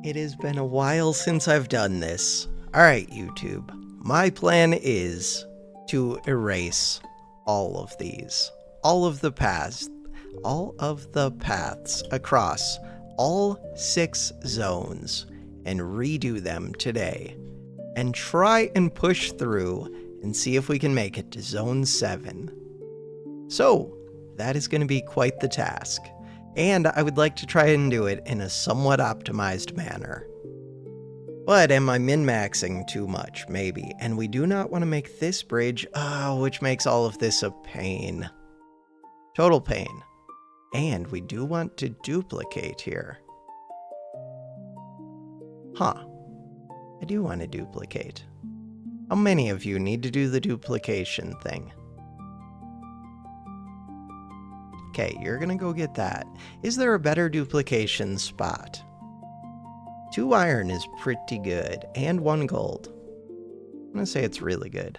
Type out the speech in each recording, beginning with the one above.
It has been a while since I've done this. Alright, YouTube. My plan is to erase all of these. All of the paths across all 6 zones and redo them today. And try and push through and see if we can make it to Zone 7. So, that is going to be quite the task. And I would like to try and do it in a somewhat optimized manner. But am I min-maxing too much? Maybe. And we do not want to make this bridge, which makes all of this a pain. Total pain. And we do want to duplicate here. Huh. I do want to duplicate. How many of you need to do the duplication thing? Okay, you're gonna go get that. Is there a better duplication spot? 2 iron is pretty good, and 1 gold. I'm gonna say it's really good.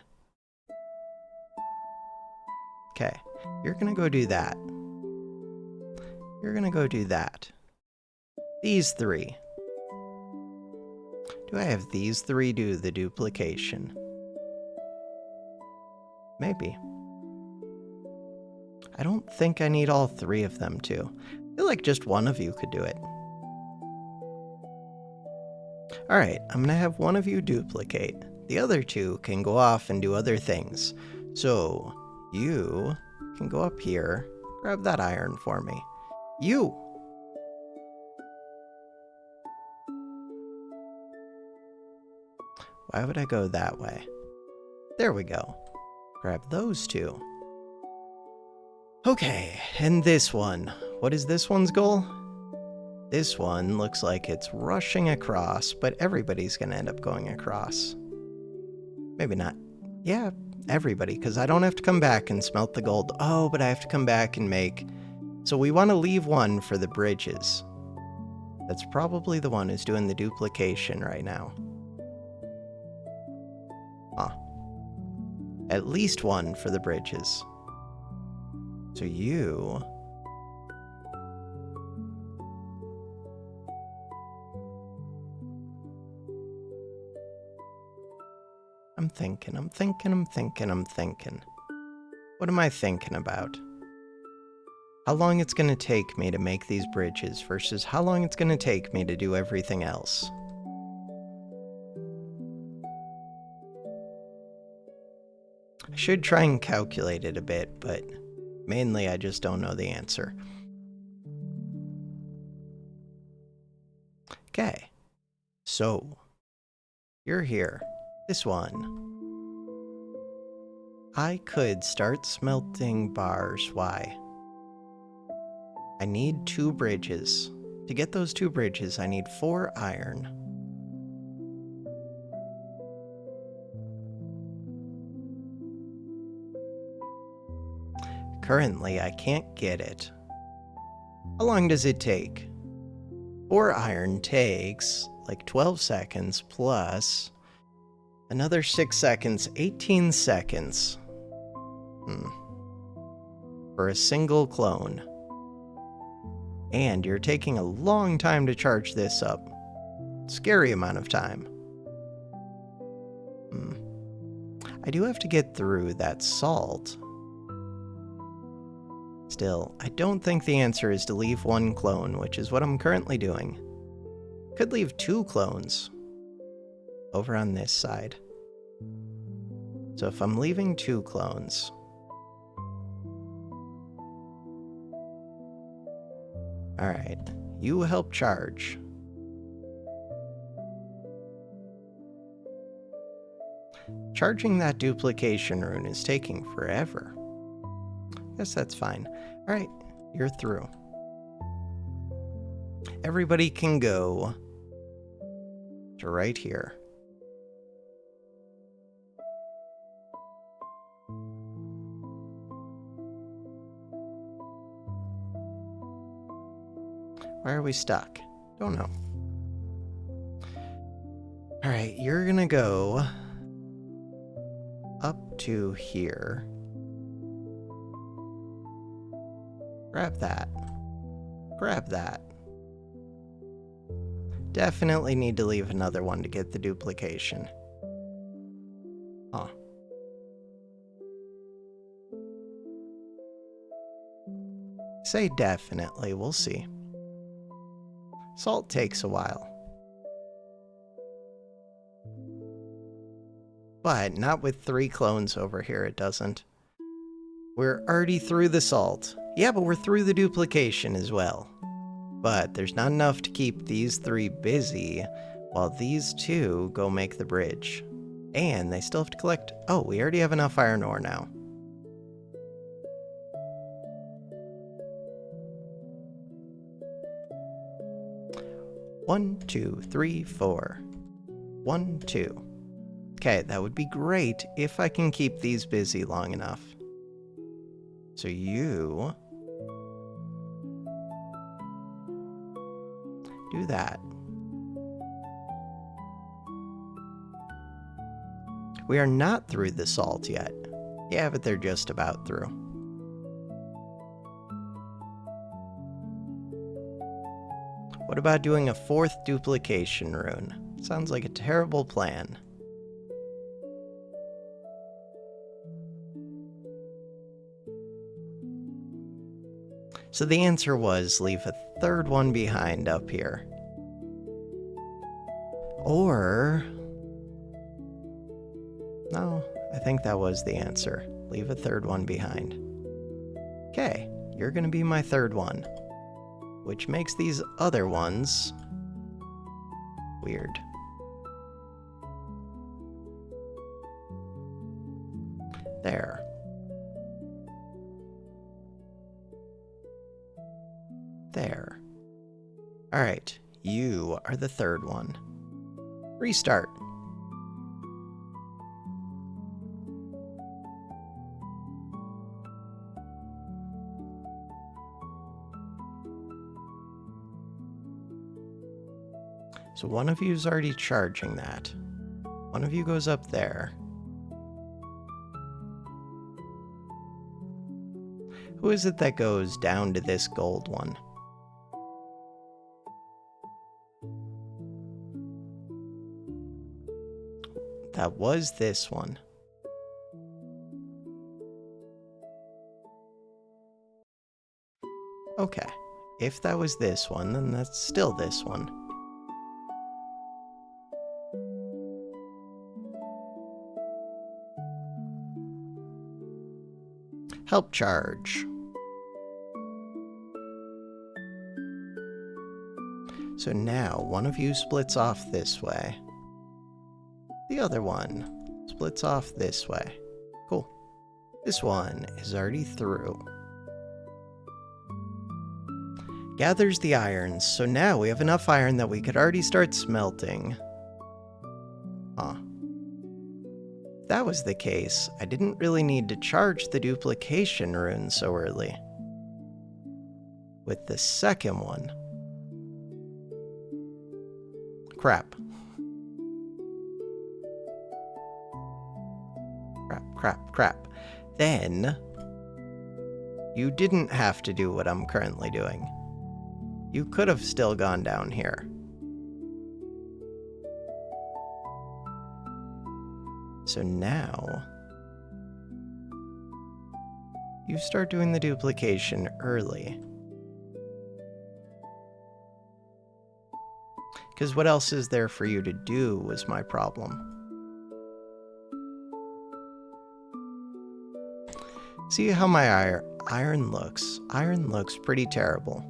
Okay, you're gonna go do that. You're gonna go do that. These 3. Do I have these 3 do the duplication? Maybe. I don't think I need all 3 of them to. I feel like just one of you could do it. Alright, I'm gonna have one of you duplicate. The other 2 can go off and do other things. So, you can go up here, grab that iron for me. You! Why would I go that way? There we go. Grab those 2. Okay, and this one. What is this one's goal? This one looks like it's rushing across, but everybody's gonna end up going across. Maybe not. Yeah, everybody, because I don't have to come back and smelt the gold. Oh, but I have to come back and make... So we want to leave one for the bridges. That's probably the one who's doing the duplication right now. Huh. At least one for the bridges. So you... I'm thinking. What am I thinking about? How long it's gonna take me to make these bridges versus how long it's gonna take me to do everything else. I should try and calculate it a bit, but mainly I just don't know the answer. Okay, so you're here. This one. I could start smelting bars. Why? I need 2 bridges. To get those 2 bridges, I need 4 iron. Currently, I can't get it. How long does it take? 4 iron takes like 12 seconds plus another 6 seconds, 18 seconds. For a single clone. And you're taking a long time to charge this up. Scary amount of time. I do have to get through that salt. Still, I don't think the answer is to leave 1 clone, which is what I'm currently doing. Could leave 2 clones over on this side. So if I'm leaving 2 clones... Alright, you help charge. Charging that duplication rune is taking forever. Guess that's fine. Alright, you're through. Everybody can go to right here. Why are we stuck? Don't know. Alright, you're gonna go up to here. Grab that. Grab that. definitely need to leave another one to get the duplication. Huh. Say definitely, we'll see. Salt takes a while. But not with 3 clones over here, it doesn't. We're already through the salt. Yeah, but we're through the duplication as well. But there's not enough to keep these 3 busy while these 2 go make the bridge. And they still have to collect... Oh, we already have enough iron ore now. One, 2, 3, 4. 1, 2. Okay, that would be great if I can keep these busy long enough. So you... do that. We are not through the salt yet. Yeah, but they're just about through. What about doing a 4th duplication rune? Sounds like a terrible plan. So the answer was leave a 3rd one behind up here. Or... no, I think that was the answer. Leave a 3rd one behind. Okay, you're gonna be my 3rd one. Which makes these other ones... weird. There. There. Alright, you are the 3rd one. Restart. So one of you is already charging that. One of you goes up there. Who is it that goes down to this gold one? That was this one. Okay. If that was this one, then that's still this one. Help charge. So now one of you splits off this way. The other one splits off this way. Cool. This one is already through. Gathers the irons, so now we have enough iron that we could already start smelting. Huh. If that was the case, I didn't really need to charge the duplication rune so early. With the second one. Crap. Crap. Then, you didn't have to do what I'm currently doing. You could have still gone down here. So now, you start doing the duplication early. Because what else is there for you to do was my problem. See how my iron looks? Iron looks pretty terrible.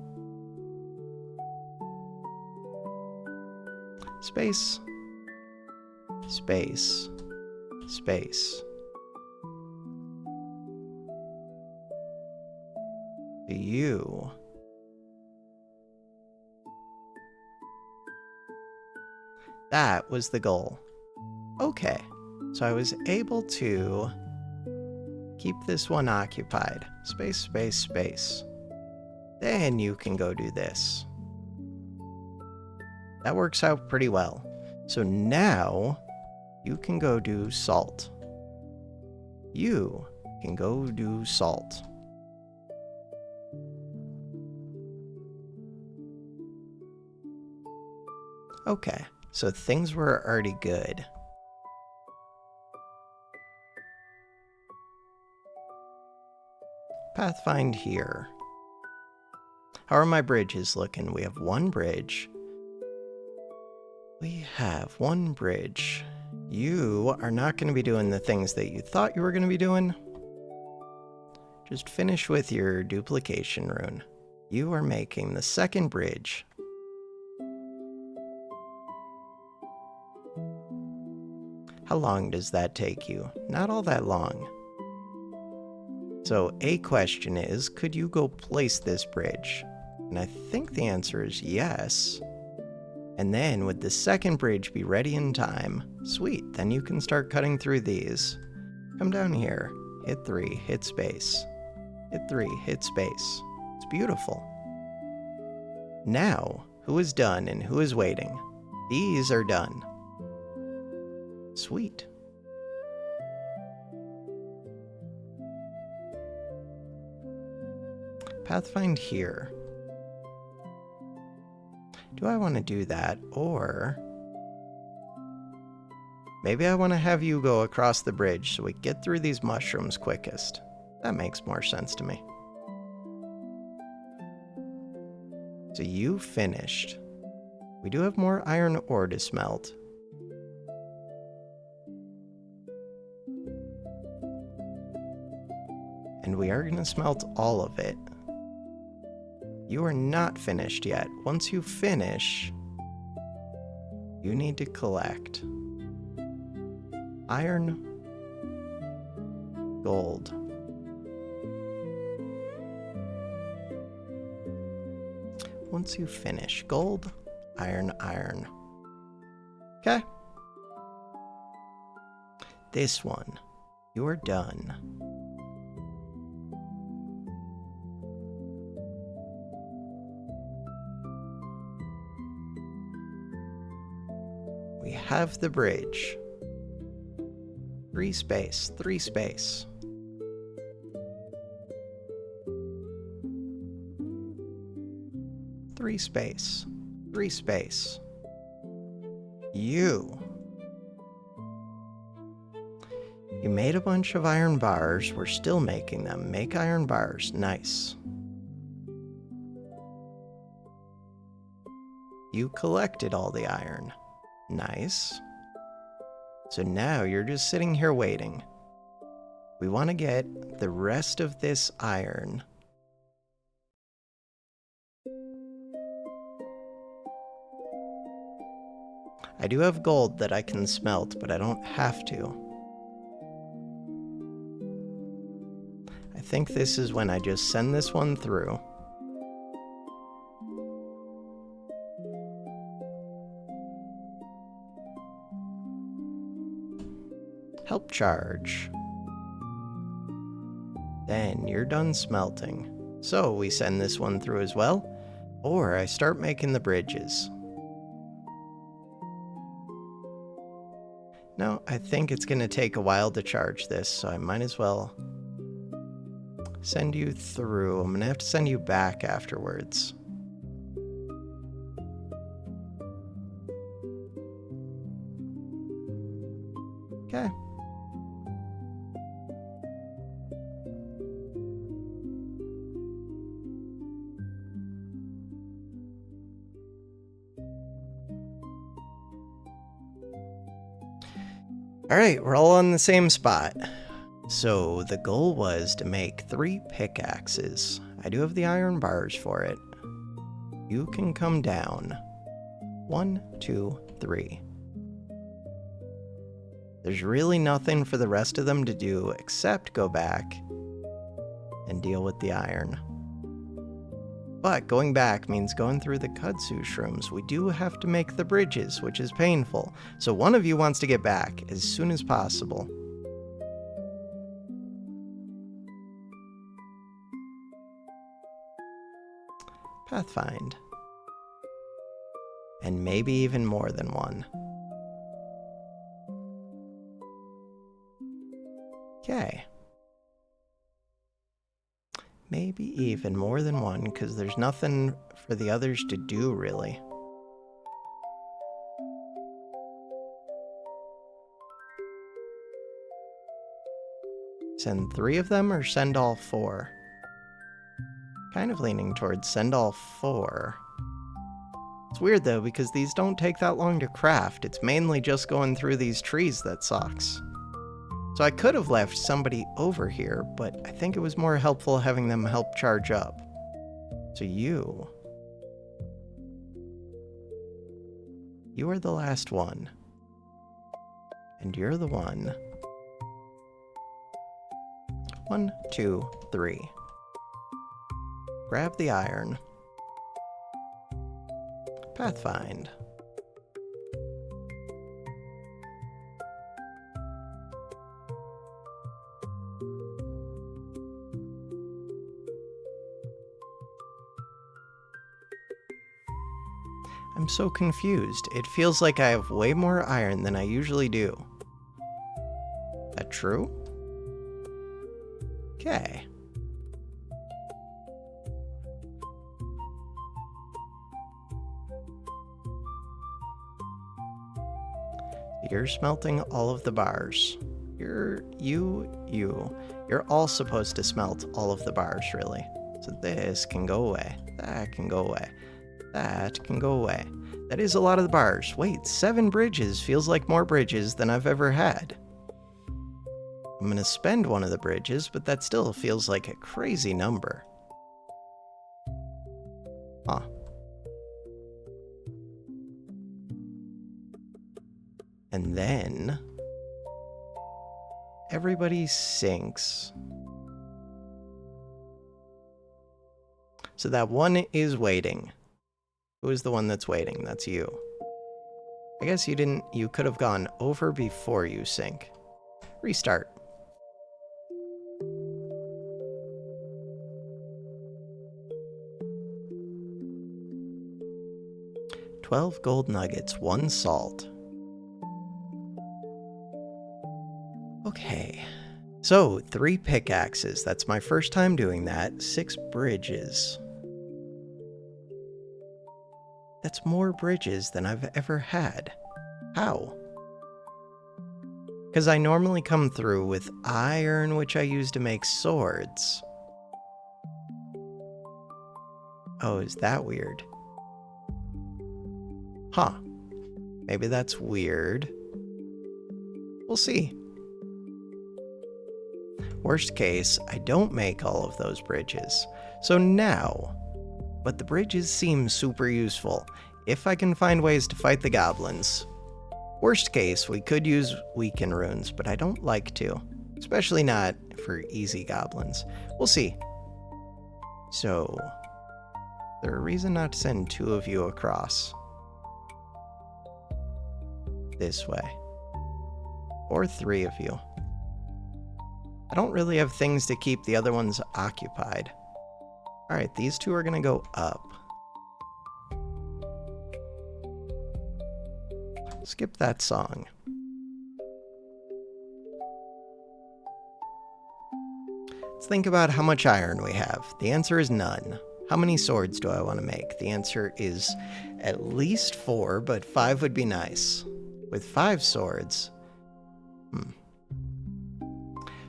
Space. Space. Space. You. That was the goal. Okay, so I was able to keep this one occupied. Space, space, space. Then you can go do this. That works out pretty well. So now you can go do salt. You can go do salt. Okay, so things were already good. Pathfind here. How are my bridges looking? We have one bridge. We have one bridge. You are not going to be doing the things that you thought you were going to be doing. Just finish with your duplication rune. You are making the second bridge. How long does that take you? Not all that long. So a question is, could you go place this bridge? And I think the answer is yes. And then would the second bridge be ready in time? Sweet, then you can start cutting through these. Come down here, hit 3, hit space. Hit 3, hit space. It's beautiful. Now, who is done and who is waiting? These are done. Sweet. Pathfind here. Do I want to do that, or maybe I want to have you go across the bridge so we get through these mushrooms quickest. That makes more sense to me. So you finished. We do have more iron ore to smelt. And we are going to smelt all of it. You are not finished yet. Once you finish, you need to collect iron, gold, once you finish gold, iron, iron. Okay. This one, you are done. We have the bridge. 3 space, 3 space. Three space, 3 space. You made a bunch of iron bars. We're still making them. Make iron bars. Nice. You collected all the iron. Nice. So now you're just sitting here waiting. We want to get the rest of this iron. I do have gold that I can smelt, but I don't have to. I think this is when I just send this one through. Help charge. Then you're done smelting. So we send this one through as well, or I start making the bridges. No, I think it's going to take a while to charge this, so I might as well send you through. I'm going to have to send you back afterwards. Okay. Alright, we're all on the same spot. So the goal was to make 3 pickaxes. I do have the iron bars for it. You can come down. 1, 2, 3. There's really nothing for the rest of them to do except go back and deal with the iron. But going back means going through the kudzu shrooms. We do have to make the bridges, which is painful. So one of you wants to get back as soon as possible. Pathfind. And maybe even more than one. Okay. Maybe even more than one, because there's nothing for the others to do, really. Send 3 of them or send all 4? Kind of leaning towards send all 4. It's weird though, because these don't take that long to craft. It's mainly just going through these trees that sucks. So I could have left somebody over here, but I think it was more helpful having them help charge up. So you are the last one. And you're the one. 1, 2, 3. Grab the iron. Pathfind. I'm so confused. It feels like I have way more iron than I usually do. That true? Okay. You're smelting all of the bars. You're all supposed to smelt all of the bars, really. So this can go away. That can go away. That can go away. That is a lot of the bars. Wait, 7 bridges feels like more bridges than I've ever had. I'm gonna spend one of the bridges, but that still feels like a crazy number. Huh. And then everybody sinks. So that one is waiting. Who is the one that's waiting? That's you. I guess you could have gone over before you sink. Restart. $12 gold nuggets, 1 salt. Okay, so 3 pickaxes. That's my first time doing that. 6 bridges. That's more bridges than I've ever had. How? Because I normally come through with iron, which I use to make swords. Oh, is that weird? Huh. Maybe that's weird. We'll see. Worst case, I don't make all of those bridges. So now, but the bridges seem super useful if I can find ways to fight the goblins. Worst case, we could use weaken runes, but I don't like to, especially not for easy goblins. We'll see. So, is there a reason not to send 2 of you across? This way. Or 3 of you. I don't really have things to keep the other ones occupied. Alright, these 2 are gonna go up. Skip that song. Let's think about how much iron we have. The answer is none. How many swords do I want to make? The answer is at least 4, but 5 would be nice. With 5 swords...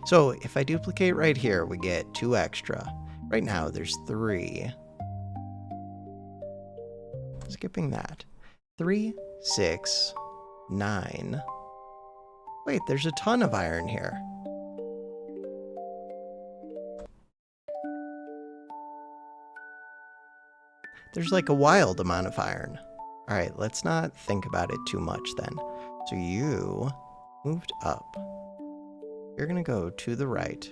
So, if I duplicate right here, we get 2 extra. Right now, there's 3. Skipping that. 3, 6, 9. Wait, there's a ton of iron here. There's like a wild amount of iron. Alright, let's not think about it too much then. So you moved up. You're gonna go to the right.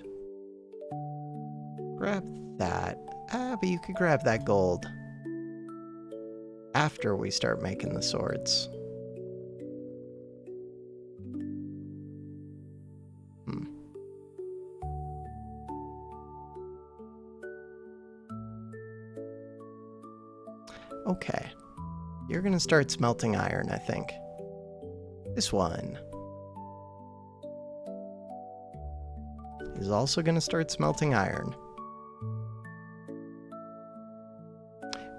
Grab that. But you could grab that gold after we start making the swords. Okay. You're gonna start smelting iron, I think. This one is also gonna start smelting iron.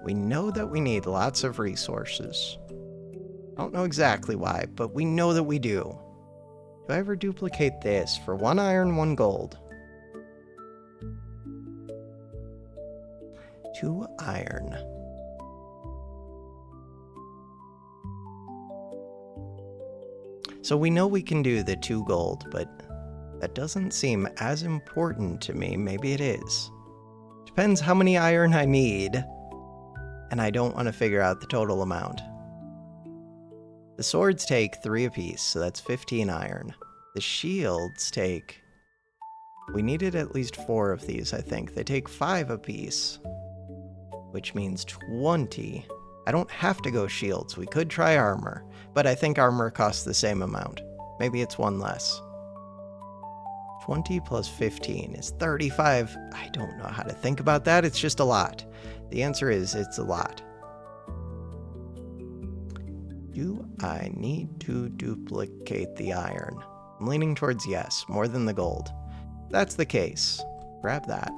We know that we need lots of resources. I don't know exactly why, but we know that we do. Do I ever duplicate this for 1 iron, 1 gold? 2 iron. So we know we can do the 2 gold, but that doesn't seem as important to me. Maybe it is. Depends how many iron I need, and I don't want to figure out the total amount. The swords take 3 apiece, so that's 15 iron. The shields take... We needed at least 4 of these, I think. They take 5 apiece, which means 20. I don't have to go shields. We could try armor, but I think armor costs the same amount. Maybe it's 1 less. 20 plus 15 is 35. I don't know how to think about that. It's just a lot. The answer is it's a lot. Do I need to duplicate the iron? I'm leaning towards yes, more than the gold. If that's the case, grab that.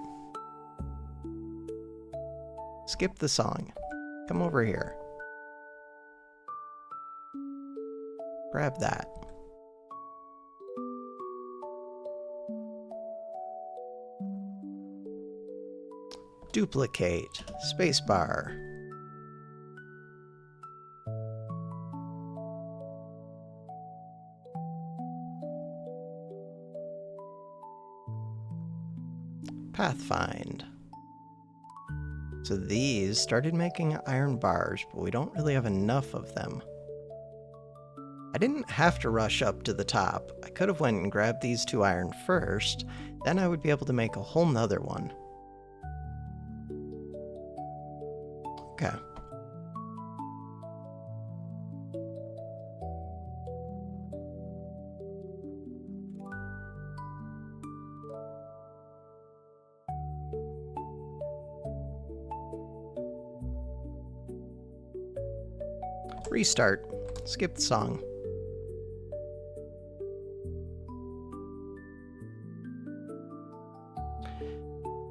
Skip the song. Come over here. Grab that. Duplicate. Spacebar. Pathfind. So these started making iron bars, but we don't really have enough of them. I didn't have to rush up to the top. I could have went and grabbed these 2 iron first, then I would be able to make a whole nother one. Okay. Restart. Skip the song.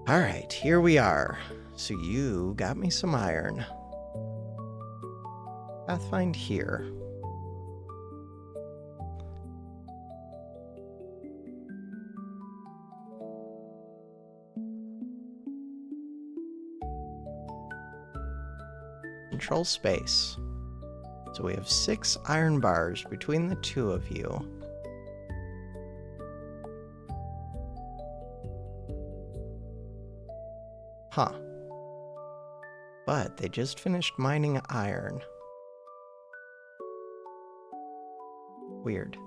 Alright, here we are. So you got me some iron. Pathfind here. Control space. So we have 6 iron bars between the 2 of you. Huh. But they just finished mining iron. Weird.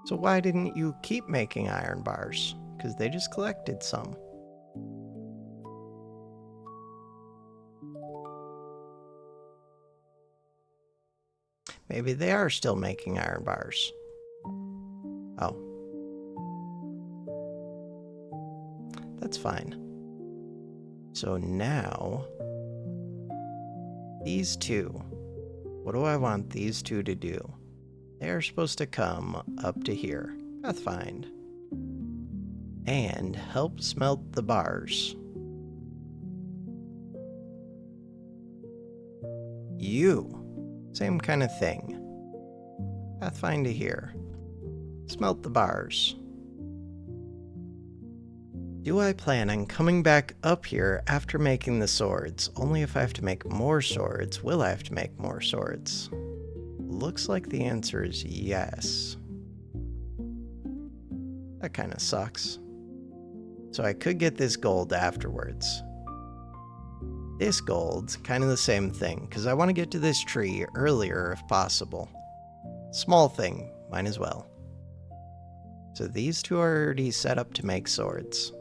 So why didn't you keep making iron bars? Because they just collected some. Maybe they are still making iron bars. Oh. That's fine. So now, these 2. What do I want these 2 to do? They are supposed to come up to here. Pathfind. And help smelt the bars. You. Same kind of thing. Pathfind to here. Smelt the bars. Do I plan on coming back up here after making the swords? Only if I have to make more swords. Will I have to make more swords? Looks like the answer is yes. That kind of sucks. So I could get this gold afterwards. This gold's kind of the same thing, because I want to get to this tree earlier if possible. Small thing, might as well. So these 2 are already set up to make swords.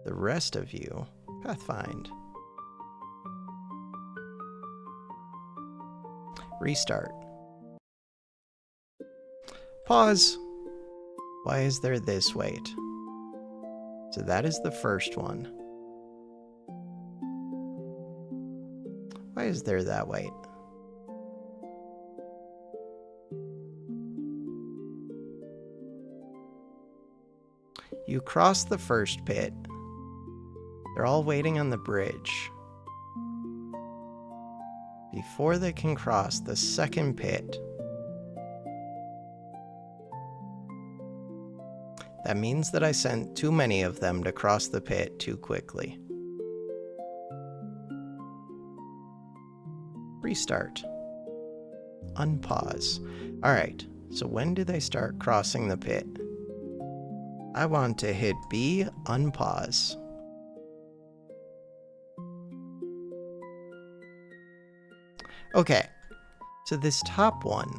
The rest of you, Pathfind. Restart. Pause. Why is there this weight? So that is the first one. Why is there that weight? You cross the first pit. They're all waiting on the bridge. Before they can cross the second pit. That means that I sent too many of them to cross the pit too quickly. Restart. Unpause. Alright, so when do they start crossing the pit? I want to hit B, unpause. Okay, so this top one,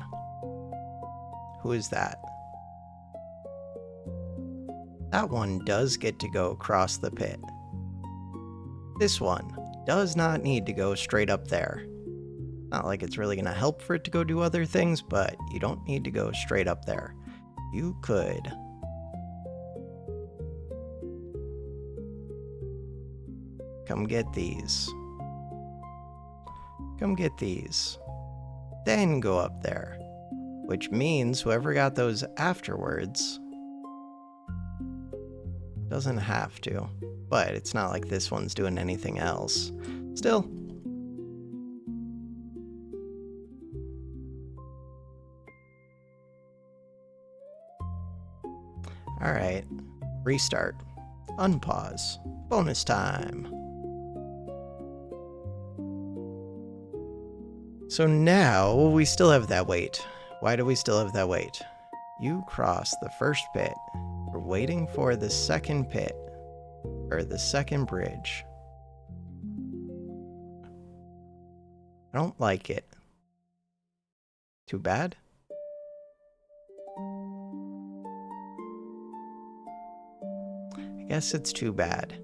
who is that? That one does get to go across the pit. This one does not need to go straight up there. Not like it's really going to help for it to go do other things, but you don't need to go straight up there. You could come get these. Come get these. Then go up there. Which means whoever got those afterwards doesn't have to. But it's not like this one's doing anything else. Still. Alright. Restart. Unpause. Bonus time. So now we still have that wait. Why do we still have that wait? You cross the first pit. We're waiting for the second pit. Or the second bridge. I don't like it. Too bad? I guess it's too bad.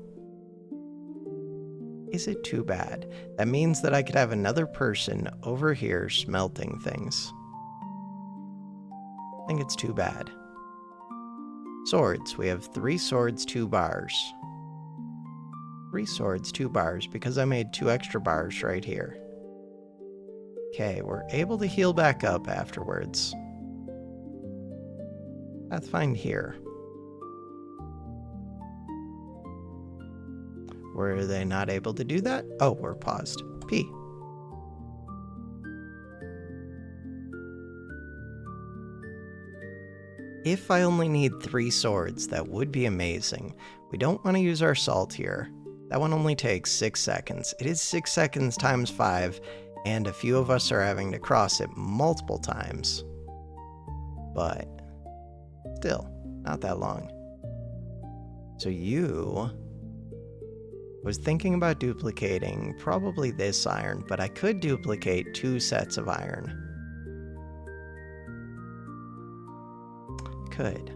Is it too bad? That means that I could have another person over here smelting things. I think it's too bad. Swords. We have 3 swords, 2 bars. 3 swords, 2 bars, because I made 2 extra bars right here. Okay, we're able to heal back up afterwards. Pathfind here. Were they not able to do that? Oh, we're paused. P. If I only need 3 swords, that would be amazing. We don't want to use our salt here. That one only takes 6 seconds. It is 6 seconds times 5, and a few of us are having to cross it multiple times. But still, not that long. So you... was thinking about duplicating probably this iron, but I could duplicate 2 sets of iron. Could.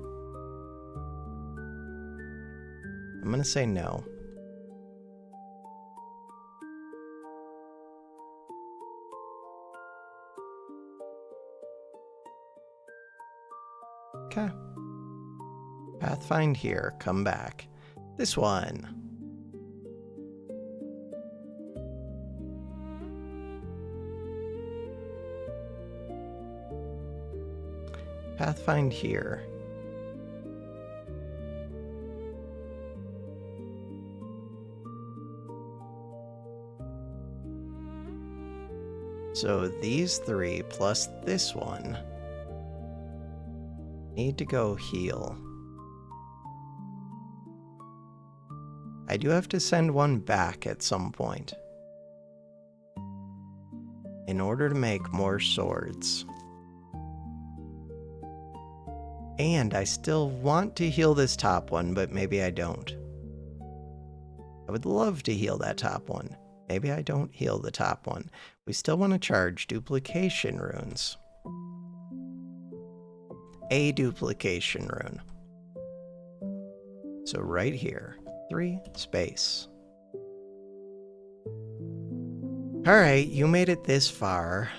I'm gonna say no. Okay. Pathfind here, come back. This one. Pathfind here. So these 3 plus this one need to go heal. I do have to send one back at some point in order to make more swords. And I still want to heal this top one, but maybe I don't. I would love to heal that top one. Maybe I don't heal the top one. We still want to charge duplication runes. A duplication rune. So right here, 3 space. Alright, you made it this far.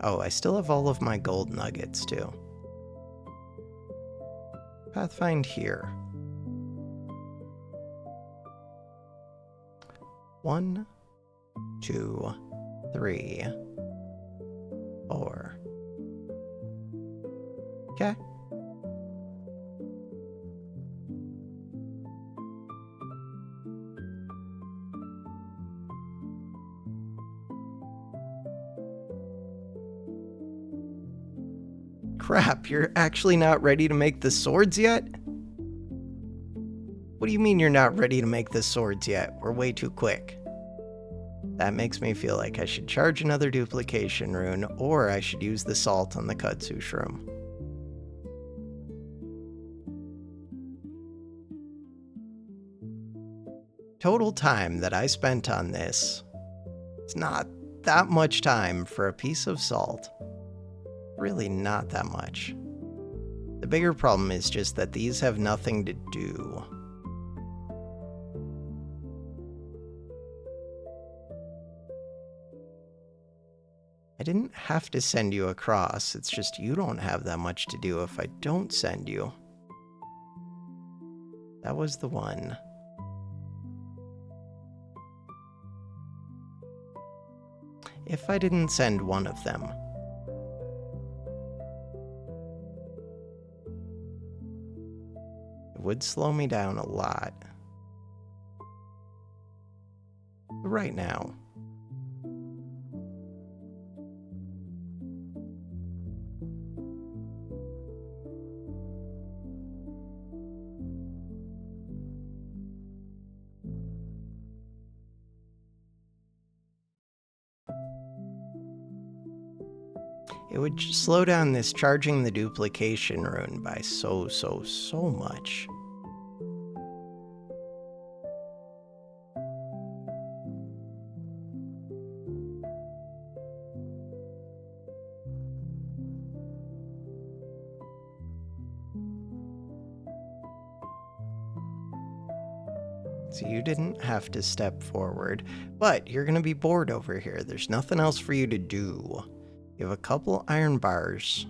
Oh, I still have all of my gold nuggets, too. Pathfind here. 1, 2, 3, 4. Okay. Crap, you're actually not ready to make the swords yet? What do you mean you're not ready to make the swords yet? We're way too quick. That makes me feel like I should charge another duplication rune, or I should use the salt on the kudzu shroom. Total time that I spent on this, it's not that much time for a piece of salt. Really not that much. The bigger problem is just that these have nothing to do. I didn't have to send you across, it's just you don't have that much to do if I don't send you. That was the one. If I didn't send one of them, it would slow me down a lot. But right now, it would slow down this charging the duplication rune by so much. So you didn't have to step forward, but you're gonna be bored over here. There's nothing else for you to do. You have a couple iron bars.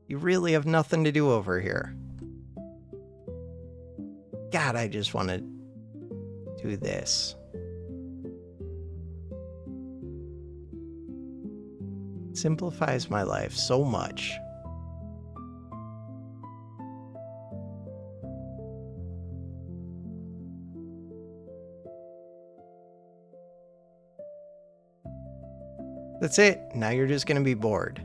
You really have nothing to do over here. God, I just want to do this. It simplifies my life so much. That's it. Now you're just going to be bored.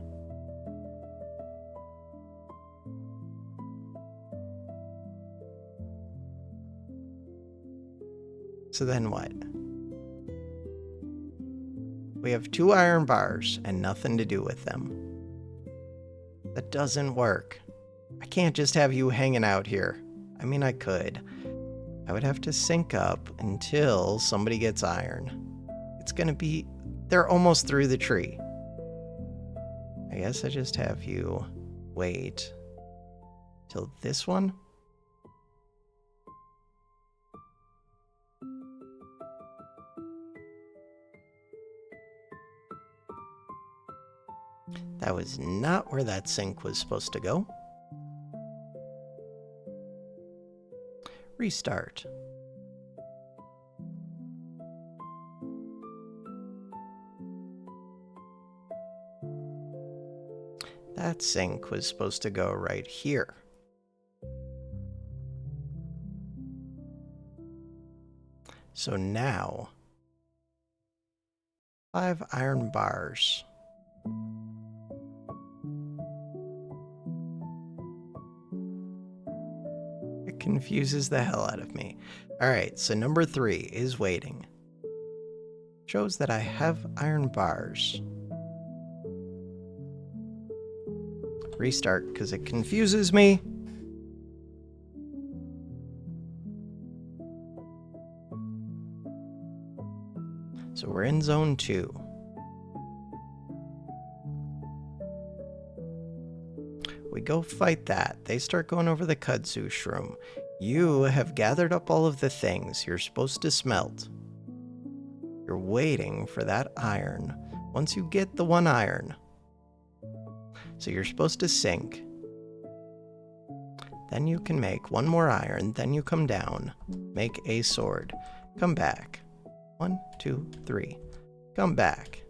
So then what? We have 2 iron bars and nothing to do with them. That doesn't work. I can't just have you hanging out here. I mean, I could. I would have to sync up until somebody gets iron. It's going to be... They're almost through the tree. I guess I just have you wait till this one. That was not where that sync was supposed to go. Restart. That sync was supposed to go right here. So now, 5 iron bars. It confuses the hell out of me. Alright, so number 3 is waiting. Shows that I have iron bars. Restart, because it confuses me. So we're in zone 2. We go fight that. They start going over the kudzu shroom. You have gathered up all of the things you're supposed to smelt. You're waiting for that iron. Once you get the 1 iron, so you're supposed to sync. Then you can make 1 more iron, then you come down, make a sword, come back. 1, 2, 3. Come back.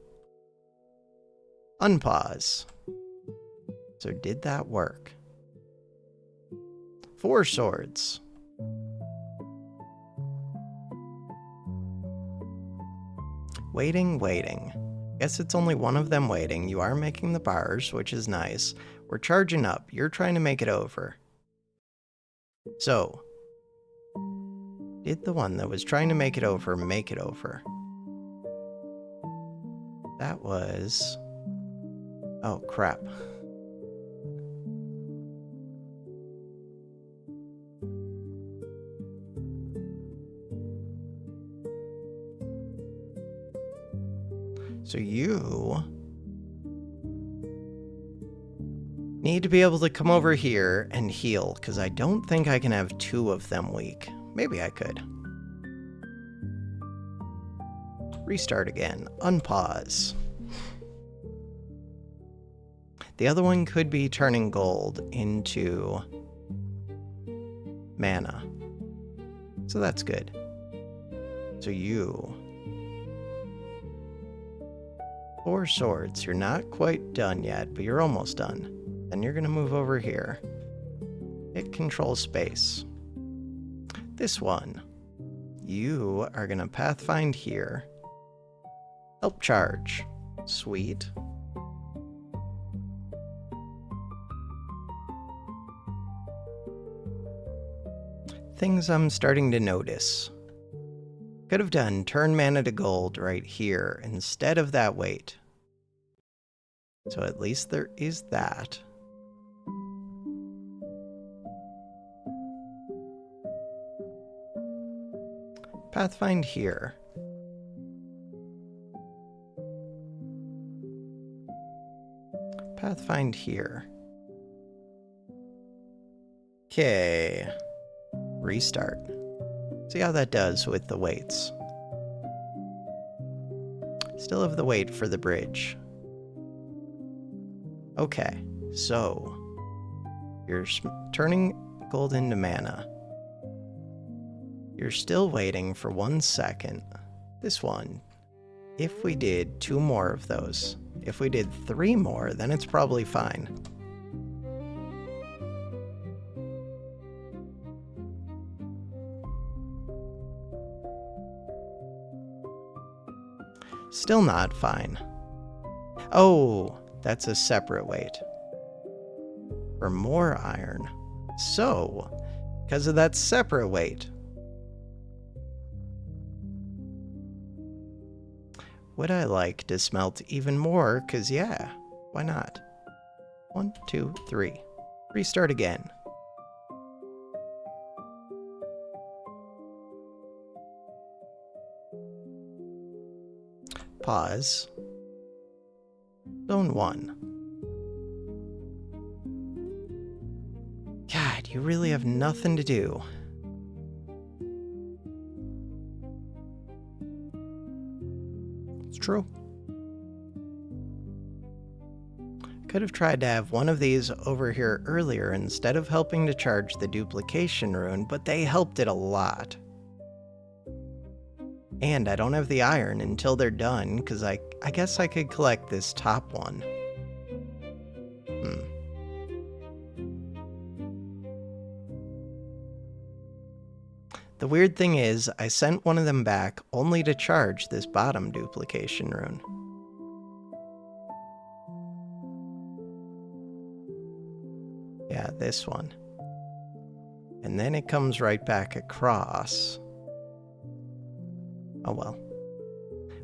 Unpause. So did that work? 4 swords. Waiting. Guess it's only 1 of them waiting. You are making the bars, which is nice. We're charging up. You're trying to make it over. So, did the one that was trying to make it over make it over? That was... Oh, crap. So you need to be able to come over here and heal, because I don't think I can have 2 of them weak. Maybe I could. Restart again. Unpause. The other one could be turning gold into mana. So that's good. So you... 4 swords. You're not quite done yet, but you're almost done. Then you're going to move over here. Hit control space. This one. You are going to pathfind here. Help charge. Sweet. Things I'm starting to notice. Could have done turn mana to gold right here instead of that weight. So at least there is that. Pathfind here. Pathfind here. Okay. Restart. See how that does with the weights. Still have the weight for the bridge. Okay, so you're turning gold into mana. You're still waiting for 1 second. This one, if we did 2 more of those, if we did 3 more, then it's probably fine. Still not fine. Oh, that's a separate weight. For more iron. So, because of that separate weight, would I like to smelt even more? Because yeah, why not? 1, 2, 3. Restart again. Pause. Zone 1. God, you really have nothing to do. It's true. Could have tried to have one of these over here earlier instead of helping to charge the duplication rune, but they helped it a lot. And I don't have the iron until they're done, because I guess I could collect this top one. The weird thing is, I sent one of them back only to charge this bottom duplication rune. Yeah, this one. And then it comes right back across. Oh well.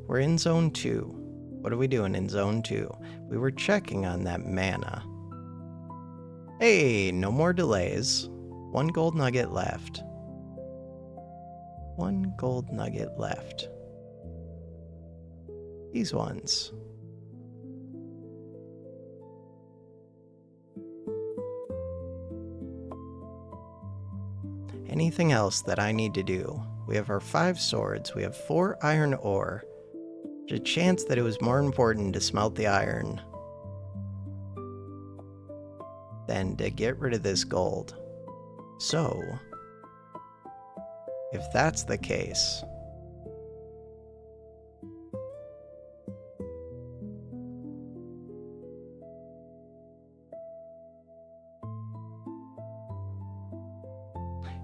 We're in zone 2. What are we doing in zone 2? We were checking on that mana. Hey, no more delays. 1 gold nugget left. 1 gold nugget left. These ones. Anything else that I need to do? We have our 5 swords, we have 4 iron ore. There's a chance that it was more important to smelt the iron than to get rid of this gold. So, if that's the case,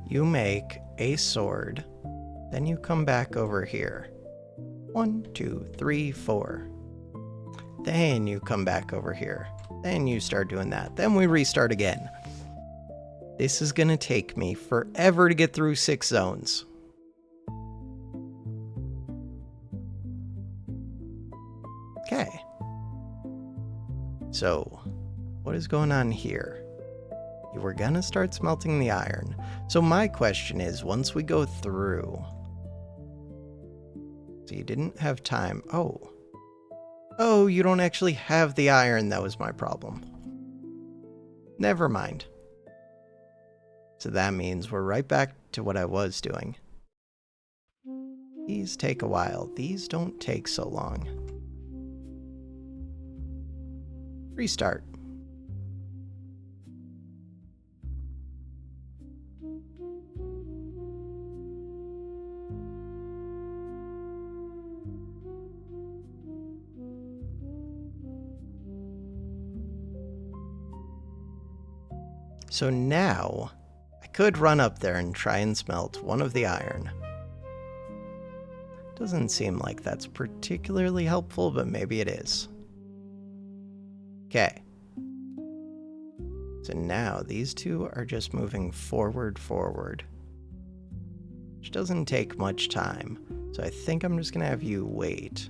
you make a sword, then you come back over here. 1, 2, 3, 4. Then you come back over here. Then you start doing that. Then we restart again. This is gonna take me forever to get through 6 zones. Okay. So, what is going on here? You were gonna start smelting the iron. So my question is, once we go through... So you didn't have time. Oh, you don't actually have the iron. That was my problem. Never mind. So that means we're right back to what I was doing. These take a while. These don't take so long. Restart. So now, I could run up there and try and smelt one of the iron. Doesn't seem like that's particularly helpful, but maybe it is. Okay. So now these two are just moving forward, which doesn't take much time. So I think I'm just gonna have you wait.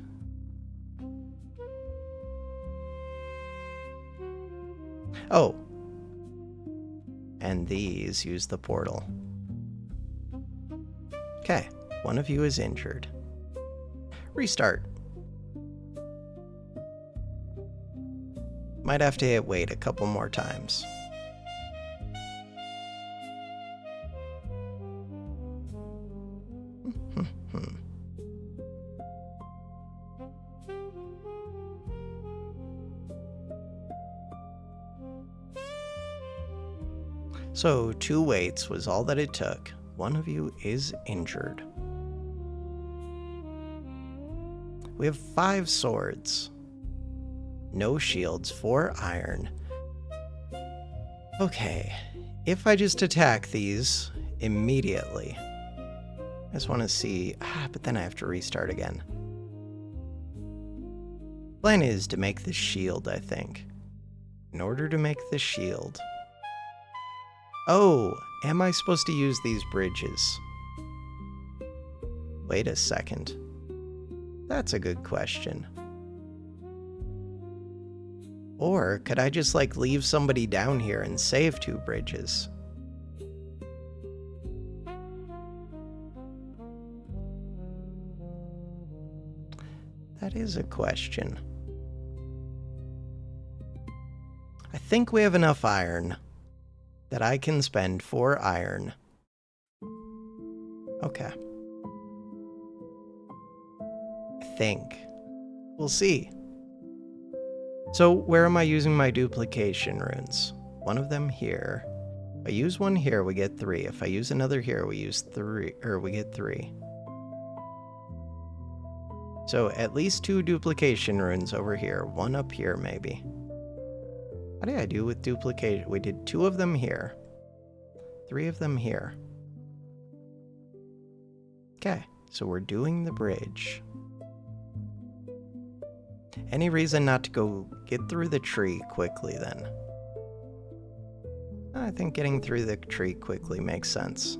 Oh. And these use the portal. Okay, one of you is injured. Restart. Might have to wait a couple more times. So 2 waits was all that it took. One of you is injured. We have 5 swords. No shields, 4 iron. Okay, if I just attack these immediately. I just want to see... but then I have to restart again. Plan is to make the shield, I think. In order to make the shield... Oh, am I supposed to use these bridges? Wait a second. That's a good question. Or could I just leave somebody down here and save 2 bridges? That is a question. I think we have enough iron that I can spend 4 iron. Okay. I think. We'll see. So where am I using my duplication runes? One of them here. If I use one here, we get 3. If I use another here, we use 3, or we get 3. So at least 2 duplication runes over here. 1 up here, maybe. How did I do with duplication? We did 2 of them here. 3 of them here. Okay, so we're doing the bridge. Any reason not to go get through the tree quickly then? I think getting through the tree quickly makes sense.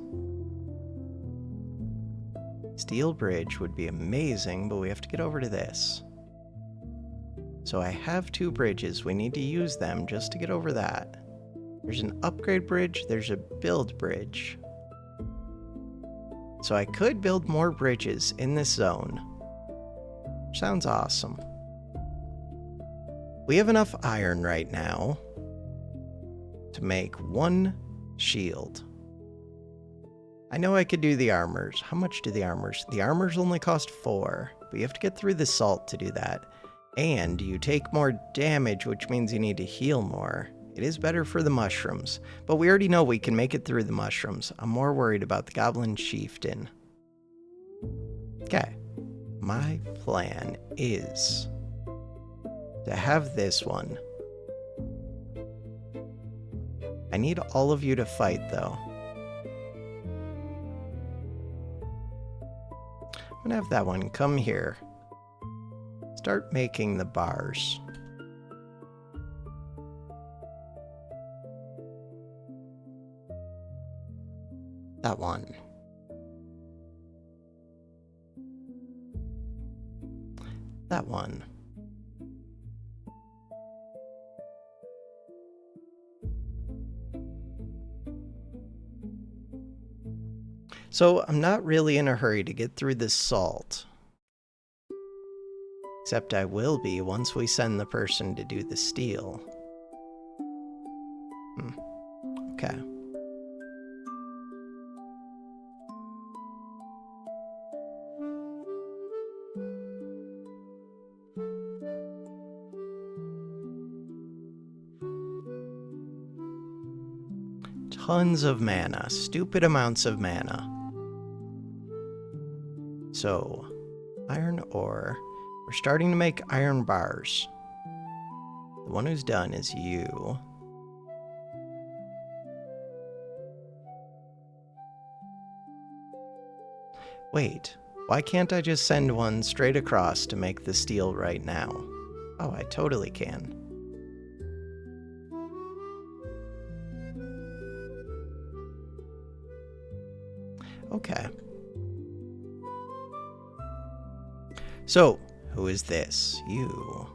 Steel bridge would be amazing, but we have to get over to this. So I have 2 bridges. We need to use them just to get over that. There's an upgrade bridge. There's a build bridge. So I could build more bridges in this zone. Sounds awesome. We have enough iron right now to make 1 shield. I know I could do the armors. How much do the armors? The armors only cost 4, but you have to get through the salt to do that. And you take more damage, which means you need to heal more. It is better for the mushrooms, but we already know we can make it through the mushrooms. I'm more worried about the goblin chieftain. Okay, my plan is to have this one. I need all of you to fight, though. I'm gonna have that one come here. Start making the bars. one. That one. So I'm not really in a hurry to get through this salt. Except I will be once we send the person to do the steel. Okay. Tons of mana. Stupid amounts of mana. So, iron ore. We're starting to make iron bars. The one who's done is you. Wait, why can't I just send one straight across to make the steel right now? Oh, I totally can. Okay. So, who is this? You.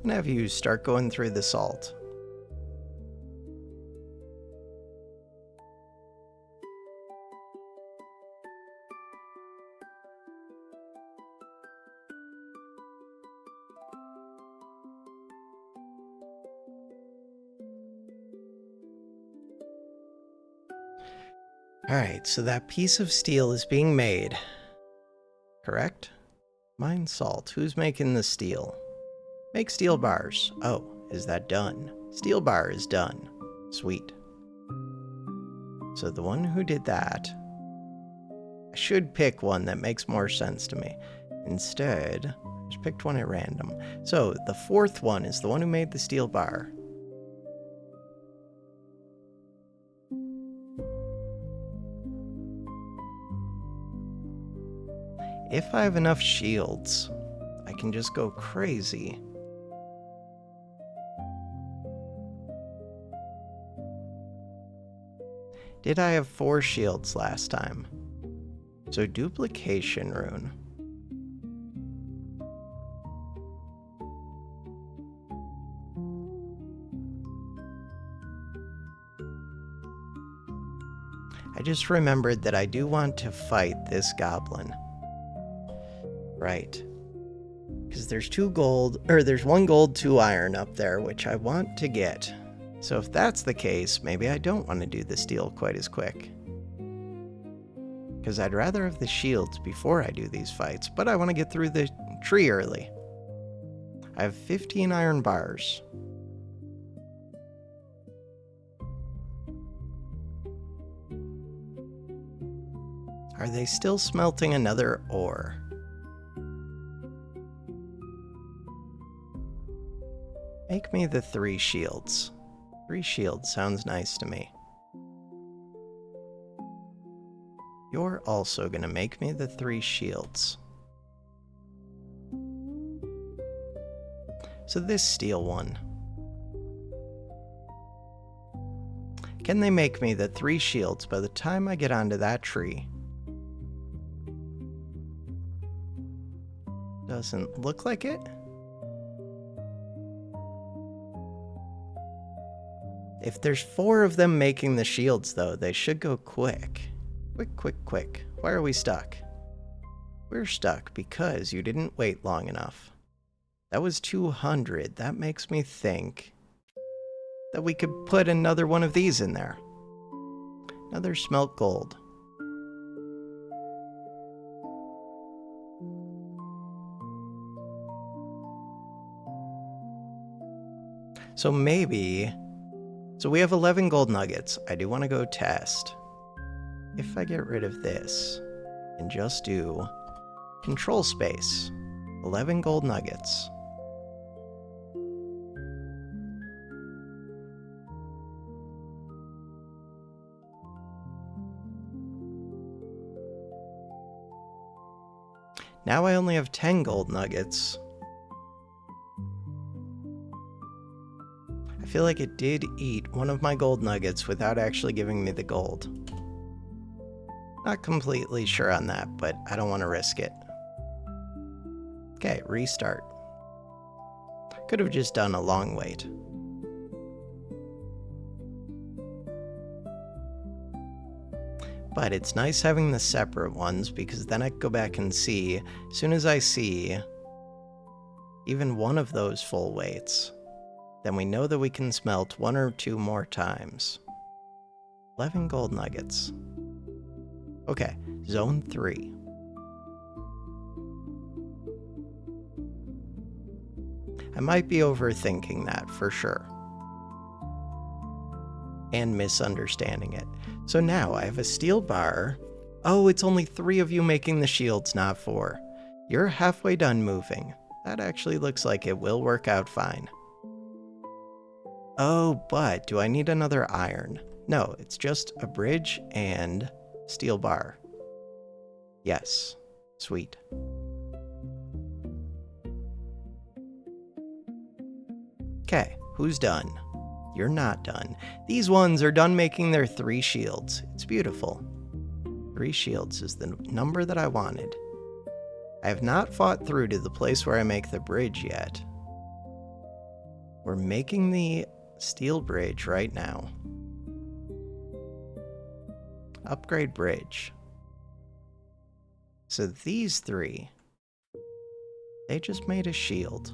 I'm gonna have you start going through the salt. Alright, so that piece of steel is being made. Correct? Mine salt. Who's making the steel? Make steel bars. Oh, is that done? Steel bar is done. Sweet. So the one who did that, I should pick one that makes more sense to me. Instead, I just picked one at random. So the fourth one is the one who made the steel bar. If I have enough shields, I can just go crazy. Did I have 4 shields last time? So duplication rune. I just remembered that I do want to fight this goblin. Right. Because there's 2 gold, or there's 1 gold, 2 iron up there, which I want to get. So if that's the case, maybe I don't want to do the steel quite as quick. Because I'd rather have the shields before I do these fights, but I want to get through the tree early. I have 15 iron bars. Are they still smelting another ore? Make me the 3 shields. 3 shields sounds nice to me. You're also gonna make me the 3 shields. So this steel one. Can they make me the 3 shields by the time I get onto that tree? Doesn't look like it. If there's 4 of them making the shields, though, they should go quick. Quick, quick, quick. Why are we stuck? We're stuck because you didn't wait long enough. That was 200. That makes me think that we could put another one of these in there. Another smelt gold. So maybe... So we have 11 gold nuggets. I do want to go test. If I get rid of this and just do control space, 11 gold nuggets. Now I only have 10 gold nuggets. I feel like it did eat one of my gold nuggets without actually giving me the gold. Not completely sure on that, but I don't want to risk it. Okay, restart. Could have just done a long wait. But it's nice having the separate ones because then I can go back and see, as soon as I see even one of those full weights, then we know that we can smelt 1 or 2 more times. 11 gold nuggets. Okay, zone 3. I might be overthinking that for sure. And misunderstanding it. So now I have a steel bar. Oh, it's only 3 of you making the shields, not 4. You're halfway done moving. That actually looks like it will work out fine. Oh, but do I need another iron? No, it's just a bridge and steel bar. Yes, sweet. Okay, who's done? You're not done. These ones are done making their 3 shields. It's beautiful. 3 shields is the number that I wanted. I have not fought through to the place where I make the bridge yet. We're making the steel bridge right now. Upgrade bridge. So these 3, they just made a shield.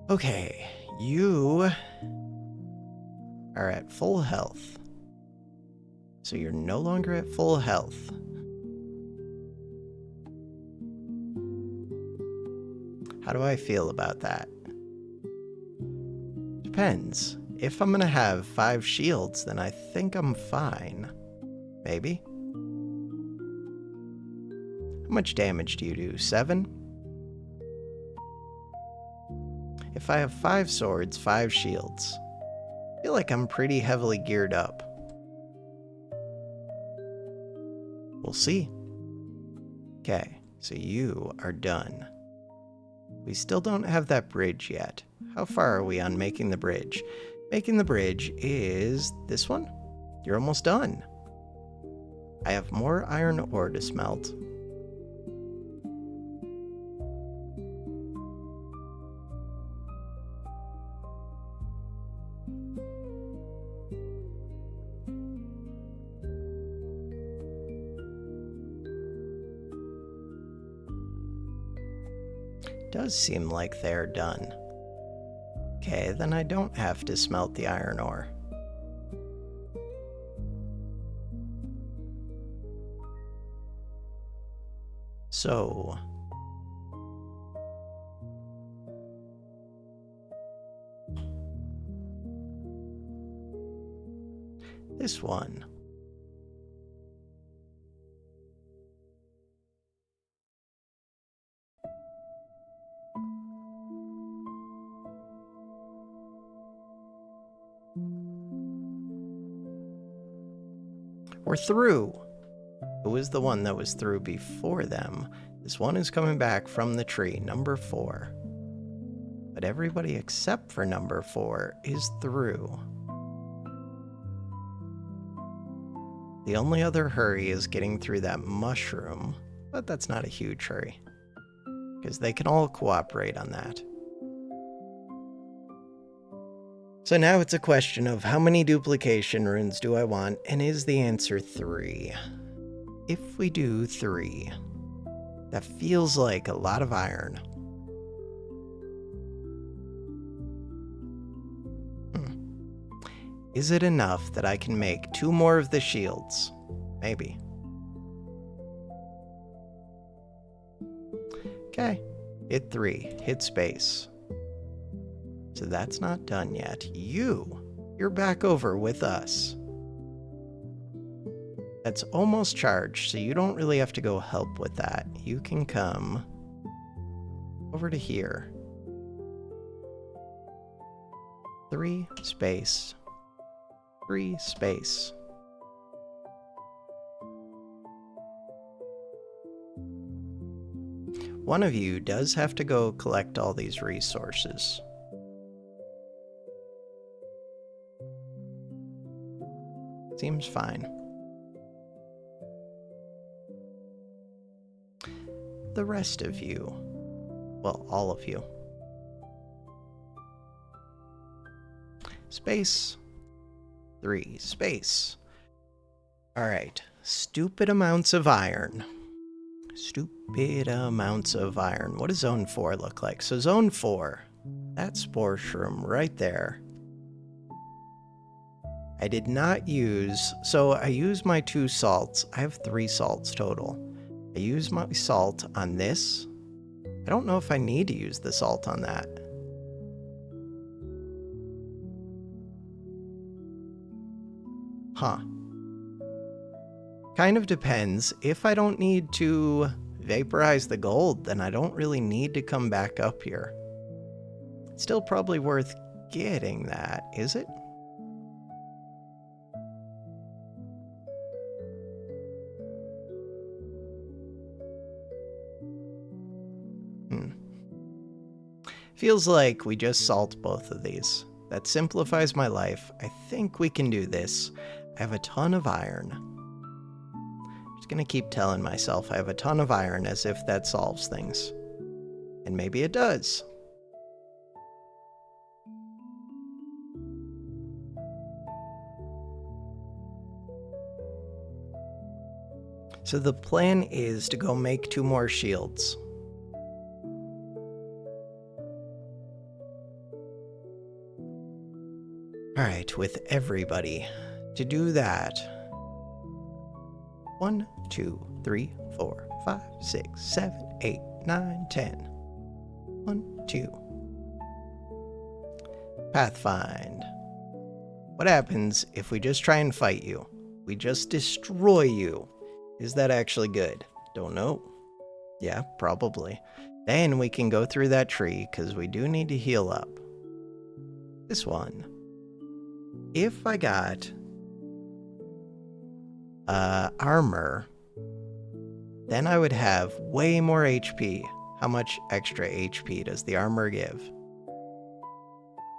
Okay, you are at full health. So you're no longer at full health. How do I feel about that? Depends. If I'm gonna have 5 shields, then I think I'm fine. Maybe? How much damage do you do? 7? If I have 5 swords, 5 shields, I feel like I'm pretty heavily geared up. We'll see. Okay, so you are done. We still don't have that bridge yet. How far are we on making the bridge? Making the bridge is this one. You're almost done. I have more iron ore to smelt. Does seem like they're done. Okay, then I don't have to smelt the iron ore. So this one. We're through. Who was the one that was through before them? This one is coming back from the tree, number 4. But everybody except for number 4 is through. The only other hurry is getting through that mushroom, but that's not a huge hurry, because they can all cooperate on that. So now it's a question of how many duplication runes do I want, and is the answer 3? If we do 3, that feels like a lot of iron. Is it enough that I can make 2 more of the shields? Maybe. Okay, hit 3, hit space. So that's not done yet. You're back over with us. That's almost charged, so you don't really have to go help with that. You can come over to here. 3 space 3 space. One of you does have to go collect all these resources. Seems fine. The rest of you, well, all of you. Space 3 space. All right, stupid amounts of iron. Stupid amounts of iron. What does zone 4 look like? So zone 4, that spore shroom right there. I did not use, so I used my 2 salts. I have 3 salts total. I used my salt on this. I don't know if I need to use the salt on that. Huh. Kind of depends. If I don't need to vaporize the gold, then I don't really need to come back up here. It's still probably worth getting that, is it? Feels like we just salt both of these. That simplifies my life. I think we can do this. I have a ton of iron. I'm just gonna keep telling myself I have a ton of iron as if that solves things. And maybe it does. So the plan is to go make 2 more shields. All right, with everybody. To do that, 1, 2, 3, 4, 5, 6, 7, 8, 9, 10. 1, 2. Pathfind. What happens if we just try and fight you? We just destroy you. Is that actually good? Don't know. Yeah, probably. Then we can go through that tree, because we do need to heal up. This one. If I got armor, then I would have way more HP. How much extra HP does the armor give?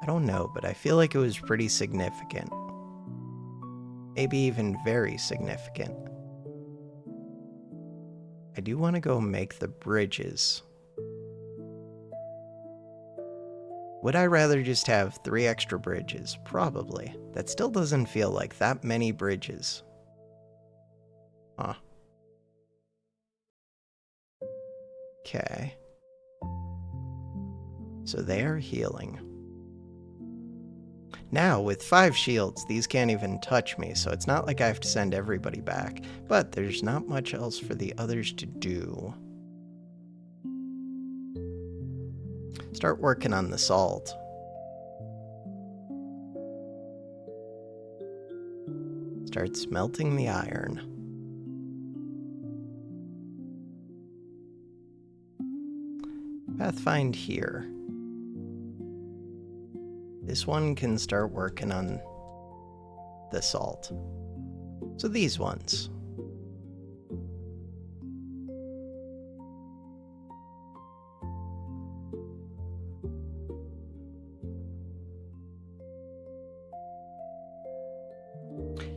I don't know, but I feel like it was pretty significant. Maybe even very significant. I do want to go make the bridges. Would I rather just have 3 extra bridges? Probably. That still doesn't feel like that many bridges. Huh. Okay. So they are healing. Now, with 5 shields, these can't even touch me, so it's not like I have to send everybody back. But there's not much else for the others to do. Start working on the salt. Start smelting the iron. Pathfind here. This one can start working on the salt. So these ones.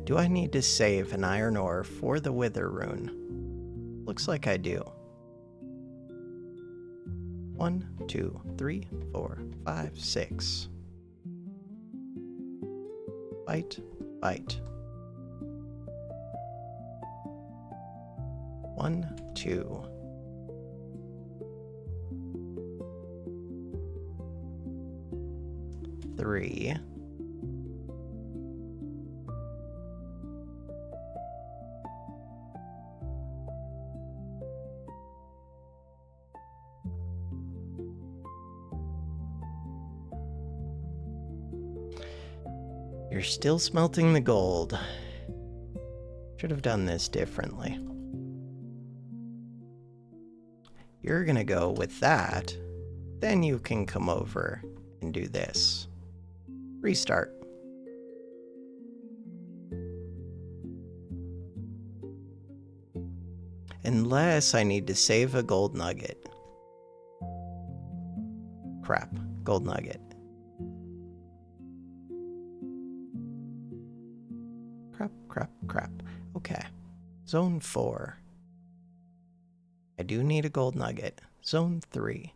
Do I need to save an iron ore for the wither rune? Looks like I do. 1, 2, 3, 4, 5, 6. Bite, bite. 1, 2. Three. You're still smelting the gold. Should have done this differently. You're gonna go with that. Then you can come over and do this. Restart. Unless I need to save a gold nugget. Crap, gold nugget. Crap. Okay, zone 4. I do need a gold nugget. Zone 3.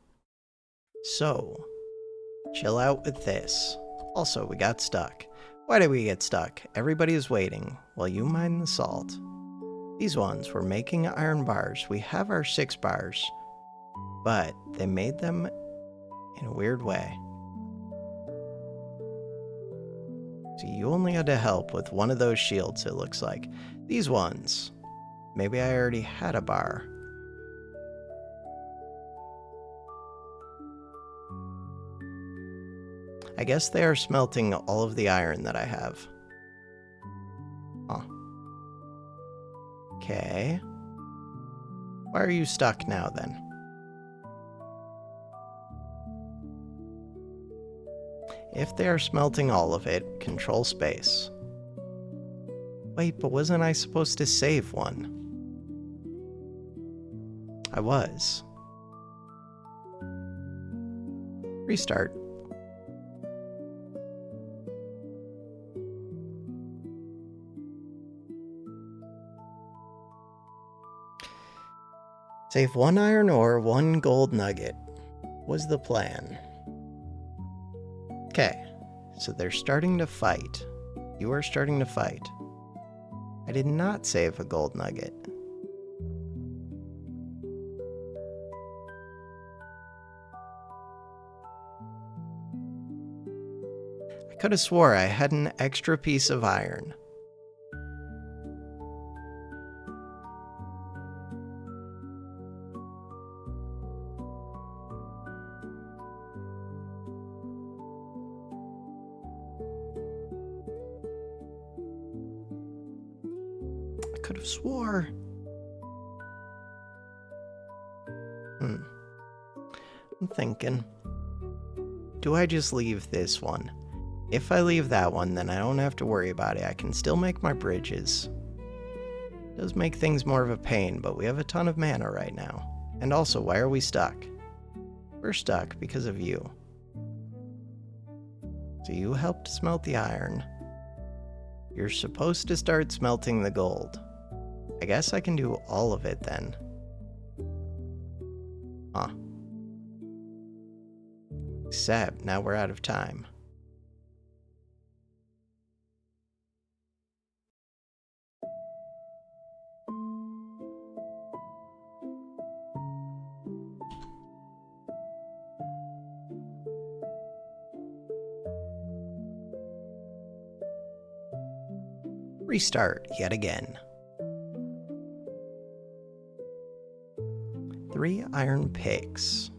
So, chill out with this. Also, we got stuck. Why did we get stuck? Everybody is waiting while you mine the salt. These ones were making iron bars. We have our 6 bars, but they made them in a weird way. So you only had to help with one of those shields, it looks like. These ones. Maybe I already had a bar. I guess they are smelting all of the iron that I have. Huh. Okay. Why are you stuck now, then? If they are smelting all of it, control space. Wait, but wasn't I supposed to save one? I was. Restart. Save 1 iron ore, 1 gold nugget was the plan. Okay, so they're starting to fight. You are starting to fight. I did not save a gold nugget. I could have swore I had an extra piece of iron. Could have swore. I'm thinking, do I just leave this one? If I leave that one, then I don't have to worry about it. I can still make my bridges. It does make things more of a pain, but we have a ton of mana right now. And also, why are we stuck? We're stuck because of you. So you helped smelt the iron. You're supposed to start smelting the gold. I guess I can do all of it then. Huh. Except now we're out of time. Restart yet again. 3 iron picks.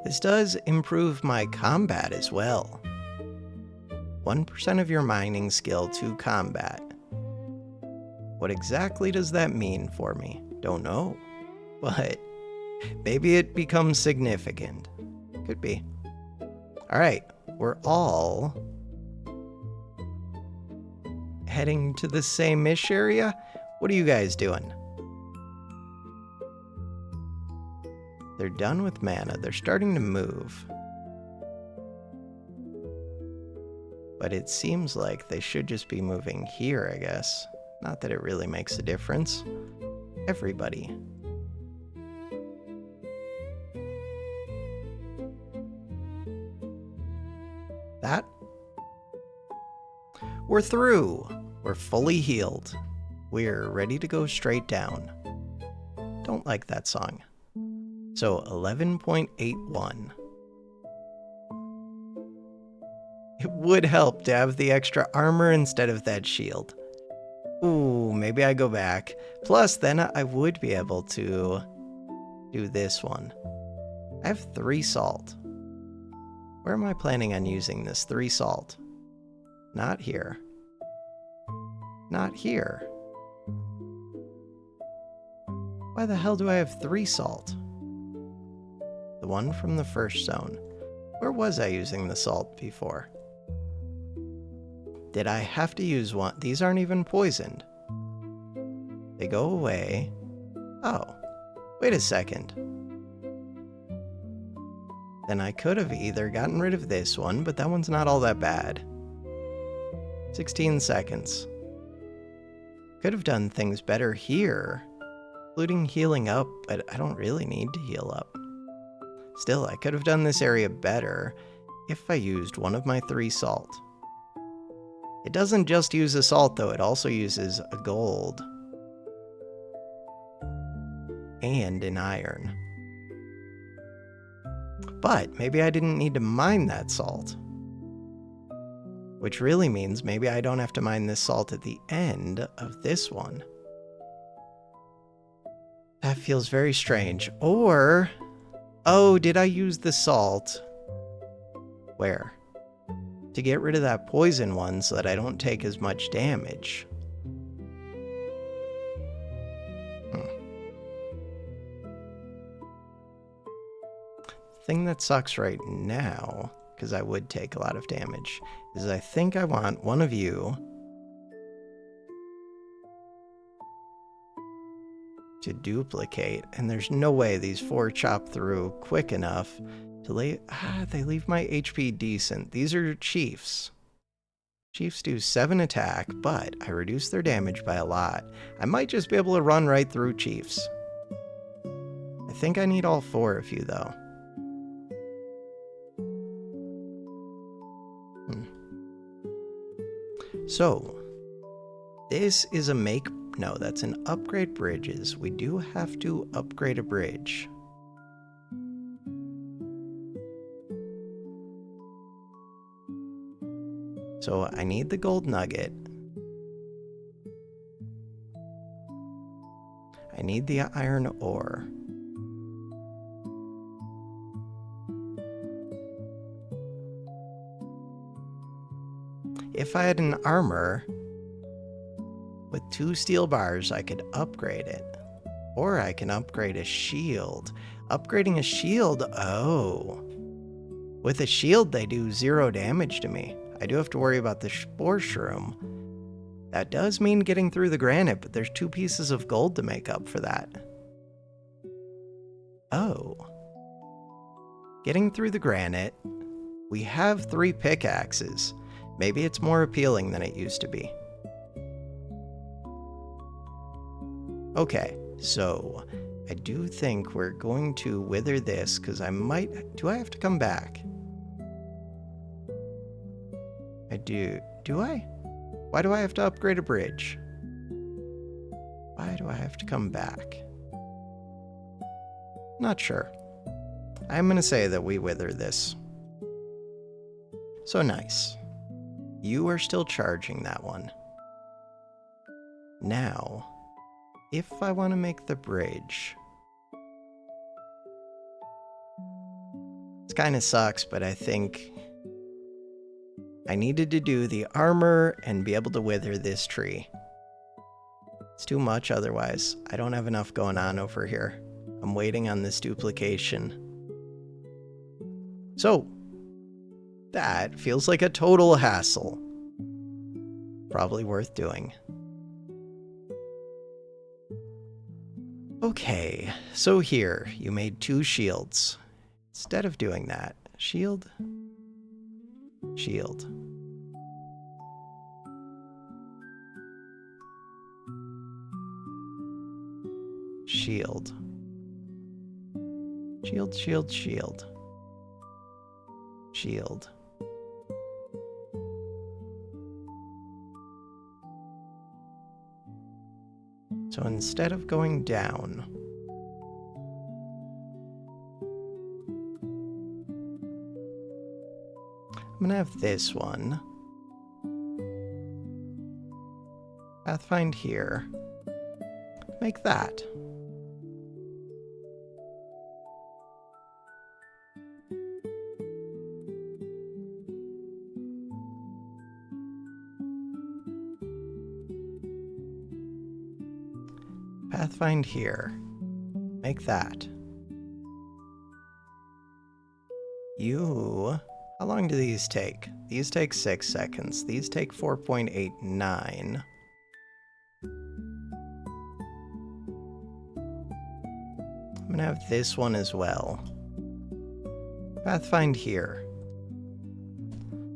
This does improve my combat as well. 1% of your mining skill to combat. What exactly does that mean for me? Don't know. But maybe it becomes significant. Could be. Alright, we're all heading to the same-ish area. What are you guys doing? They're done with mana. They're starting to move. But it seems like they should just be moving here, I guess. Not that it really makes a difference. Everybody. That? We're through. We're fully healed. We're ready to go straight down. Don't like that song. So 11.81. It would help to have the extra armor instead of that shield. Ooh, maybe I go back. Plus, then I would be able to do this one. I have 3 salt. Where am I planning on using this 3 salt? Not here. Not here. Why the hell do I have 3 salt? The one from the first zone. Where was I using the salt before? Did I have to use one? These aren't even poisoned. They go away. Oh, wait a second. Then I could have either gotten rid of this one, but that one's not all that bad. 16 seconds. Could have done things better here, including healing up, but I don't really need to heal up. Still, I could have done this area better if I used one of my 3 salt. It doesn't just use a salt though, it also uses a gold and an iron. But maybe I didn't need to mine that salt. Which really means maybe I don't have to mine this salt at the end of this one. That feels very strange. Or, oh, did I use the salt? Where? To get rid of that poison one so that I don't take as much damage. The thing that sucks right now, because I would take a lot of damage, is I think I want one of you to duplicate, and there's no way these 4 chop through quick enough to they leave my HP decent. These are chiefs. Chiefs do 7 attack, but I reduce their damage by a lot. I might just be able to run right through chiefs. I think I need all 4 of you, though. So, this is a no, that's an upgrade bridges. We do have to upgrade a bridge. So I need the gold nugget. I need the iron ore. If I had an armor with 2 steel bars, I could upgrade it. Or I can upgrade a shield. Upgrading a shield, oh. With a shield, they do 0 damage to me. I do have to worry about the spore shroom. That does mean getting through the granite, but there's 2 pieces of gold to make up for that. Oh. Getting through the granite. We have 3 pickaxes. Maybe it's more appealing than it used to be. Okay, so I do think we're going to wither this, because I might... Do I have to come back? I do. Do I? Why do I have to upgrade a bridge? Why do I have to come back? Not sure. I'm going to say that we wither this. So nice. You are still charging that one. Now, if I want to make the bridge... It kind of sucks, but I think I needed to do the armor and be able to wither this tree. It's too much otherwise. I don't have enough going on over here. I'm waiting on this duplication. So, that feels like a total hassle. Probably worth doing. Okay, so here, you made 2 shields. Instead of doing that, shield, shield. Shield. Shield, shield, shield. Shield. So instead of going down, I'm gonna have this one. Pathfind here. Make that. Pathfind here. Make that. How long do these take? These take 6 seconds. These take 4.89. I'm gonna have this one as well. Pathfind here.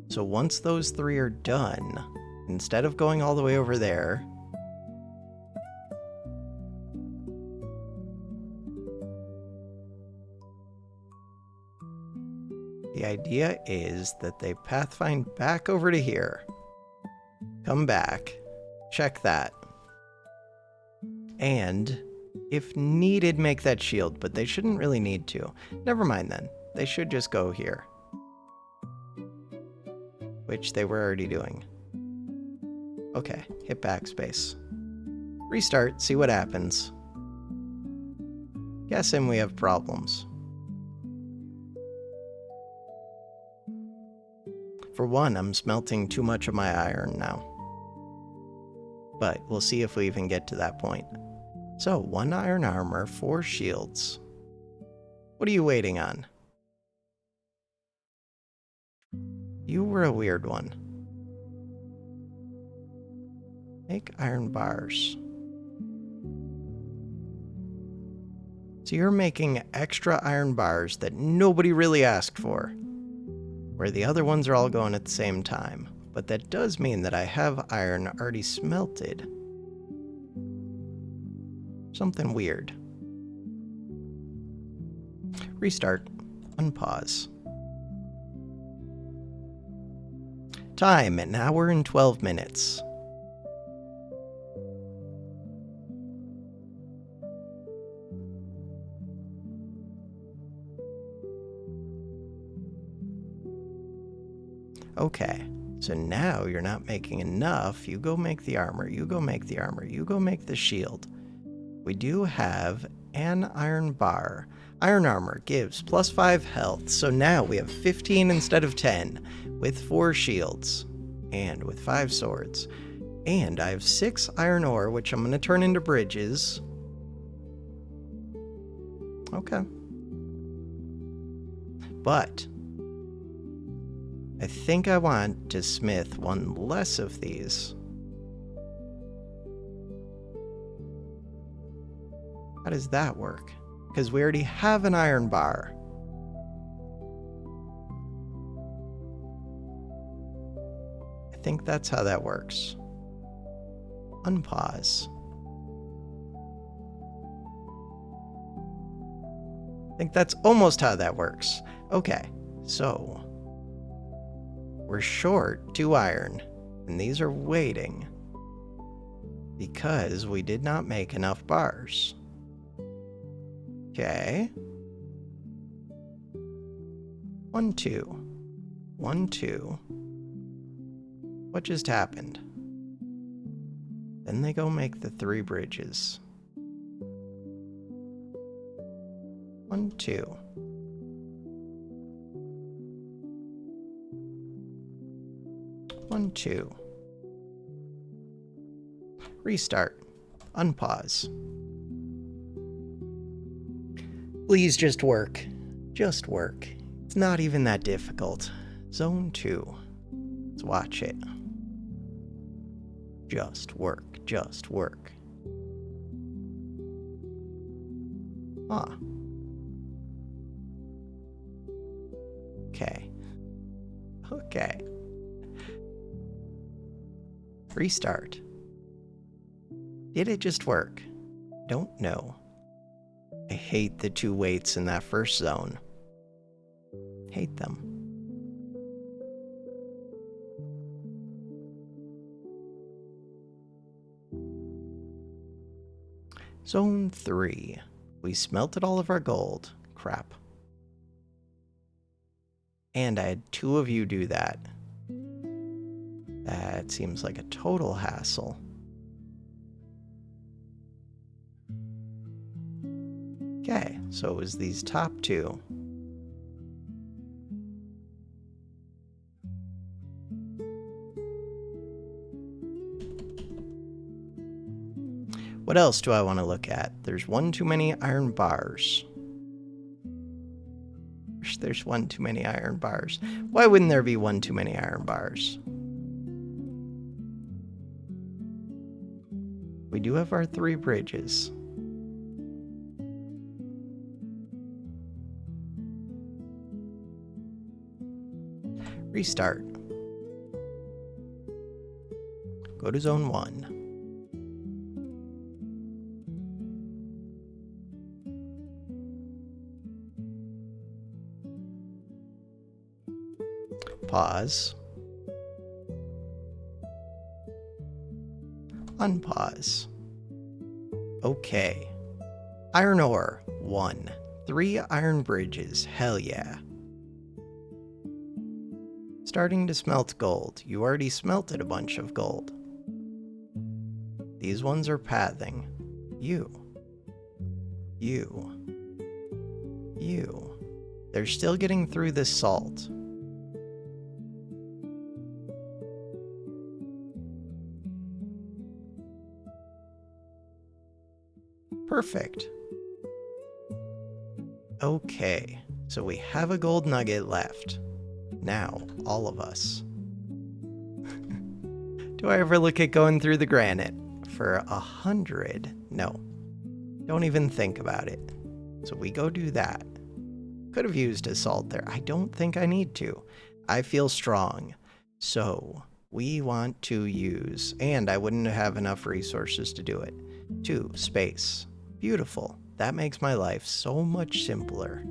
So once those 3 are done, instead of going all the way over there, the idea is that they pathfind back over to here, come back, check that, and if needed, make that shield, but they shouldn't really need to. Never mind then. They should just go here, which they were already doing. Okay, hit backspace. Restart, see what happens. Guessing we have problems. For one, I'm smelting too much of my iron now. But we'll see if we even get to that point. So, 1 iron armor, 4 shields. What are you waiting on? You were a weird one. Make iron bars. So you're making extra iron bars that nobody really asked for, where the other ones are all going at the same time. But that does mean that I have iron already smelted. Something weird. Restart. Unpause. Time, 1 hour and 12 minutes. Okay, so now you're not making enough. You go make the armor, you go make the armor, you go make the shield. We do have an iron bar. Iron armor gives +5 health, so now we have 15 instead of 10, with 4 shields, and with 5 swords. And I have 6 iron ore, which I'm going to turn into bridges. Okay. But I think I want to smith 1 less of these. How does that work? Because we already have an iron bar. I think that's how that works. Unpause. I think that's almost how that works. Okay, so we're short 2 iron, and these are waiting because we did not make enough bars. Okay. 1, 2. 1, 2. What just happened? Then they go make the 3 bridges. 1, 2. One, 2. Restart. Unpause. Please just work. Just work. It's not even that difficult. Zone 2. Let's watch it. Just work. Just work. Huh. Okay. Okay. Restart. Did it just work? Don't know. I hate the 2 weights in that first zone. Hate them. Zone 3. We smelted all of our gold. Crap. And I had 2 of you do that. That seems like a total hassle. Okay, so it was these top 2. What else do I want to look at? There's 1 too many iron bars. There's gosh, there's one too many iron bars. Why wouldn't there be one too many iron bars? We do have our 3 bridges. Restart. Go to zone 1. Pause. Unpause. Okay. Iron ore, 1. 3 iron bridges, hell yeah. Starting to smelt gold. You already smelted a bunch of gold. These ones are pathing. You. They're still getting through this salt. Perfect. Okay, so we have a gold nugget left. Now, all of us. Do I ever look at going through the granite? For 100? No. Don't even think about it. So we go do that. Could have used a salt there. I don't think I need to. I feel strong. So we want to use, and I wouldn't have enough resources to do it. 2, space. Beautiful. That makes my life so much simpler.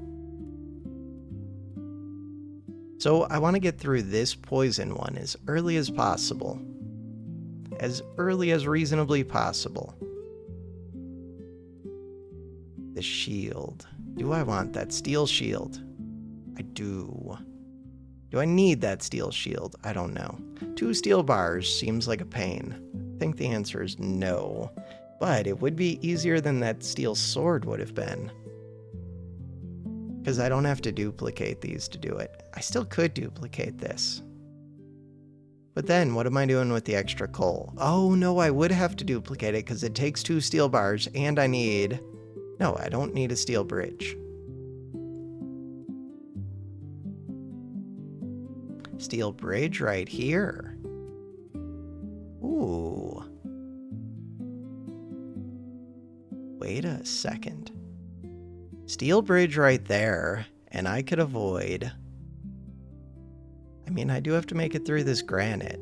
So I want to get through this poison one as early as possible. As early as reasonably possible. The shield. Do I want that steel shield? I do. Do I need that steel shield? I don't know. 2 steel bars seems like a pain. I think the answer is no. But it would be easier than that steel sword would have been. Because I don't have to duplicate these to do it. I still could duplicate this. But then, what am I doing with the extra coal? Oh no, I would have to duplicate it because it takes 2 steel bars and I need... No, I don't need a steel bridge. Steel bridge right here. Ooh. Wait a second. Steel bridge right there, and I could avoid... I mean, I do have to make it through this granite.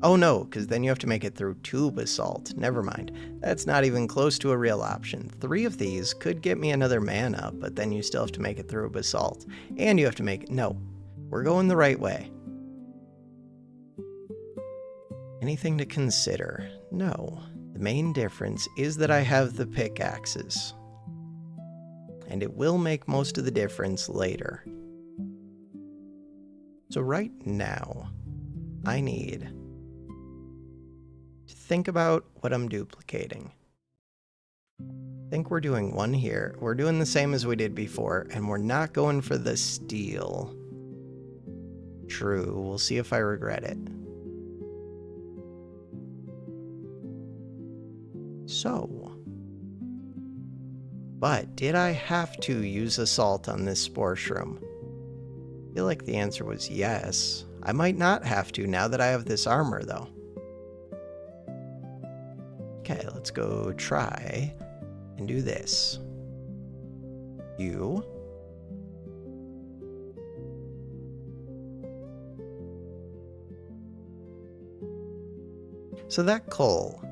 Oh no, because then you have to make it through 2 basalt. Never mind. That's not even close to a real option. 3 of these could get me another mana, but then you still have to make it through a basalt. And you have to make... No. We're going the right way. Anything to consider? No. The main difference is that I have the pickaxes. And it will make most of the difference later. So right now, I need to think about what I'm duplicating. I think we're doing 1 here. We're doing the same as we did before, and we're not going for the steel. True, we'll see if I regret it. So, but did I have to use assault on this spore shroom? I feel like the answer was yes. I might not have to now that I have this armor though. Okay, let's go try and do this. You. So that coal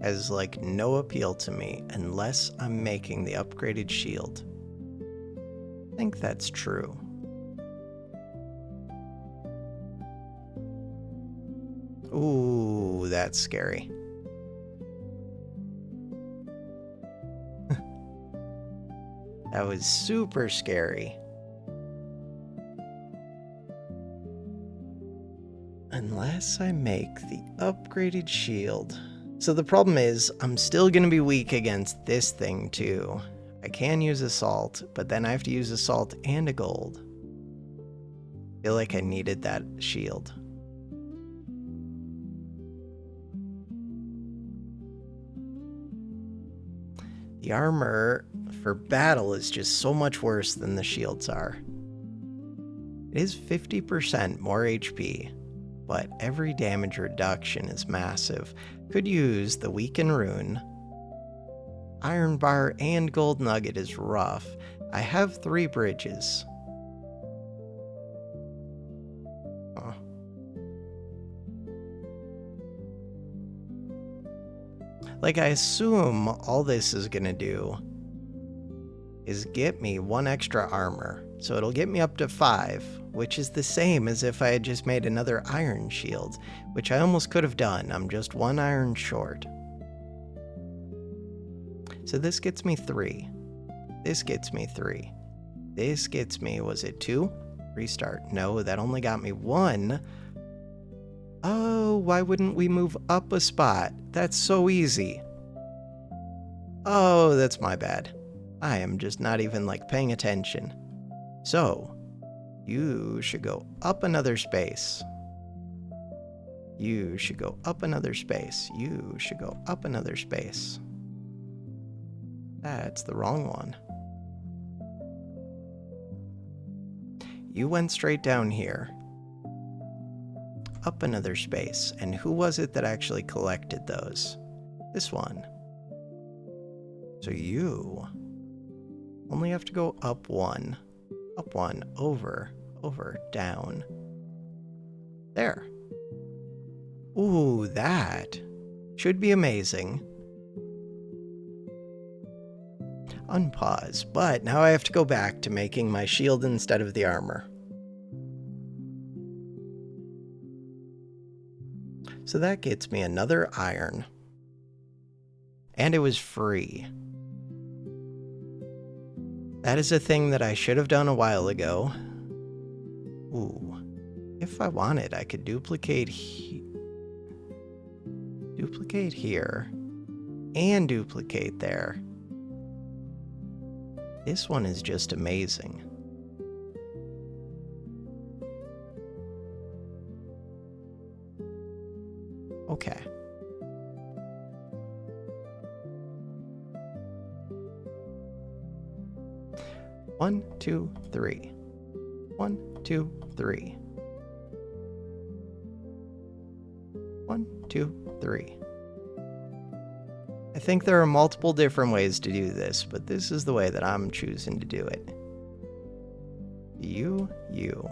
has like no appeal to me unless I'm making the upgraded shield. I think that's true. Ooh, that's scary. That was super scary. Unless I make the upgraded shield. So the problem is, I'm still going to be weak against this thing too. I can use assault, but then I have to use assault and a gold. I feel like I needed that shield. The armor for battle is just so much worse than the shields are. It is 50% more HP, but every damage reduction is massive. Could use the Weaken Rune. Iron Bar and Gold Nugget is rough. I have 3 bridges. Oh. Like, I assume all this is gonna do is get me 1 extra armor. So it'll get me up to 5, which is the same as if I had just made another iron shield, which I almost could have done. I'm just 1 iron short. So this gets me 3. This gets me 3. This gets me, was it 2? Restart. No, that only got me 1. Oh, why wouldn't we move up a spot? That's so easy. Oh, that's my bad. I am just not even, like, paying attention. So, you should go up another space. You should go up another space. You should go up another space. That's the wrong one. You went straight down here. Up another space. And who was it that actually collected those? This one. So you only have to go up 1. Up 1, over, down. There. Ooh, that should be amazing. Unpause, but now I have to go back to making my shield instead of the armor. So that gets me another iron. And it was free. That is a thing that I should have done a while ago. Ooh. If I wanted, I could duplicate here and duplicate there. This one is just amazing. Okay. One, two, three. 1, 2, 3. 1, 2, 3. I think there are multiple different ways to do this, but this is the way that I'm choosing to do it. You. You.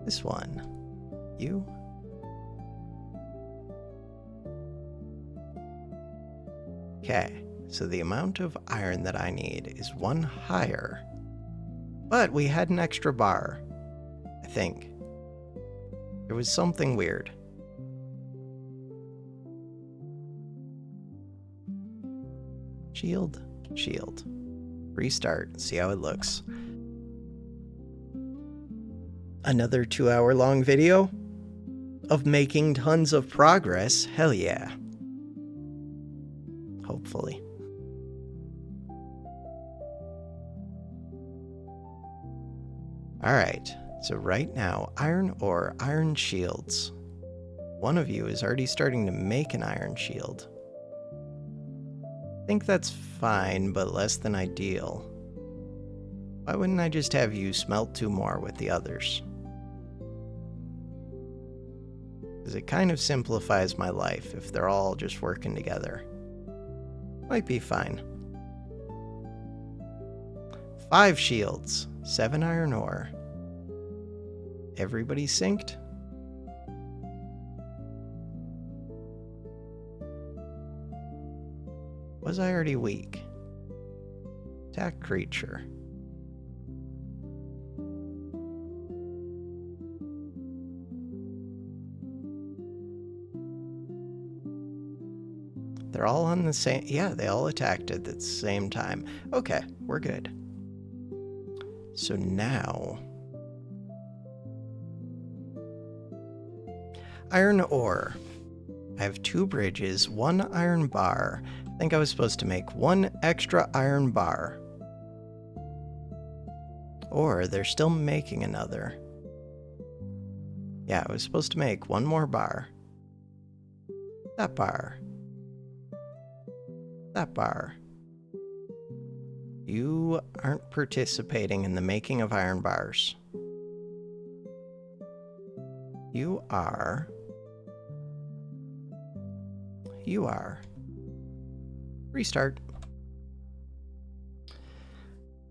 This one. You. Okay, so the amount of iron that I need is 1 higher. But we had an extra bar, I think. There was something weird. Shield. Restart, see how it looks. Another 2-hour-long video of making tons of progress. Hell yeah. Hopefully. Alright, so right now, iron ore, iron shields. One of you is already starting to make an iron shield. I think that's fine, but less than ideal. Why wouldn't I just have you smelt 2 more with the others? Because it kind of simplifies my life if they're all just working together. Might be fine. 5 shields, 7 iron ore. Everybody synced? Was I already weak? Attack creature. They're all on the same... Yeah, they all attacked at the same time. Okay, we're good. So now... Iron ore. I have 2 bridges, 1 iron bar. I think I was supposed to make 1 extra iron bar. Or they're still making another. Yeah, I was supposed to make 1 more bar. That bar. That bar. You aren't participating in the making of iron bars. You are. Restart.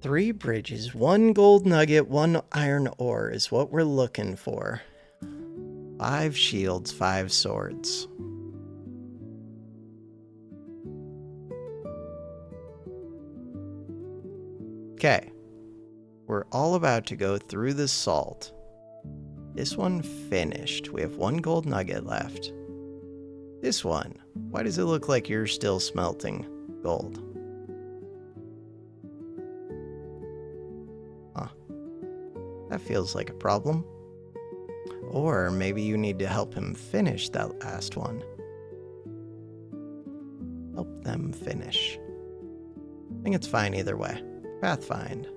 3 bridges, 1 gold nugget, 1 iron ore is what we're looking for. 5 shields, 5 swords. Okay. We're all about to go through the salt. This one finished. We have 1 gold nugget left. This one. Why does it look like you're still smelting gold? Huh. That feels like a problem. Or maybe you need to help him finish that last one. Help them finish. I think it's fine either way. Pathfind.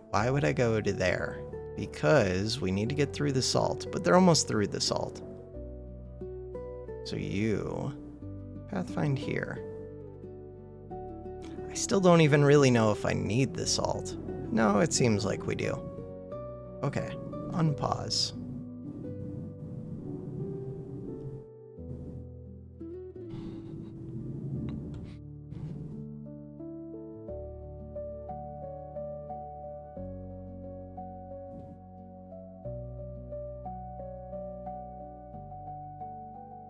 Why would I go to there? Because we need to get through the salt, but they're almost through the salt. So you pathfind here. I still don't even really know if I need the salt. No, it seems like we do. Okay, unpause.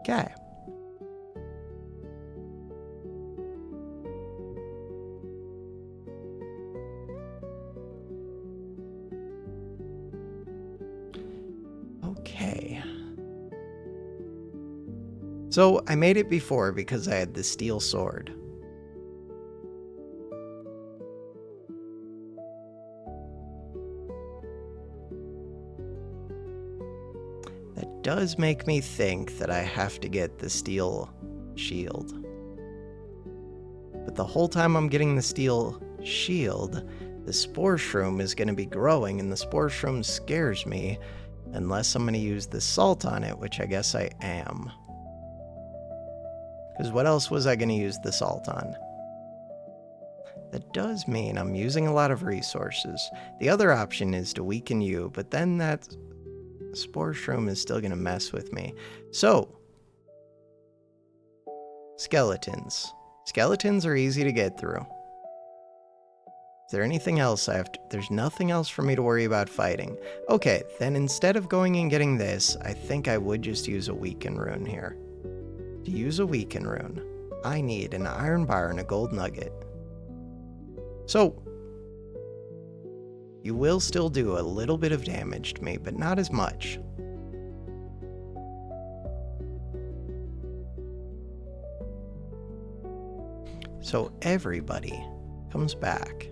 Okay. Okay. So I made it before because I had the steel sword. That does make me think that I have to get the steel shield. But the whole time I'm getting the steel shield, the spore shroom is going to be growing, and the spore shroom scares me unless I'm going to use the salt on it, which I guess I am. Because what else was I going to use the salt on? That does mean I'm using a lot of resources. The other option is to weaken you, but then that spore shroom is still going to mess with me. So, skeletons. Skeletons are easy to get through. Is there anything else I have to... There's nothing else for me to worry about fighting. Okay, then instead of going and getting this, I think I would just use a weaken rune here. To use a weaken rune, I need an iron bar and a gold nugget. So, you will still do a little bit of damage to me, but not as much. So everybody comes back.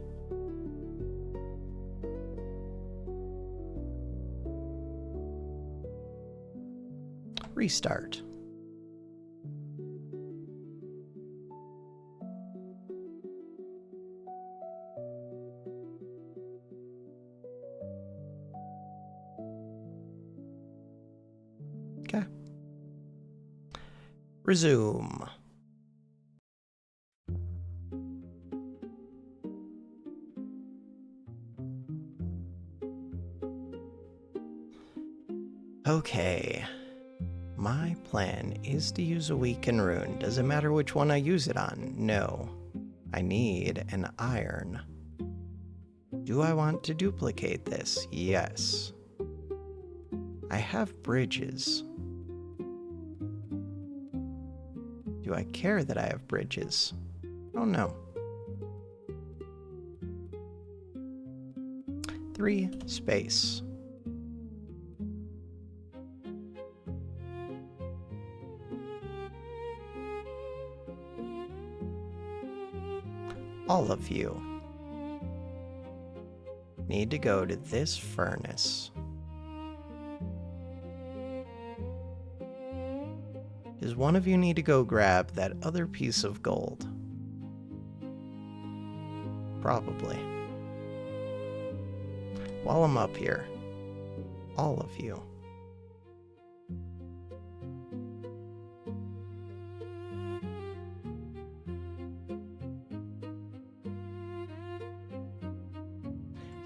Restart. Okay. Resume. Okay. My plan is to use a weaken rune. Does it matter which one I use it on? No. I need an iron. Do I want to duplicate this? Yes. I have bridges. Do I care that I have bridges? Oh no. 3 space. All of you need to go to this furnace. Does one of you need to go grab that other piece of gold? Probably. While I'm up here, all of you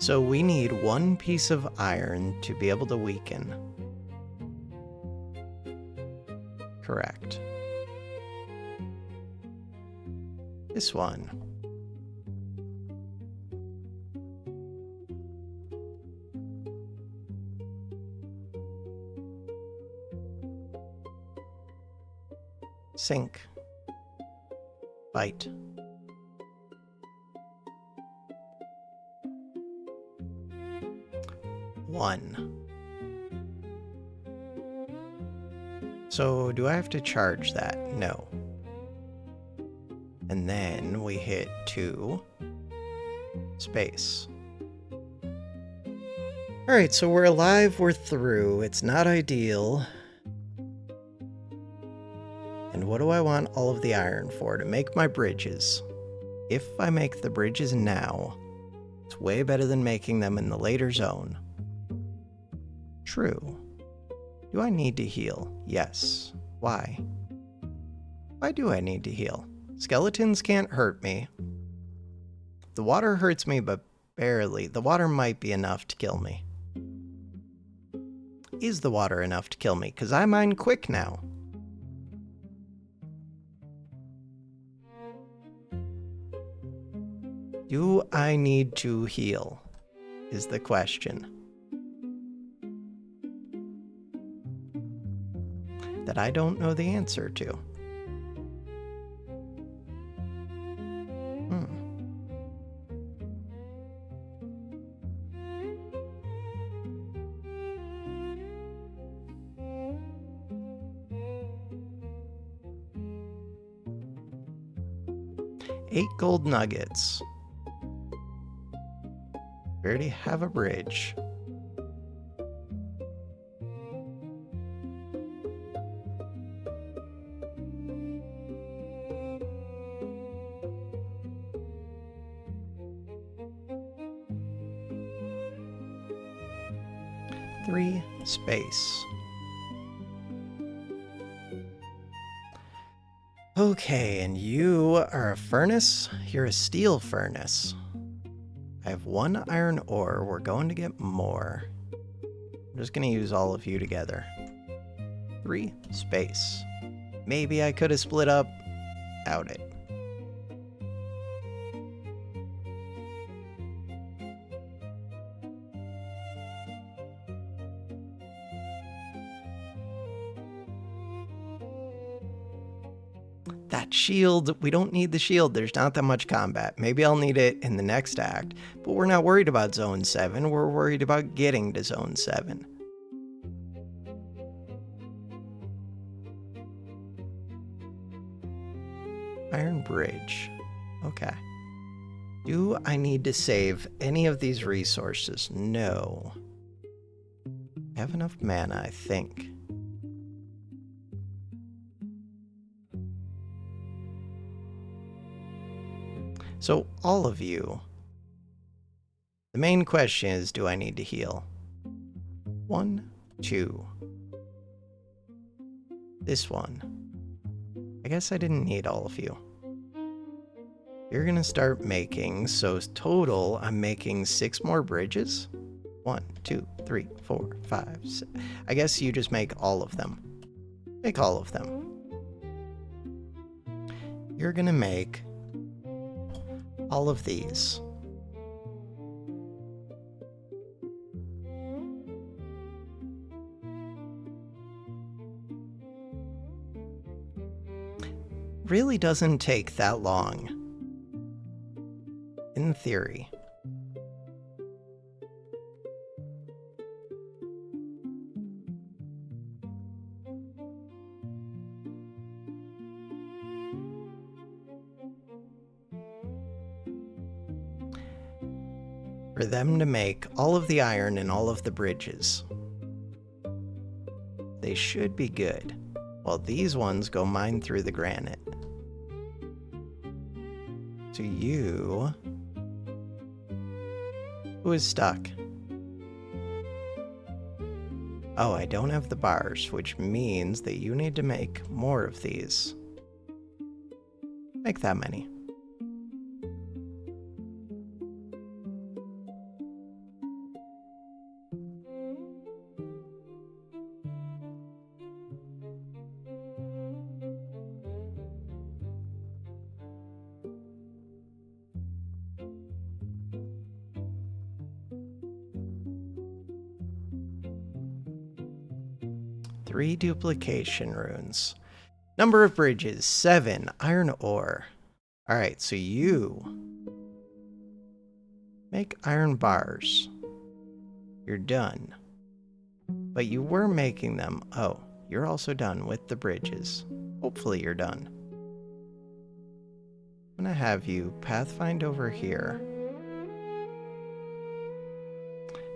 So we need one piece of iron to be able to weaken. Correct. This one. Sink. Bite. One. So do I have to charge that? No. And then we hit 2. Space. Alright, so we're alive, we're through. It's not ideal. And what do I want all of the iron for? To make my bridges. If I make the bridges now, it's way better than making them in the later zone. True. Do I need to heal? Yes. Why? Why do I need to heal? Skeletons can't hurt me. The water hurts me, but barely. The water might be enough to kill me. Is the water enough to kill me? Because I mine quick now. Do I need to heal? Is the question. That I don't know the answer to. Hmm. Eight gold nuggets. We already have a bridge. Three space. Okay, and you are a furnace? You're a steel furnace. I have 1 iron ore. We're going to get more. I'm just going to use all of you together. 3 space. Maybe I could have split up. Doubt it. That shield, we don't need the shield. There's not that much combat. Maybe I'll need it in the next act, but we're not worried about Zone 7. We're worried about getting to Zone 7. Iron Bridge. Okay. Do I need to save any of these resources? No. I have enough mana, I think. So, all of you, the main question is, do I need to heal? 1, 2. This one. I guess I didn't need all of you. You're gonna start making, so total, I'm making 6 more bridges. 1, 2, 3, 4, 5, 6. I guess you just make all of them. Make all of them. You're gonna make all of these. Really doesn't take that long. In theory. For them to make all of the iron and all of the bridges. They should be good, while these ones go mine through the granite. To you... Who is stuck? Oh, I don't have the bars, which means that you need to make more of these. Make that many. 3 duplication runes. Number of bridges, 7. Iron ore. Alright, so you make iron bars. You're done. But you were making them. Oh, you're also done with the bridges. Hopefully you're done. I'm gonna have you pathfind over here.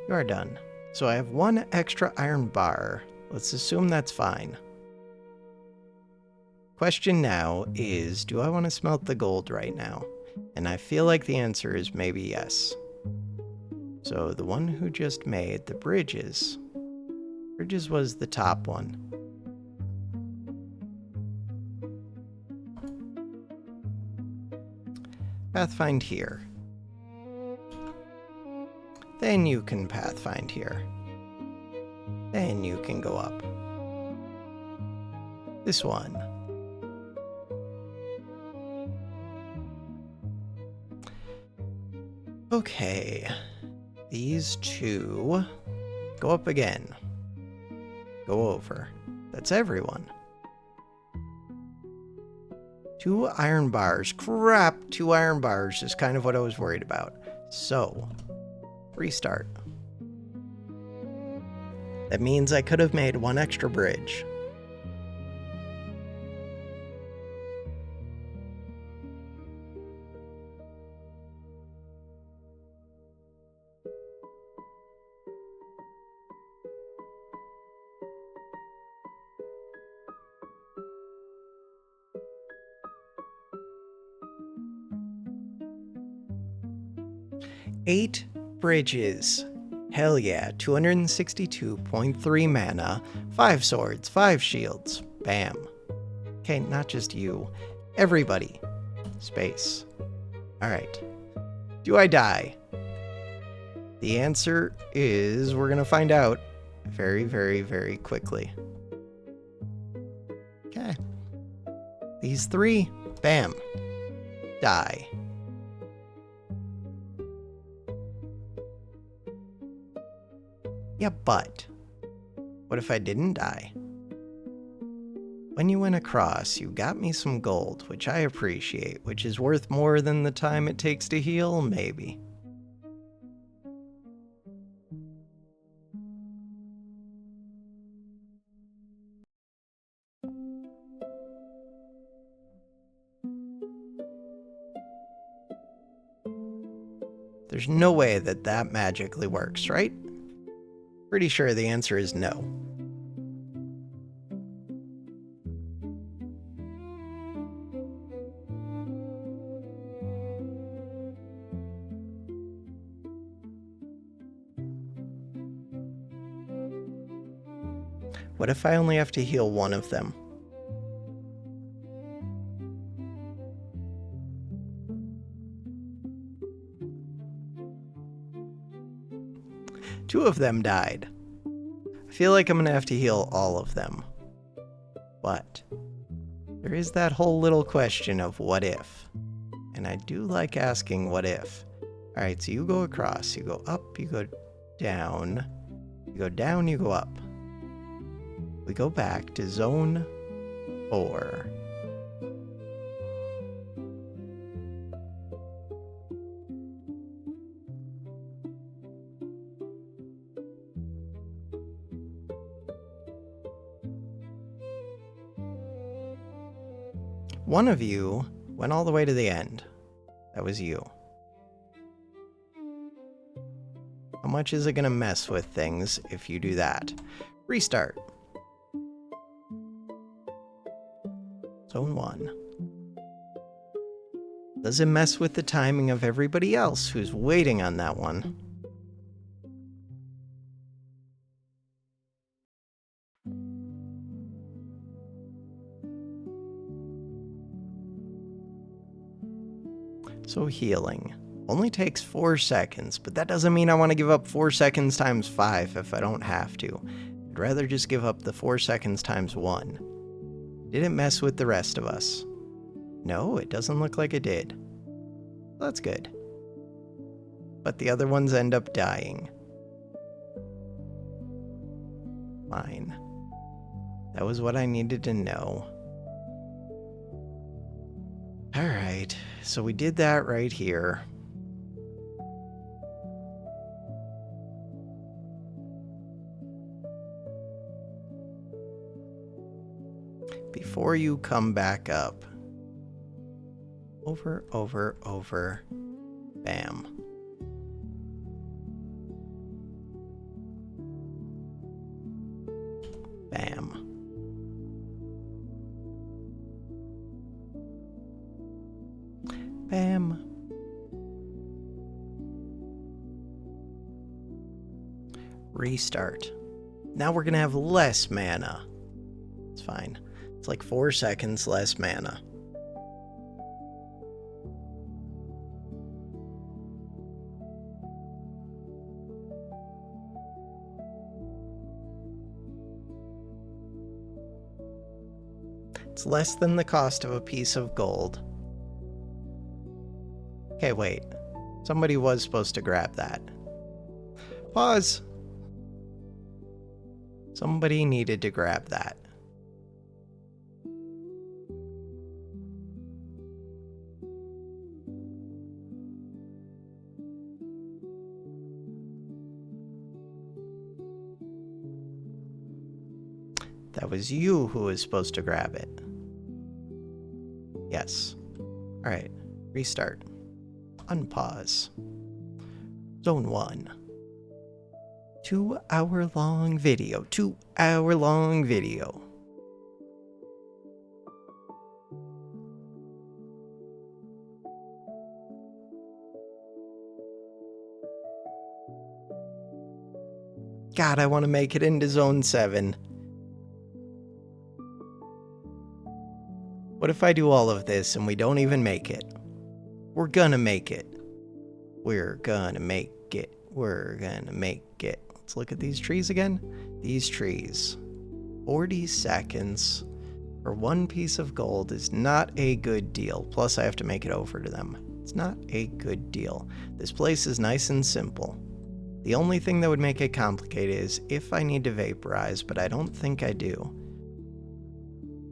You are done. So I have 1 extra iron bar. Let's assume that's fine. Question now is, do I want to smelt the gold right now? And I feel like the answer is maybe yes. So the one who just made the bridges. Bridges was the top one. Pathfind here. Then you can pathfind here. Then you can go up. This one. Okay. These 2 go up again. Go over. That's everyone. 2 iron bars. Crap, 2 iron bars is kind of what I was worried about. So, restart. That means I could have made 1 extra bridge. Eight bridges. Hell yeah, 262.3 mana, 5 swords, 5 shields. Bam. Okay, not just you. Everybody. Space. Alright. Do I die? The answer is we're gonna find out very, very, very quickly. Okay. These 3, bam. Die. Yeah, but what if I didn't die? When you went across, you got me some gold, which I appreciate, which is worth more than the time it takes to heal, maybe. There's no way that that magically works, right? Pretty sure the answer is no. What if I only have to heal 1 of them? Two of them died. I feel like I'm gonna have to heal all of them. But there is that whole little question of what if. And I do like asking what if. Alright, so you go across, you go up, you go down, you go down, you go up. We go back to zone 4. One of you went all the way to the end. That was you. How much is it gonna mess with things if you do that? Restart. Zone 1. Does it mess with the timing of everybody else who's waiting on that one? So healing. Only takes 4 seconds, but that doesn't mean I want to give up 4 seconds times 5 if I don't have to. I'd rather just give up the 4 seconds times 1. Did it mess with the rest of us? No, it doesn't look like it did. That's good. But the other ones end up dying. Fine. That was what I needed to know. Alright, so we did that right here. Before you come back up. Over, over, over. Bam. Bam. Bam. Restart. Now we're gonna have less mana. It's fine. It's like 4 seconds less mana. It's less than the cost of a piece of gold. Okay, wait. Somebody was supposed to grab that. Pause. Somebody needed to grab that. That was you who was supposed to grab it. Yes. Alright, restart. Unpause. Zone 1. 2 hour long video. 2 hour long video. God, I want to make it into Zone 7. What if I do all of this and we don't even make it? We're gonna make it. We're gonna make it. We're gonna make it. Let's look at these trees again. These trees. 40 seconds for 1 piece of gold is not a good deal. Plus, I have to make it over to them. It's not a good deal. This place is nice and simple. The only thing that would make it complicated is if I need to vaporize, but I don't think I do.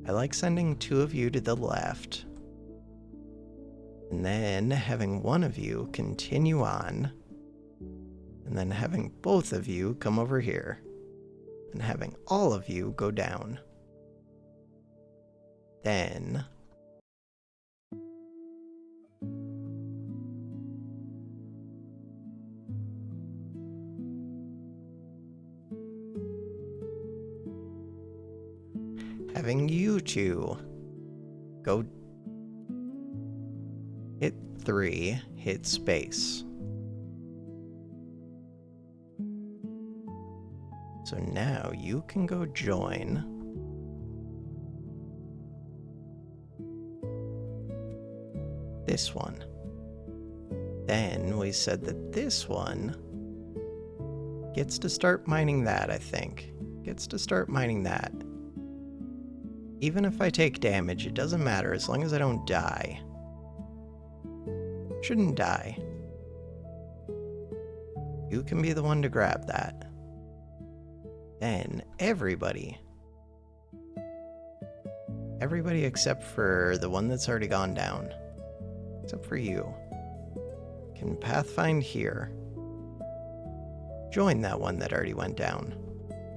I like sending 2 of you to the left. And then having 1 of you continue on. And then having both of you come over here. And having all of you go down. Then having you 2 go hit 3, hit space. So now you can go join this one. Then we said that this one gets to start mining that, I think. Gets to start mining that. Even if I take damage, it doesn't matter as long as I don't die. Shouldn't die. You can be the one to grab that. Then everybody except for the one that's already gone down, except for you, can pathfind here. Join that one that already went down.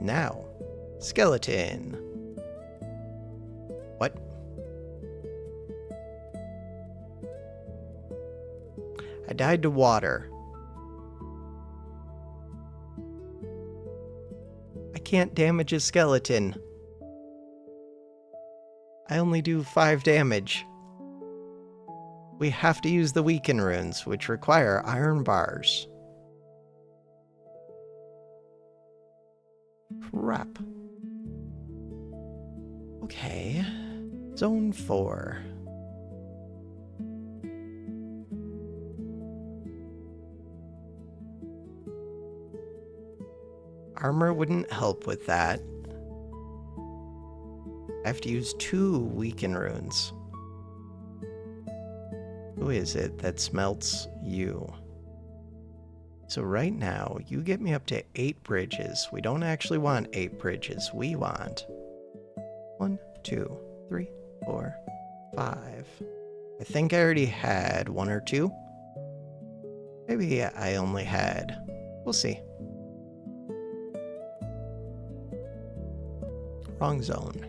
Now, skeleton. What? I died to water. I can't damage a skeleton. I only do 5 damage. We have to use the weaken runes, which require iron bars. Crap. Okay. Zone 4. Armor wouldn't help with that. I have to use 2 weaken runes. Who is it that smelts you? So right now, you get me up to 8 bridges. We don't actually want 8 bridges. We want 1, 2, 3, 4, 5. I think I already had 1 or 2. Maybe I only had... We'll see. Wrong zone.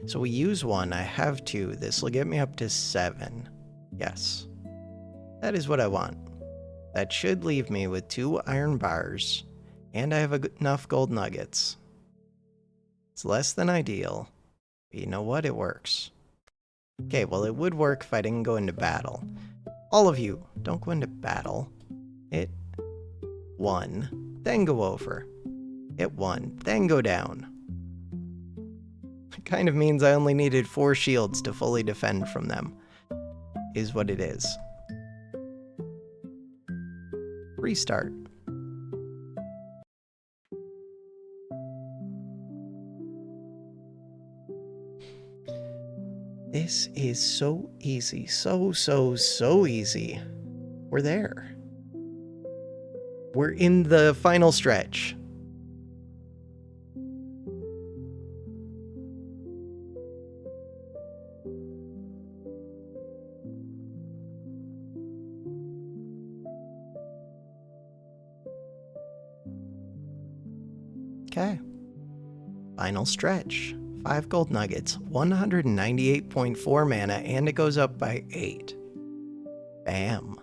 So we use 1, I have 2. This will get me up to 7. Yes. That is what I want. That should leave me with 2 iron bars, and I have enough gold nuggets. It's less than ideal, but you know what? It works. Okay, well it would work if I didn't go into battle. All of you, don't go into battle. Hit 1, then go over. Hit 1, then go down. It kind of means I only needed 4 shields to fully defend from them, is what it is. Restart. This is so easy, so easy. We're there. We're in the final stretch. Okay. Final stretch. 5 gold nuggets, 198.4 mana, and it goes up by 8. Bam.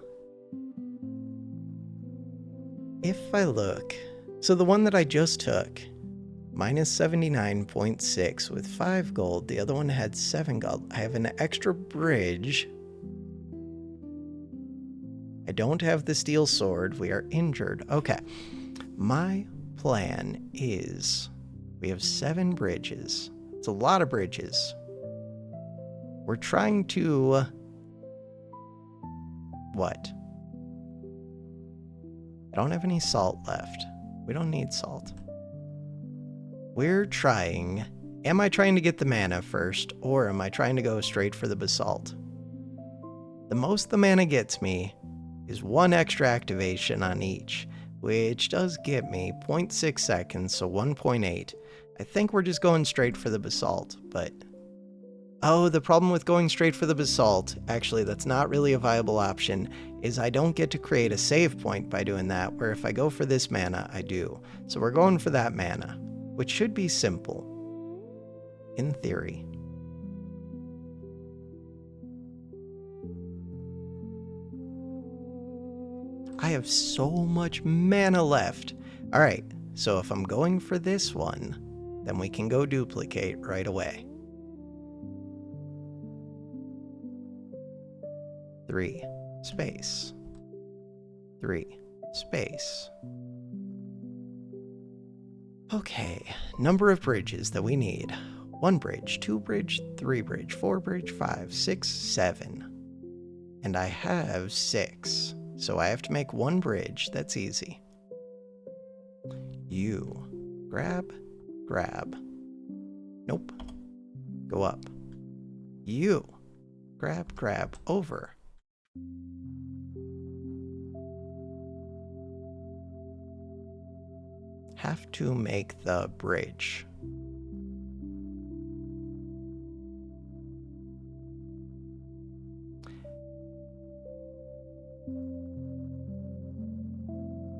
If I look, so the one that I just took, minus 79.6 with 5 gold, the other one had 7 gold. I have an extra bridge. I don't have the steel sword. We are injured. Okay. My plan is we have 7 bridges. It's a lot of bridges. We're trying to... What? I don't have any salt left. We don't need salt. We're trying... Am I trying to get the mana first, or am I trying to go straight for the basalt? The most the mana gets me is 1 extra activation on each, which does get me 0.6 seconds, so 1.8. I think we're just going straight for the basalt, but... Oh, the problem with going straight for the basalt, actually that's not really a viable option, is I don't get to create a save point by doing that, where if I go for this mana, I do. So we're going for that mana, which should be simple. In theory. I have so much mana left. Alright, so if I'm going for this one, then we can go duplicate right away. 3, space. 3, space. Okay, number of bridges that we need. 1 bridge, 2 bridge, 3 bridge, 4 bridge, 5, 6, 7. And I have 6. So I have to make 1 bridge. That's easy. You. Grab. Grab. Nope. Go up. You. Grab. Grab. Over. Have to make the bridge.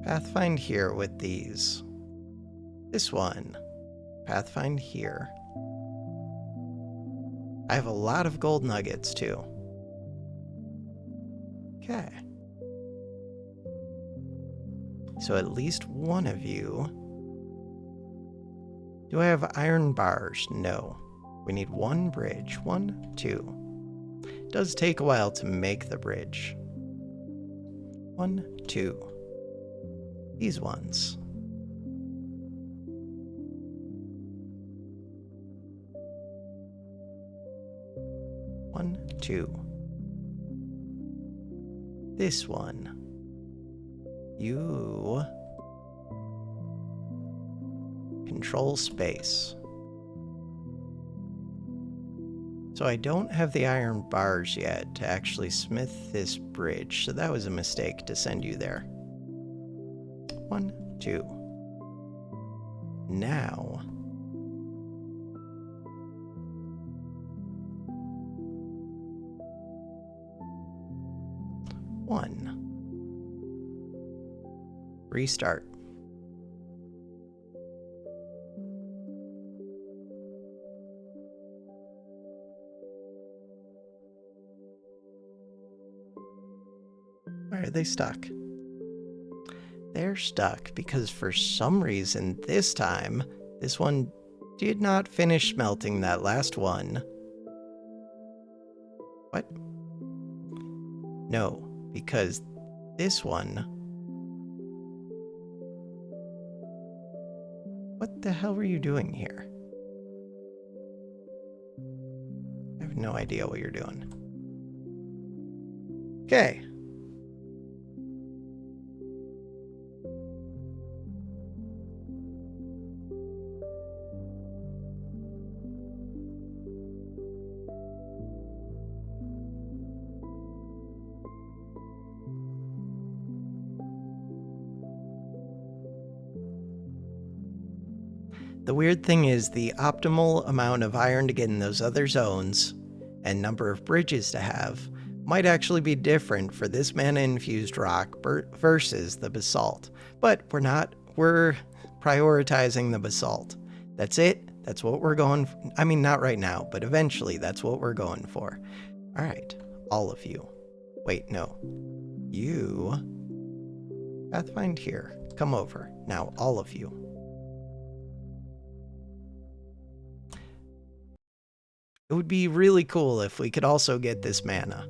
Pathfind here with these. This one. Pathfind here. I have a lot of gold nuggets too. Okay. So at least one of you. Do I have iron bars? No. We need 1 bridge. 1, 2. It does take a while to make the bridge. 1, 2. These ones. One, 2. This one. You control space. So So I don't have the iron bars yet to actually smith this bridge, so that was a mistake to send you there. 1, 2. Now... one. Restart. Why are they stuck? They're stuck because for some reason this time, this one did not finish smelting that last one. What? No, because this one... What the hell were you doing here? I have no idea what you're doing. Okay. The weird thing is the optimal amount of iron to get in those other zones and number of bridges to have might actually be different for this mana-infused rock versus the basalt. But we're prioritizing the basalt. That's it. That's what we're going for. I mean, not right now, but eventually that's what we're going for. All right, all of you. Wait, no. You... Pathfind here. Come over. Now, all of you. It would be really cool if we could also get this mana.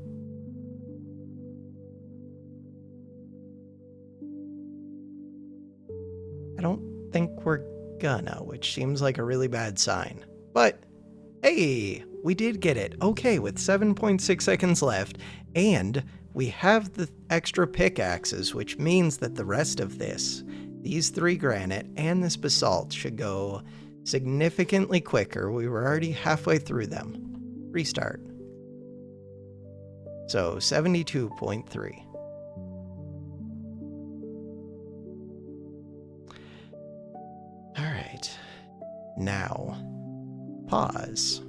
I don't think we're gonna, which seems like a really bad sign. But, hey, we did get it. Okay, with 7.6 seconds left, and we have the extra pickaxes, which means that the rest of this, these 3 granite and this basalt, should go significantly quicker. We were already halfway through them. Restart. So 72.3. All right. Now, pause.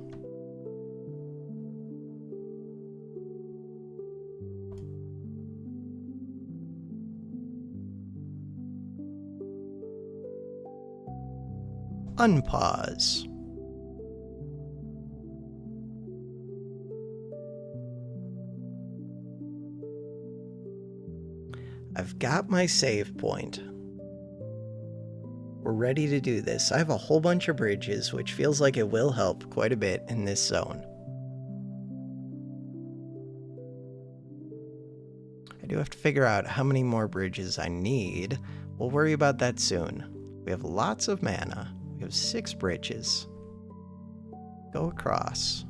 Unpause. I've got my save point. We're ready to do this. I have a whole bunch of bridges, which feels like it will help quite a bit in this zone. I do have to figure out how many more bridges I need. We'll worry about that soon. We have lots of mana. We have 6 bridges. Go across.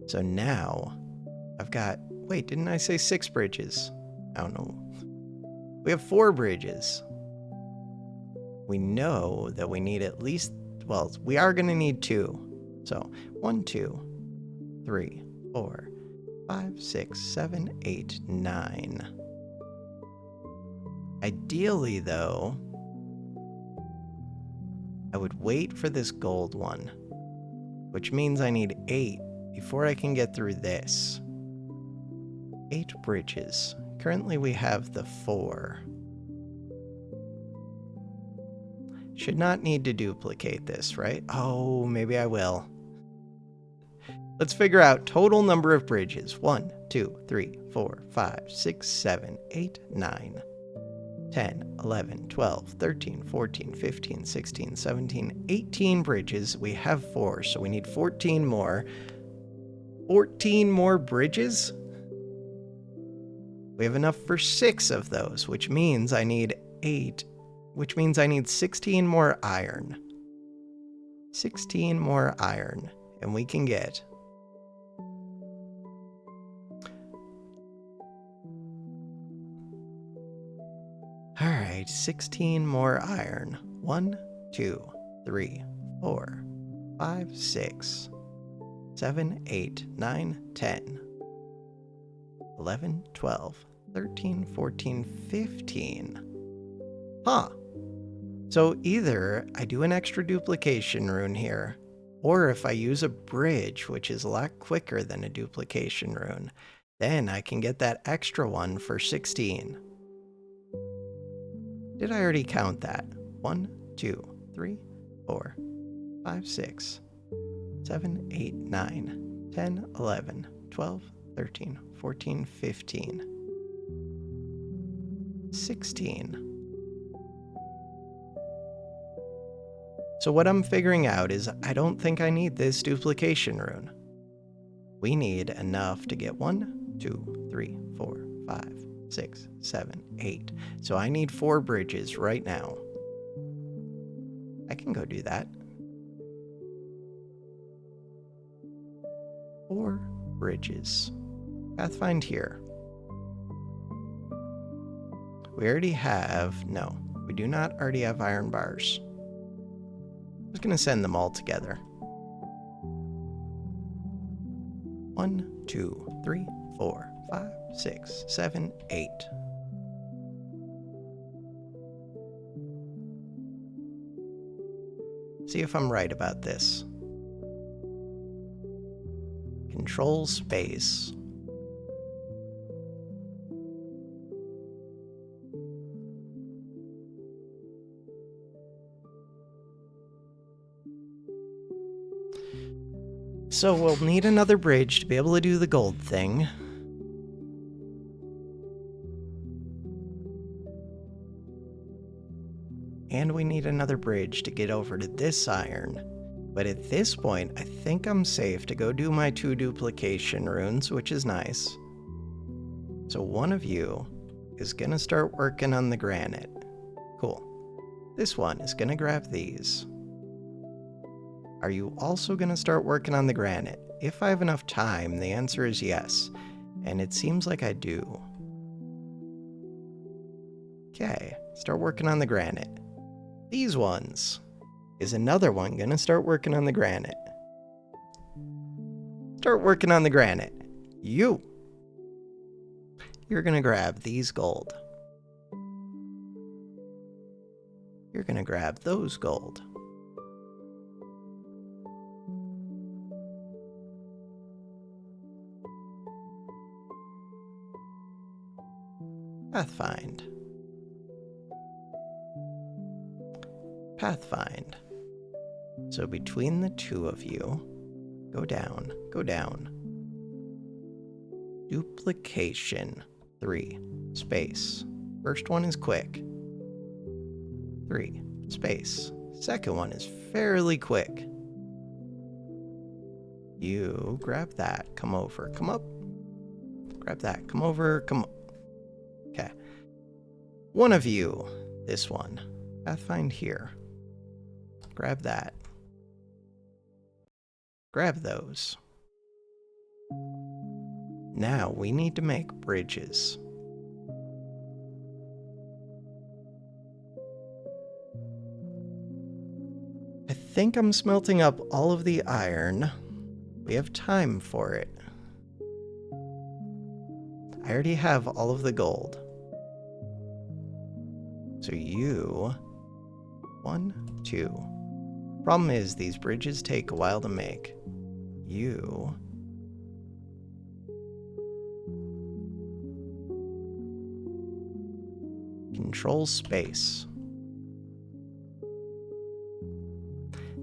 So now, I've got... Wait, didn't I say 6 bridges? I don't know. We have 4 bridges. We know that we need at least... Well, we are going to need 2. So, 1, 2, 3, 4, 5, 6, 7, 8, 9. Ideally, though... I would wait for this gold one, which means I need 8 before I can get through this. 8 bridges. Currently we have the 4. Should not need to duplicate this, right? Oh, maybe I will. Let's figure out total number of bridges. 1, 2, 3, 4, 5, 6, 7, 8, 9. 10, 11, 12, 13, 14, 15, 16, 17, 18 bridges. We have 4, so we need 14 more. 14 more bridges? We have enough for 6 of those, which means I need 8, which means I need 16 more iron. 16 more iron, and we can get... Alright, 16 more iron. 1, 2, 3, 4, 5, 6. 7, 8, 9, 10, 11, 12, 13, 14, 15. Huh. So either I do an extra duplication rune here, or if I use a bridge, which is a lot quicker than a duplication rune, then I can get that extra one for 16. Did I already count that? 1, 2, 3, 4, 5, 6, 7, 8, 9, 10, 11, 12, 13, 14, 15, 16. So what I'm figuring out is I don't think I need this duplication rune. We need enough to get 1, 2, 3, 4, 5, 6, 7, 8. So I need 4 bridges right now. I can go do that. 4 bridges. Pathfind here. We already have... No, we do not already have iron bars. I'm just going to send them all together. 1, 2, 3, 4, 5, 6, 7, 8. See if I'm right about this. Control space. So we'll need another bridge to be able to do the gold thing. And we need another bridge to get over to this iron. But at this point, I think I'm safe to go do my 2 duplication runes, which is nice. So one of you is going to start working on the granite. Cool. This one is going to grab these. Are you also going to start working on the granite? If I have enough time, the answer is yes. And it seems like I do. Okay, start working on the granite. These ones. Is another one going to start working on the granite? Start working on the granite. You're going to grab these gold. You're going to grab those gold. Pathfind. Pathfind. So between the 2 of you, go down, go down. Duplication. 3. Space. First one is quick. 3. Space. Second one is fairly quick. You grab that, come over, come up. Grab that, come over, come up. Okay. One of you, this one. Pathfind here. Grab that. Grab those. Now we need to make bridges. I think I'm smelting up all of the iron. We have time for it. I already have all of the gold. So you... 1, 2. Problem is, these bridges take a while to make. You... Control space.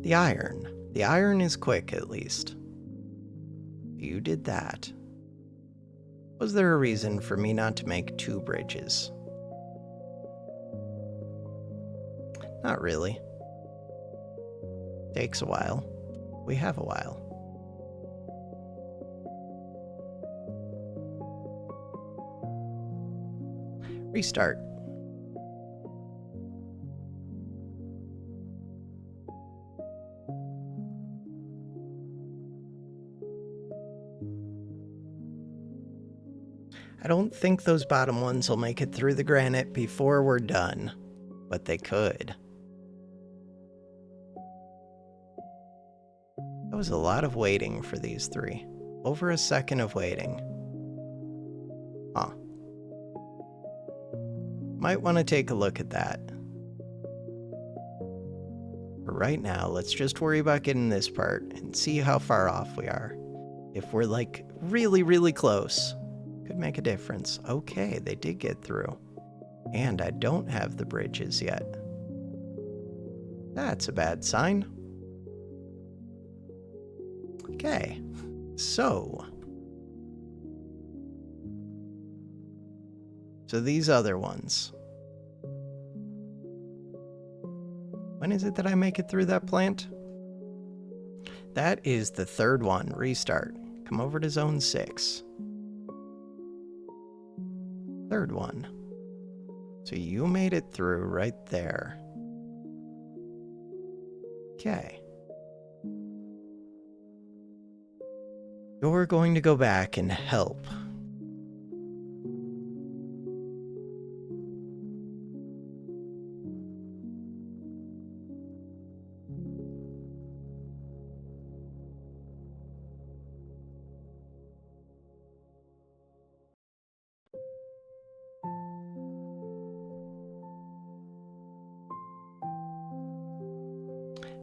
The iron. The iron is quick, at least. You did that. Was there a reason for me not to make 2 bridges? Not really. Takes a while. We have a while. Restart. I don't think those bottom ones will make it through the granite before we're done, but they could. That was a lot of waiting for these three. Over a second of waiting. Huh. Might want to take a look at that. For right now, let's just worry about getting this part and see how far off we are. If we're like really, really close, could make a difference. Okay, they did get through. And I don't have the bridges yet. That's a bad sign. Okay, so these other ones. When is it that I make it through that plant? That is the third one, restart. Come over to zone 6. Third one. So you made it through right there. Okay. You're going to go back and help.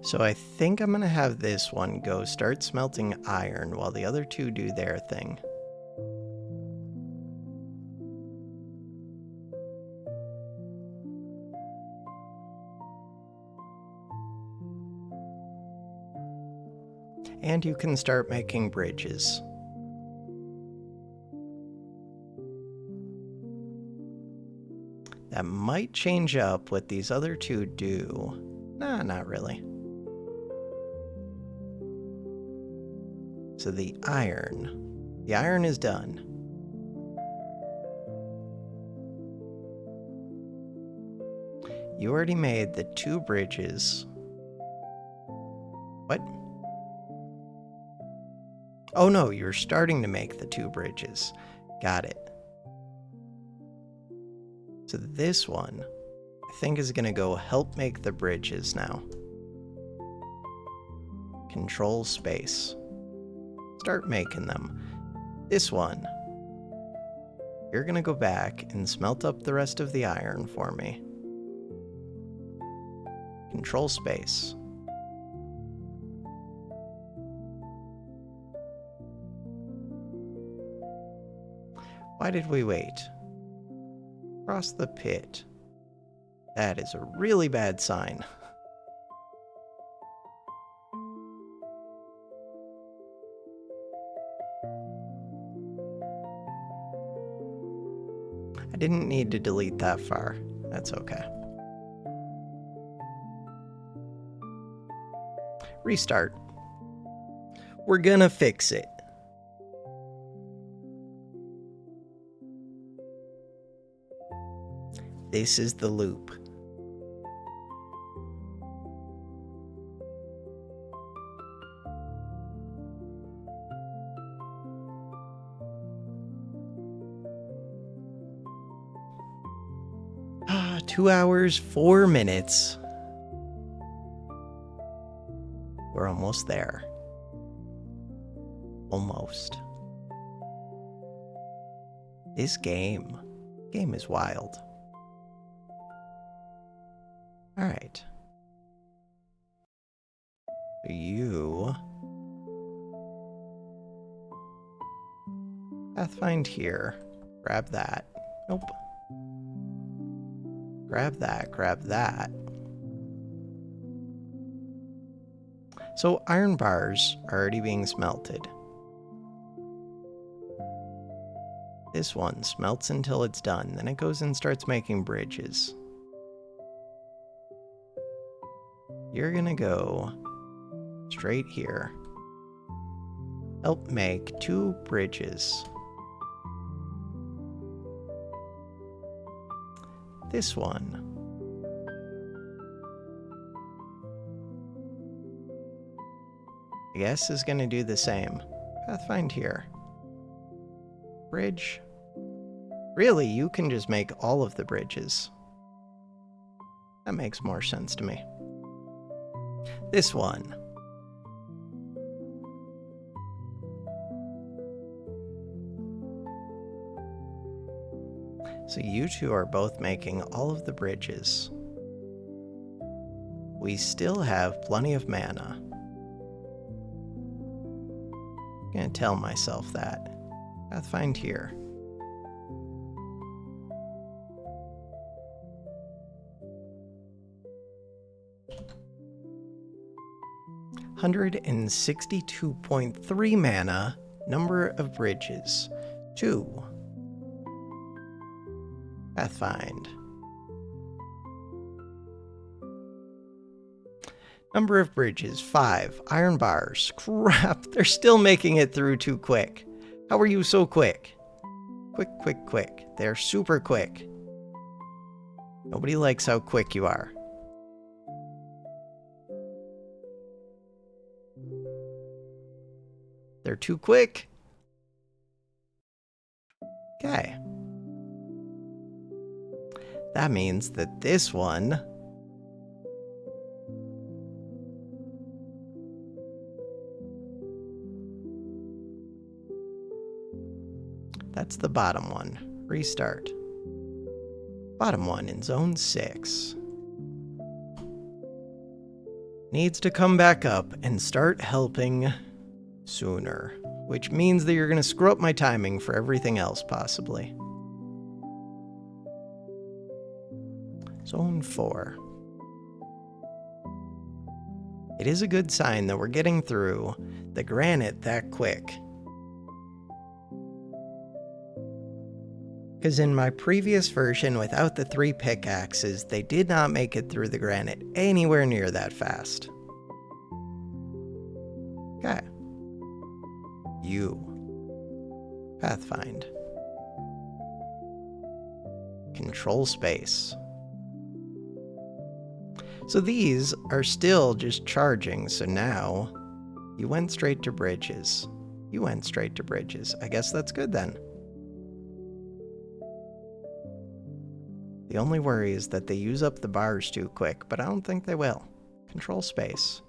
So I think I'm going to have this one go start smelting iron while the other two do their thing. And you can start making bridges. That might change up what these other two do. Nah, not really. So the iron is done. You already made the 2 bridges. What? Oh no, you're starting to make the 2 bridges. Got it. So this one, I think, is gonna go help make the bridges now. Control space. Start making them. This one, you're gonna go back and smelt up the rest of the iron for me. Control space. Why did we wait? Cross the pit. That is a really bad sign. I didn't need to delete that far. That's okay. Restart. We're gonna fix it. This is the loop. Ah, 2 hours, 4 minutes. We're almost there. Almost. This game is wild. All right. You pathfind here. Grab that. Nope. Grab that, grab that. So iron bars are already being smelted. This one smelts until it's done, then it goes and starts making bridges. You're gonna go straight here. Help make 2 bridges. This one. I guess is gonna do the same. Pathfind here. Bridge. Really, you can just make all of the bridges. That makes more sense to me. This one. So you two are both making all of the bridges. We still have plenty of mana. I'm gonna tell myself that. Pathfind here. $162.3 mana, number of bridges, 2. Pathfind. Number of bridges, 5. Iron bars. Crap, they're still making it through too quick. How are you so quick? Quick, quick, quick. They're super quick. Nobody likes how quick you are. They're too quick. Okay. That means that this one that's the bottom one. Restart. Bottom one in zone 6. Needs to come back up and start helping sooner, which means that you're going to screw up my timing for everything else, possibly. Zone 4. It is a good sign that we're getting through the granite that quick. Because in my previous version without the 3 pickaxes, they did not make it through the granite anywhere near that fast. Okay. You. Pathfind. Control space. So these are still just charging, so now you went straight to bridges. You went straight to bridges. I guess that's good then. The only worry is that they use up the bars too quick, but I don't think they will. Control space.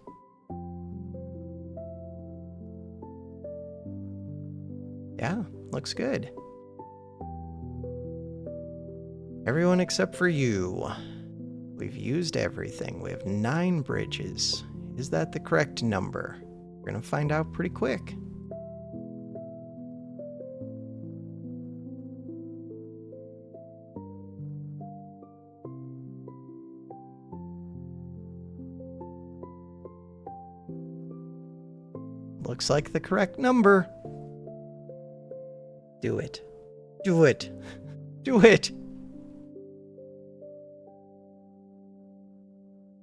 Yeah, looks good. Everyone except for you. We've used everything. We have 9 bridges. Is that the correct number? We're gonna find out pretty quick. Looks like the correct number. Do it. Do it. Do it.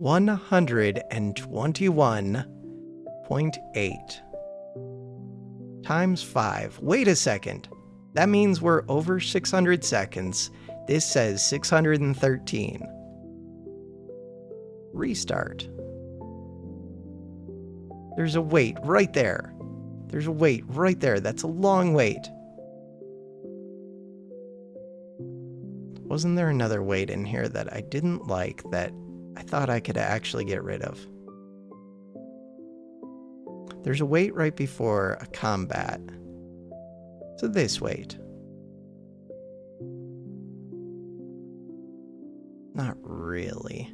121.8 times 5. Wait a second. That means we're over 600 seconds. This says 613. Restart. There's a wait right there. There's a wait right there. That's a long wait. Wasn't there another wait in here that I didn't like that I thought I could actually get rid of? There's a wait right before a combat. So this wait. Not really.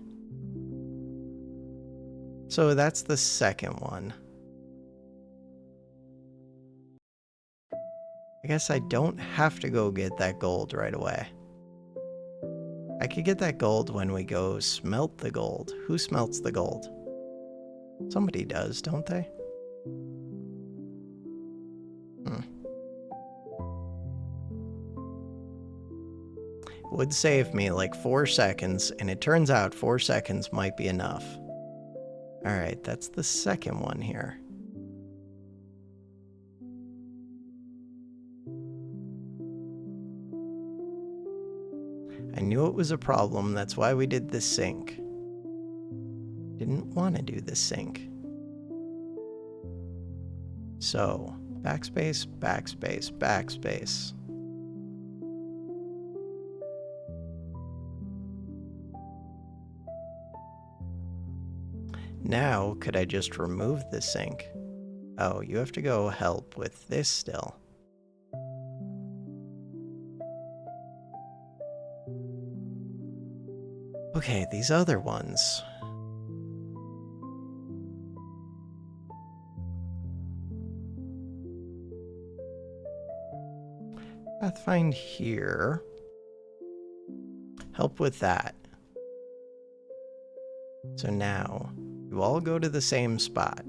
So that's the second one. I guess I don't have to go get that gold right away. I could get that gold when we go smelt the gold. Who smelts the gold? Somebody does, don't they? Would save me like 4 seconds, and it turns out 4 seconds might be enough. Alright, that's the second one here. I knew it was a problem, that's why we did the sync. Didn't want to do the sync. So, backspace, backspace, backspace. Now, could I just remove the sync? Oh, you have to go help with this still. Okay, these other ones. Pathfind here. Help with that. So now, you all go to the same spot.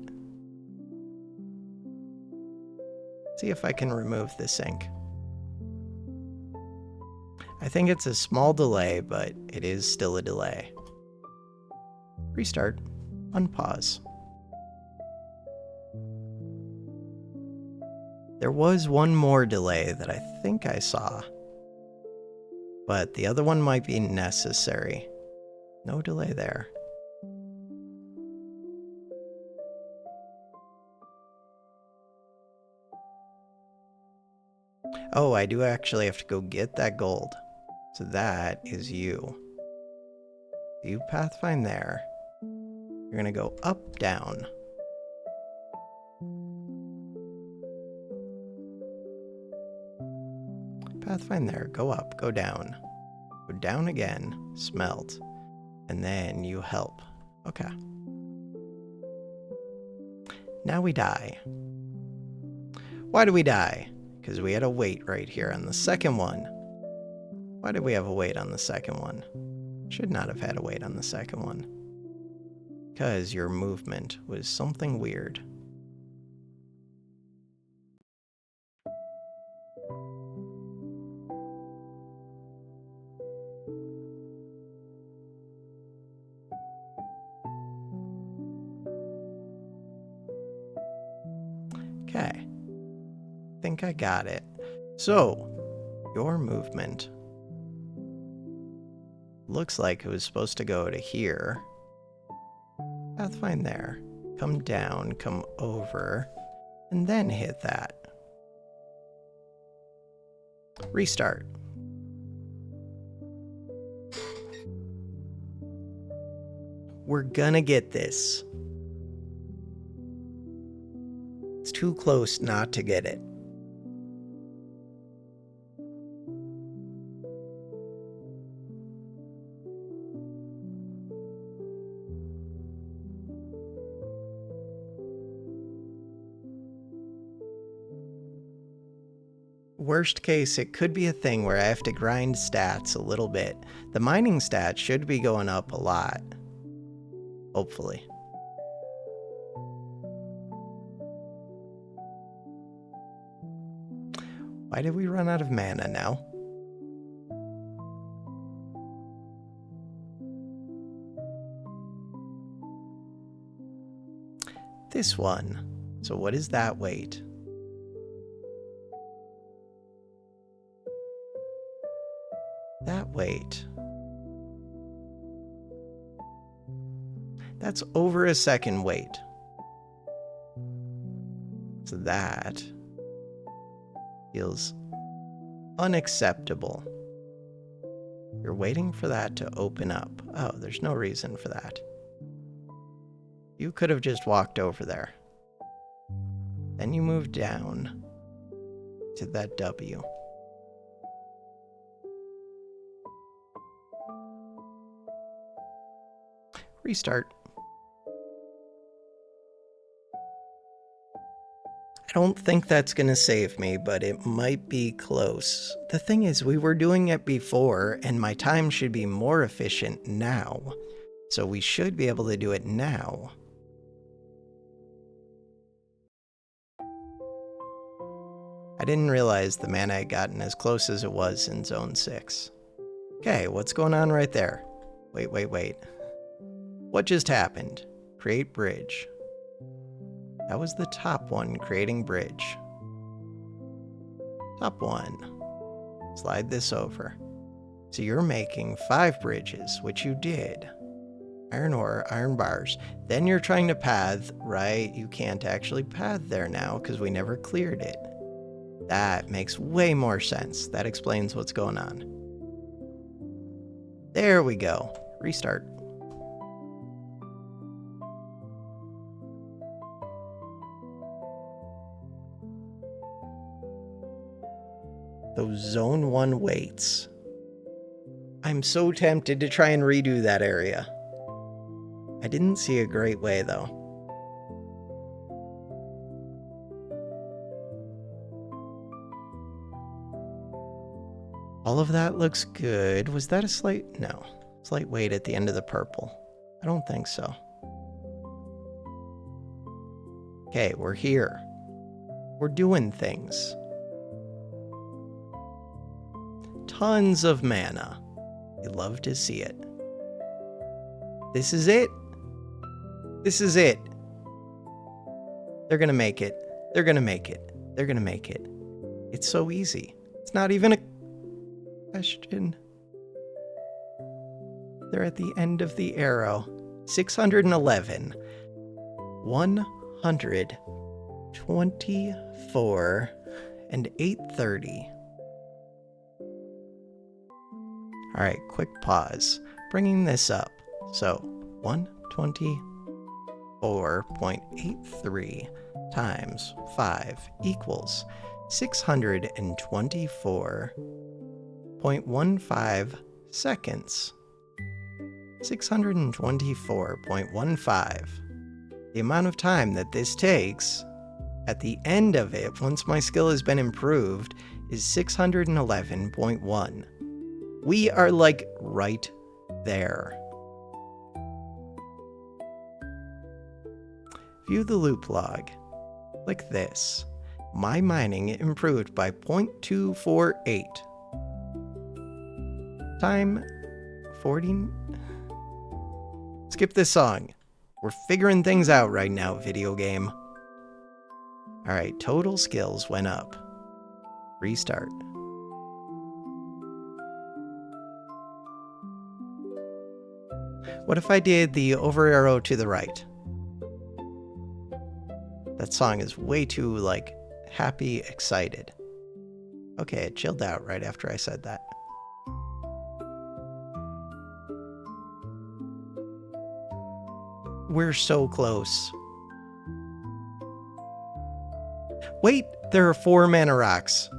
See if I can remove this ink. I think it's a small delay, but it is still a delay. Restart. Unpause. There was one more delay that I think I saw, but the other one might be necessary. No delay there. Oh, I do actually have to go get that gold. So that is you. You pathfind there. You're gonna go up, down. Pathfind there, go up, go down. Go down again, smelt. And then you help. Okay. Now we die. Why do we die? Because we had a wait right here on the second one. Why did we have a wait on the second one? Should not have had a wait on the second one. Because your movement was something weird. Okay. Think I got it. So, your movement looks like it was supposed to go to here. Pathfind there. Come down, come over, and then hit that. Restart. We're gonna get this. It's too close not to get it. Worst case, it could be a thing where I have to grind stats a little bit. The mining stats should be going up a lot. Hopefully. Why did we run out of mana now? This one. So what is that weight? That weight. That's over a second wait. So that feels unacceptable. You're waiting for that to open up. Oh, there's no reason for that. You could have just walked over there. Then you move down to that W. Restart. I don't think that's gonna save me, but it might be close. The thing is, we were doing it before, and my time should be more efficient now. So we should be able to do it now. I didn't realize the mana had gotten as close as it was in Zone 6. Okay, what's going on right there? Wait. What just happened? Create bridge. That was the top one, creating bridge. Top one. Slide this over. So you're making 5 bridges, which you did. Iron ore, iron bars. Then you're trying to path, right? You can't actually path there now because we never cleared it. That makes way more sense. That explains what's going on. There we go. Restart. Those zone 1 weights. I'm so tempted to try and redo that area. I didn't see a great way, though. All of that looks good. Was that a slight... No. Slight weight at the end of the purple. I don't think so. Okay, we're here. We're doing things. Tons of mana. You love to see it. This is it. This is it. They're gonna make it. They're gonna make it. They're gonna make it. It's so easy. It's not even a question. They're at the end of the arrow. 611. 124 and 830. All right, quick pause. Bringing this up. So 124.83 times 5 equals 624.15 seconds. 624.15. The amount of time that this takes at the end of it, once my skill has been improved, is 611.1. We are like right there. View the loop log. Click this. My mining improved by 0.248. Time 40. Skip this song. We're figuring things out right now, video game. Alright, total skills went up. Restart. What if I did the over arrow to the right? That song is way too, like, happy, excited. Okay, it chilled out right after I said that. We're so close. Wait, there are 4 mana rocks.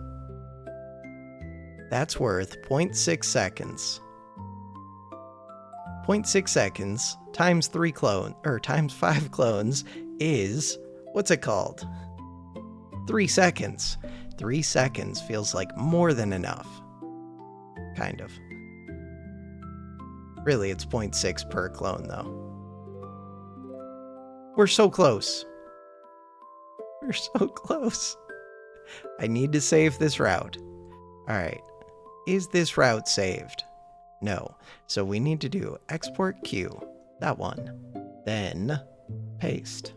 That's worth 0.6 seconds. 0.6 seconds times 3 clone, or times 5 clones is, what's it called? 3 seconds. 3 seconds feels like more than enough. Kind of. Really, it's 0.6 per clone, though. We're so close. We're so close. I need to save this route. Alright. Is this route saved? No. So we need to do export queue. That one. Then paste.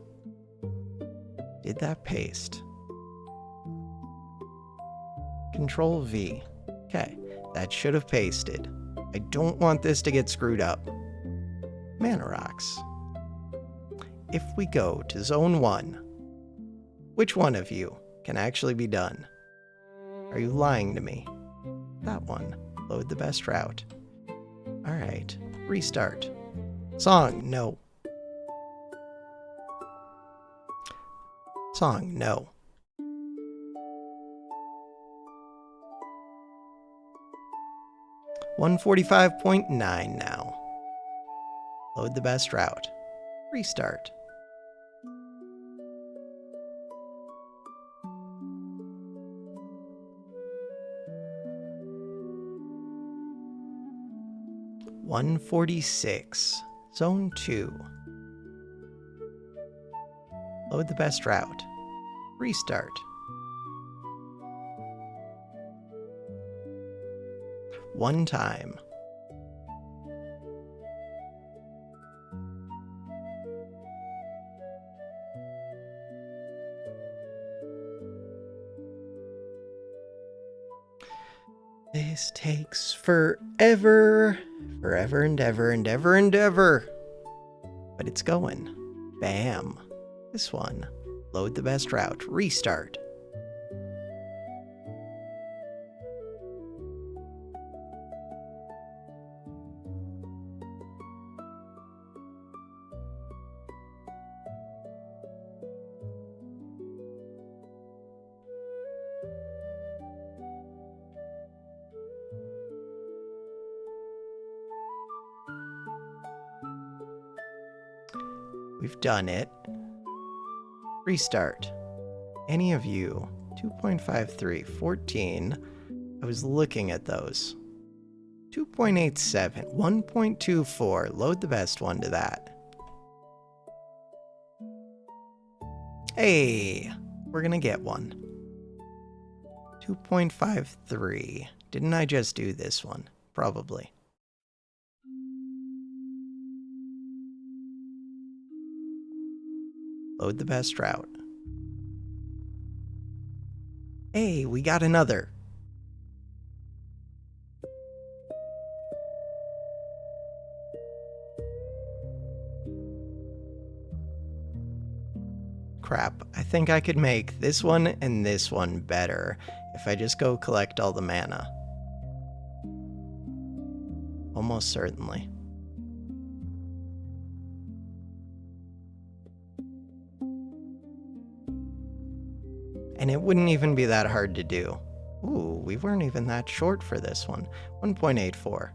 Did that paste? Control V. Okay. That should have pasted. I don't want this to get screwed up. Mana rocks. If we go to zone 1, which one of you can actually be done? Are you lying to me? That one. Load the best route. Alright. Restart. Song, no. Song, no. $145.9 now. Load the best route. Restart. $146. Zone 2. Load the best route. Restart. One time. This takes forever. Forever and ever and ever and ever. But it's going. Bam. This one. Load the best route. Restart. We've done it. Restart. Any of you. 2.53, 14. I was looking at those. 2.87, 1.24. Load the best one to that. Hey, we're gonna get one. 2.53. Didn't I just do this one? Probably. Load the best route. Hey, we got another. Crap, I think I could make this one and this one better if I just go collect all the mana. Almost certainly. And it wouldn't even be that hard to do. Ooh, we weren't even that short for this one. 1.84.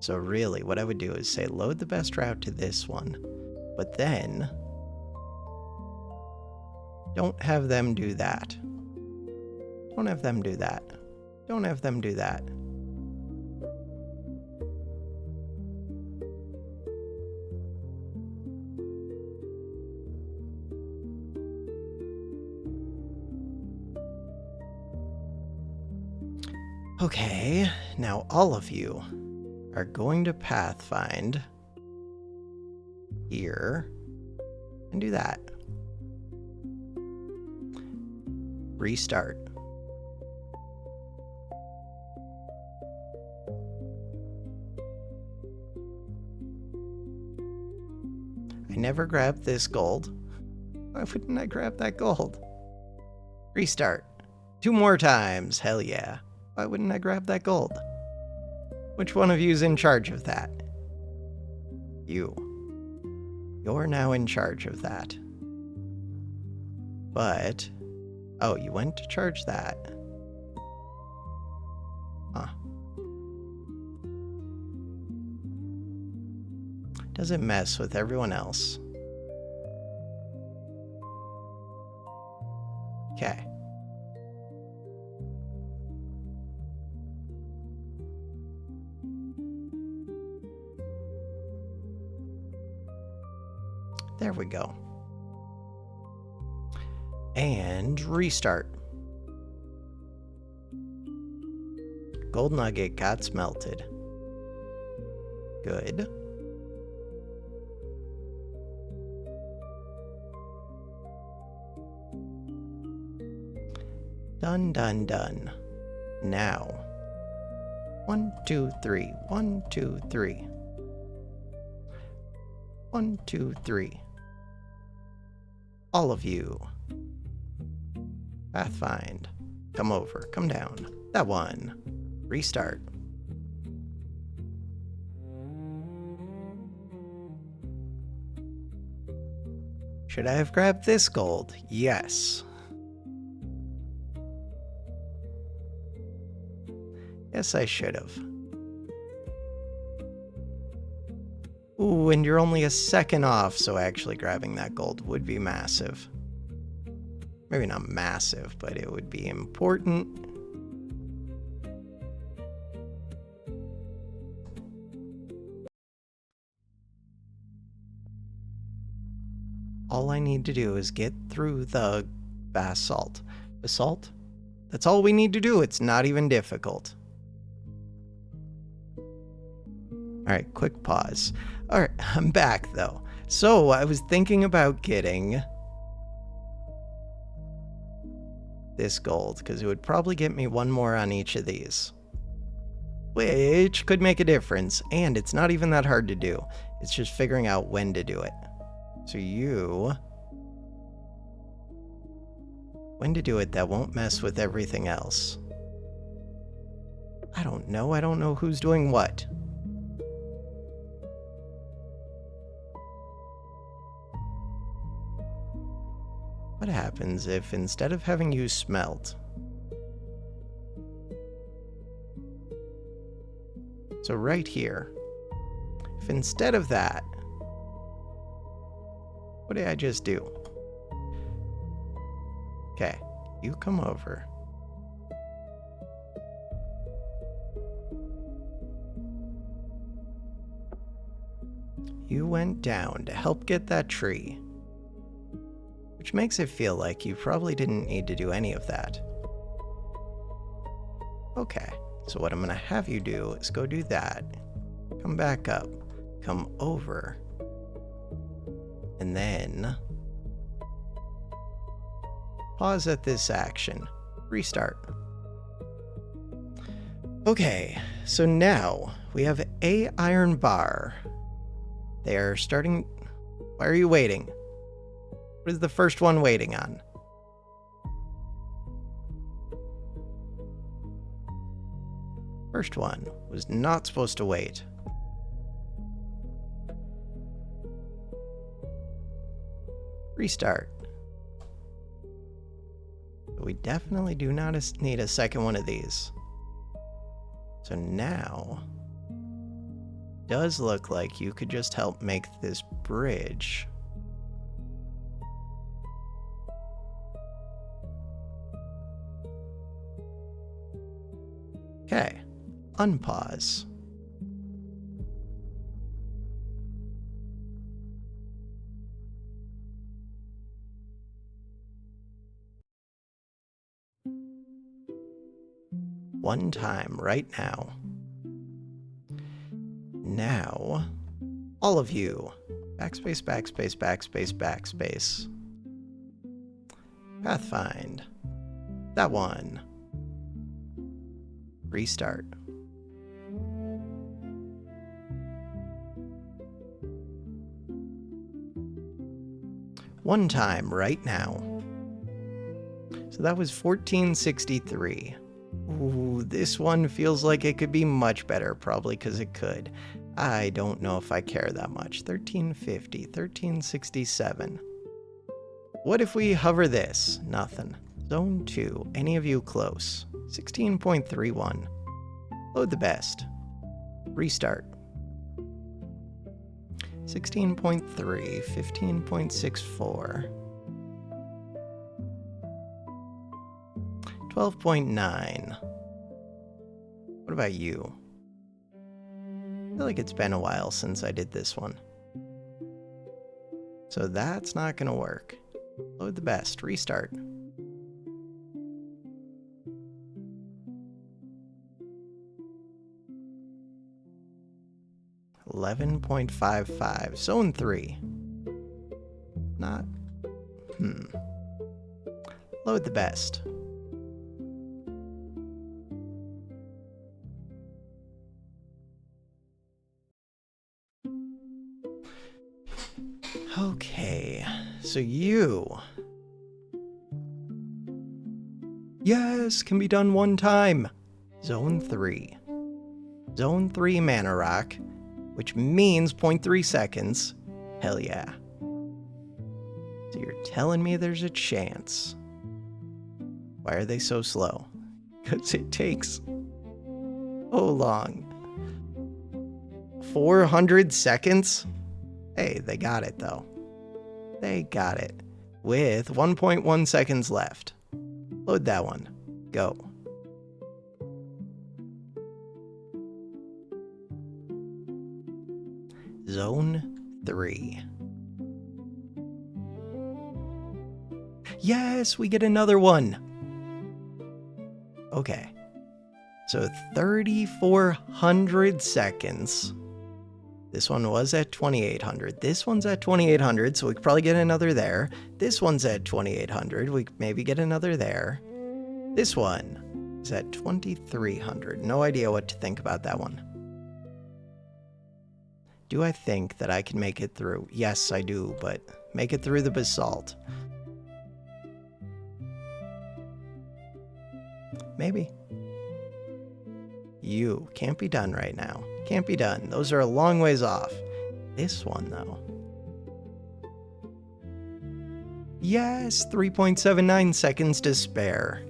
So really, what I would do is say load the best route to this one, but then don't have them do that. Don't have them do that. Don't have them do that. Okay, now all of you are going to pathfind here and do that. Restart. I never grabbed this gold. Why wouldn't I grab that gold? Restart. 2 more times, hell yeah. Why wouldn't I grab that gold? Which one of you is in charge of that? You. You're now in charge of that. But, oh, you went to charge that. Huh. Does it mess with everyone else? Okay. There we go. And restart. Gold nugget got smelted. Good. Done, done, done. Now. 1, 2, 3. 1, 2, 3. 1, 2, 3. All of you. Pathfind. Come over. Come down. That one. Restart. Should I have grabbed this gold? Yes. Yes, I should have. Ooh, and you're only a second off, so actually grabbing that gold would be massive. Maybe not massive, but it would be important. All I need to do is get through the basalt. Basalt? That's all we need to do. It's not even difficult. Alright, quick pause. Alright, I'm back though. So, I was thinking about getting this gold, because it would probably get me 1 more on each of these. Which could make a difference, and it's not even that hard to do. It's just figuring out when to do it. So when to do it that won't mess with everything else. I don't know who's doing what. What happens if instead of having you smelt, so right here, if instead of that, What did I just do? Okay, you come over. You went down to help get that tree, which makes it feel like you probably didn't need to do any of that. Okay, so what I'm gonna have you do is go do that, come back up, come over, and then pause at this action, restart. Okay, so now we have a iron bar. They are starting. Why are you waiting? What is the first one waiting on? First one was not supposed to wait. Restart. We definitely do not need a second one of these. So now, does look like you could just help make this bridge. Okay, unpause. One time right now. Now, all of you, backspace, backspace, backspace, backspace. Pathfind. That one. Restart. One time right now. So that was 1463. Ooh, this one feels like it could be much better, probably because it could. I don't know if I care that much. 1350, 1367. What if we hover this? Nothing. Zone 2, any of you close? 16.31. Load the best. Restart. 16.3, 15.64. 12.9. What about you? I feel like it's been a while since I did this one. So that's not gonna work. Load the best. Restart. $11.55. Zone 3. Not. Load the best. Okay, so you. Yes, can be done one time. Zone 3. Zone 3 mana rock, which means 0.3 seconds. Hell yeah. So you're telling me there's a chance. Why are they so slow? Because it takes so long. 400 seconds? Hey, they got it though. They got it. With 1.1 seconds left. Load that one. Go. Zone 3. Yes, we get another one. Okay. So 3,400 seconds. This one was at 2,800. This one's at 2,800, so we could probably get another there. This one's at 2,800. We could maybe get another there. This one is at 2,300. No idea what to think about that one. Do I think that I can make it through? Yes, I do, but make it through the basalt. Maybe. You can't be done right now. Can't be done. Those are a long ways off. This one, though. Yes, 3.79 seconds to spare.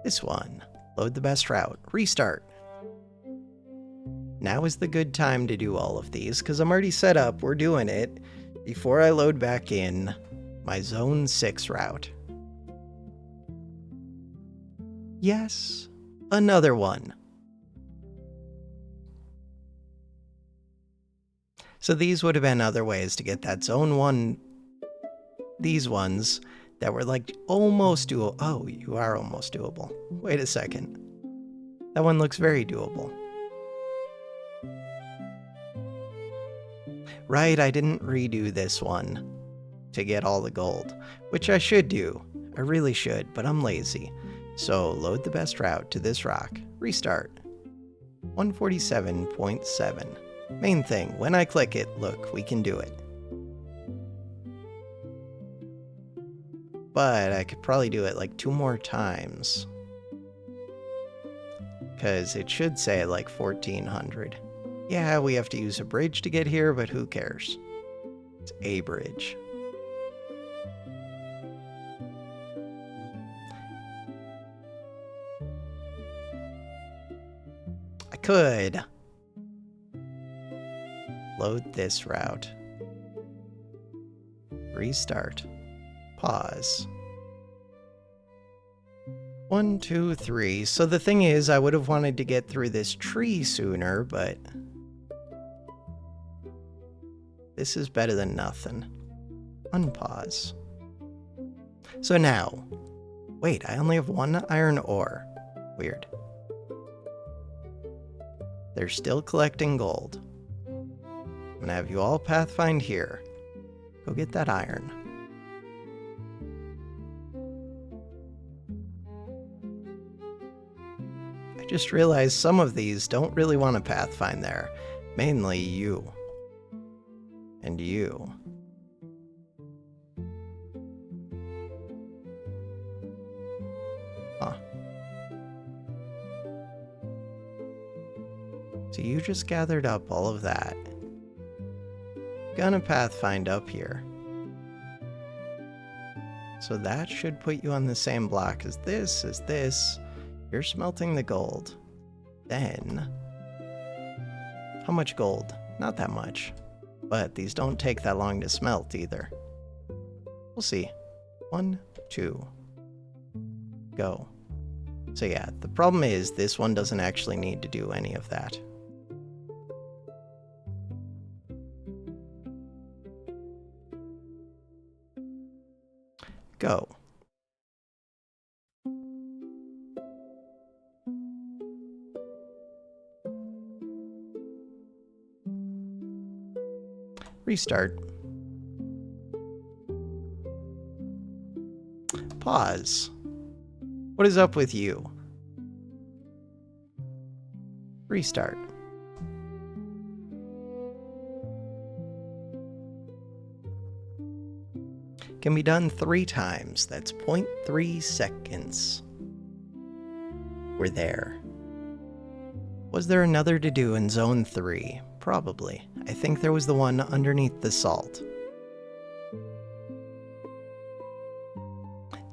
This one. Load the best route. Restart. Now is the good time to do all of these, because I'm already set up. We're doing it before I load back in my Zone 6 route. Yes, another one. So these would have been other ways to get that Zone 1, these ones that were like almost doable. Oh, you are almost doable. Wait a second. That one looks very doable. Right, I didn't redo this one to get all the gold, which I should do. I really should, but I'm lazy. So load the best route to this rock. Restart. 147.7. Main thing, when I click it, look, we can do it. But I could probably do it like 2 more times. Because it should say like 1400. Yeah, we have to use a bridge to get here, but who cares? It's a bridge. I could load this route. Restart. Pause. 1, 2, 3. So the thing is, I would have wanted to get through this tree sooner, but this is better than nothing. Unpause. So now, wait, I only have 1 iron ore. Weird. They're still collecting gold. I'm gonna have you all pathfind here. Go get that iron. I just realized some of these don't really want to pathfind there. Mainly you. And you. Huh. So you just gathered up all of that. Gonna pathfind up here. So that should put you on the same block as this. You're smelting the gold. Then, how much gold? Not that much. But these don't take that long to smelt either. We'll see. 1, 2. Go. So yeah, the problem is this one doesn't actually need to do any of that. Go. Restart. Pause. What is up with you? Restart. Can be done 3 times. That's 0.3 seconds. We're there. Was there another to do in Zone 3? Probably. I think there was the one underneath the salt.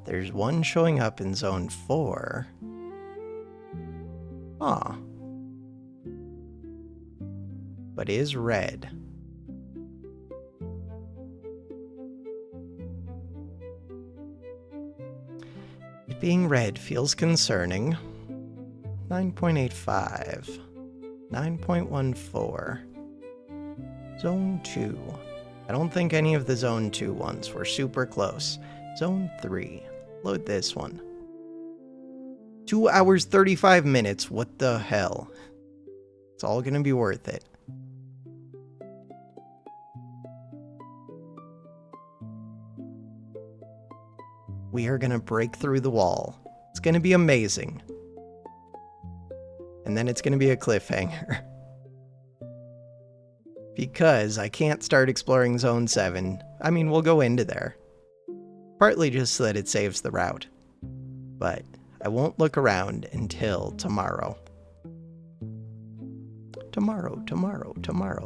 There's one showing up in Zone 4. Aw. But is red. It being red feels concerning. 9.85. 9.14. Zone 2. I don't think any of the Zone 2 ones were super close. Zone 3. Load this one. 2 hours, 35 minutes. What the hell? It's all gonna be worth it. We are gonna break through the wall. It's gonna be amazing. And then it's gonna be a cliffhanger. Because I can't start exploring Zone 7. I mean, we'll go into there. Partly just so that it saves the route. But I won't look around until tomorrow. Tomorrow.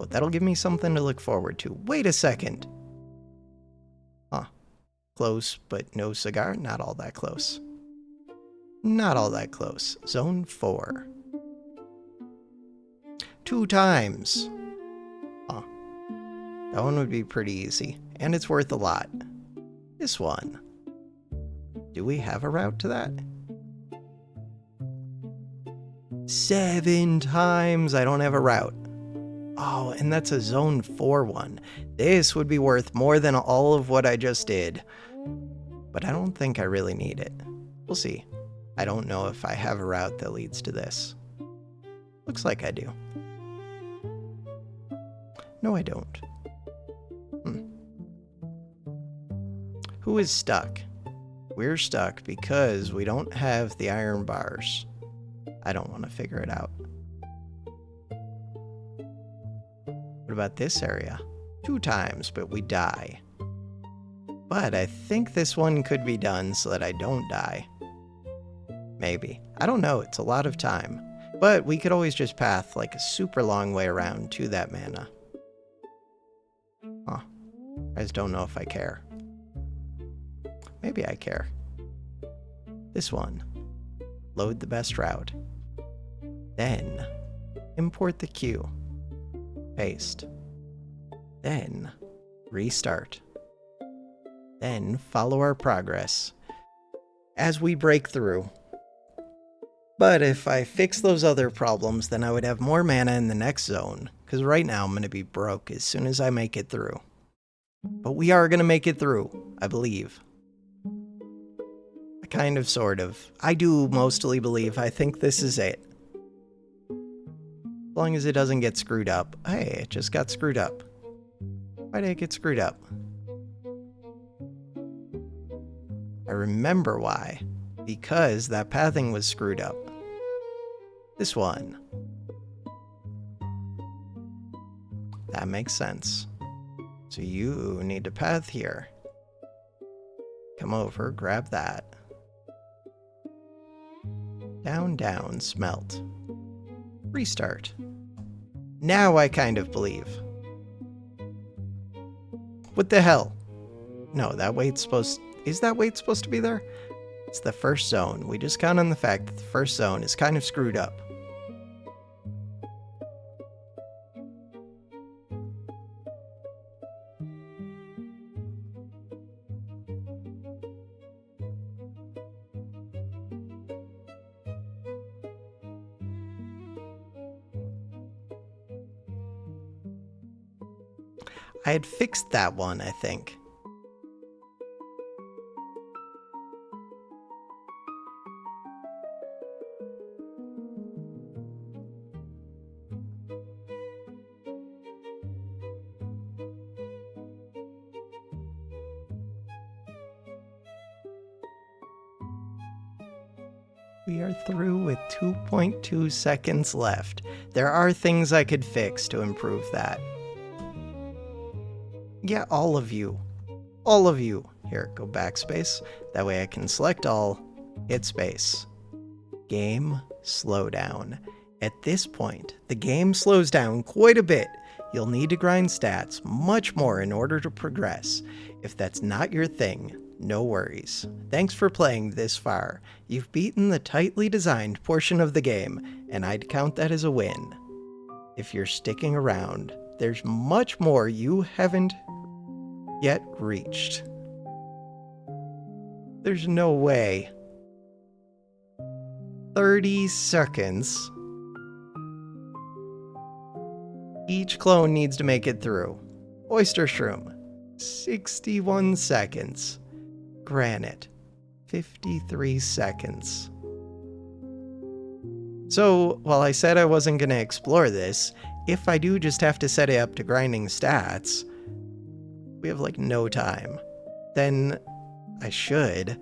That'll give me something to look forward to. Wait a second. Huh. Close, but no cigar. Not all that close. Not all that close. Zone 4. 2 times. Huh. That one would be pretty easy. And it's worth a lot. This one. Do we have a route to that? 7 times. I don't have a route. Oh, and that's a zone 4 one. This would be worth more than all of what I just did. But I don't think I really need it. We'll see. I don't know if I have a route that leads to this. Looks like I do. No, I don't. Who is stuck? We're stuck because we don't have the iron bars. I don't want to figure it out. What about this area? 2 times, but we die. But I think this one could be done so that I don't die. Maybe. I don't know. It's a lot of time. But we could always just path like a super long way around to that mana. Huh. I just don't know if I care. Maybe I care. This one. Load the best route. Then, import the queue. Paste. Then, restart. Then, follow our progress as we break through. But if I fix those other problems, then I would have more mana in the next zone, because right now I'm going to be broke as soon as I make it through. But we are going to make it through, I believe. Kind of, sort of. I do mostly believe. I think this is it. As long as it doesn't get screwed up. Hey, it just got screwed up. Why did it get screwed up? I remember why. Because that pathing was screwed up. This one. That makes sense. So you need to path here. Come over, grab that. Down, down, smelt. Restart. Now I kind of believe. What the hell? No, that weight's supposed... Is that weight supposed to be there? It's the first zone. We just count on the fact that the first zone is kind of screwed up. I had fixed that one, I think. We are through with 2.2 seconds left. There are things I could fix to improve that. Yeah, all of you. All of you. Here, go backspace. That way I can select all, hit space. Game slowdown. At this point, the game slows down quite a bit. You'll need to grind stats much more in order to progress. If that's not your thing, no worries. Thanks for playing this far. You've beaten the tightly designed portion of the game, and I'd count that as a win. If you're sticking around, there's much more you haven't yet reached. There's no way. 30 seconds. Each clone needs to make it through. Oyster Shroom, 61 seconds. Granite, 53 seconds. So, while I said I wasn't going to explore this, if I do just have to set it up to grinding stats, we have like no time. Then I should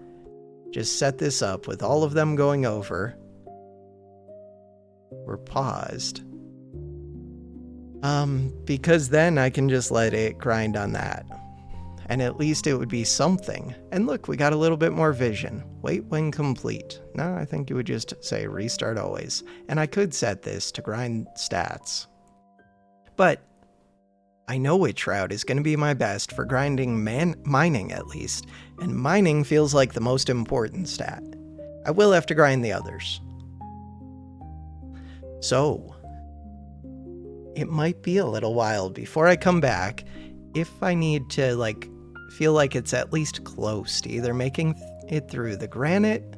just set this up with all of them going over. We're paused. Because then I can just let it grind on that. And at least it would be something. And look, we got a little bit more vision. Wait when complete. No, I think you would just say restart always. And I could set this to grind stats. But I know which route is going to be my best for grinding mining at least. And mining feels like the most important stat. I will have to grind the others. So, it might be a little while before I come back if I need to, like, feel like it's at least close to either making it through the granite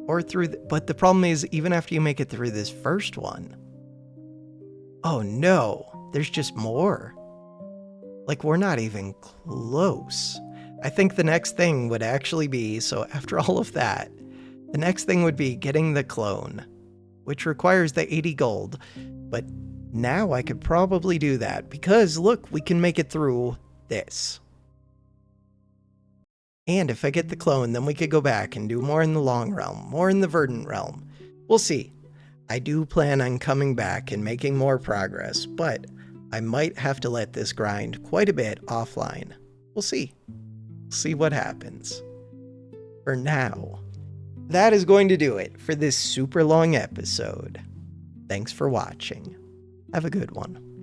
or through but the problem is, even after you make it through this first one, oh no, there's just more. Like, we're not even close. I think the next thing would actually be, so after all of that, the next thing would be getting the clone, which requires the 80 gold. But now I could probably do that because look, we can make it through this. And if I get the clone, then we could go back and do more in the long realm, more in the verdant realm. We'll see. I do plan on coming back and making more progress, but I might have to let this grind quite a bit offline. We'll see. See what happens. For now, that is going to do it for this super long episode. Thanks for watching. Have a good one.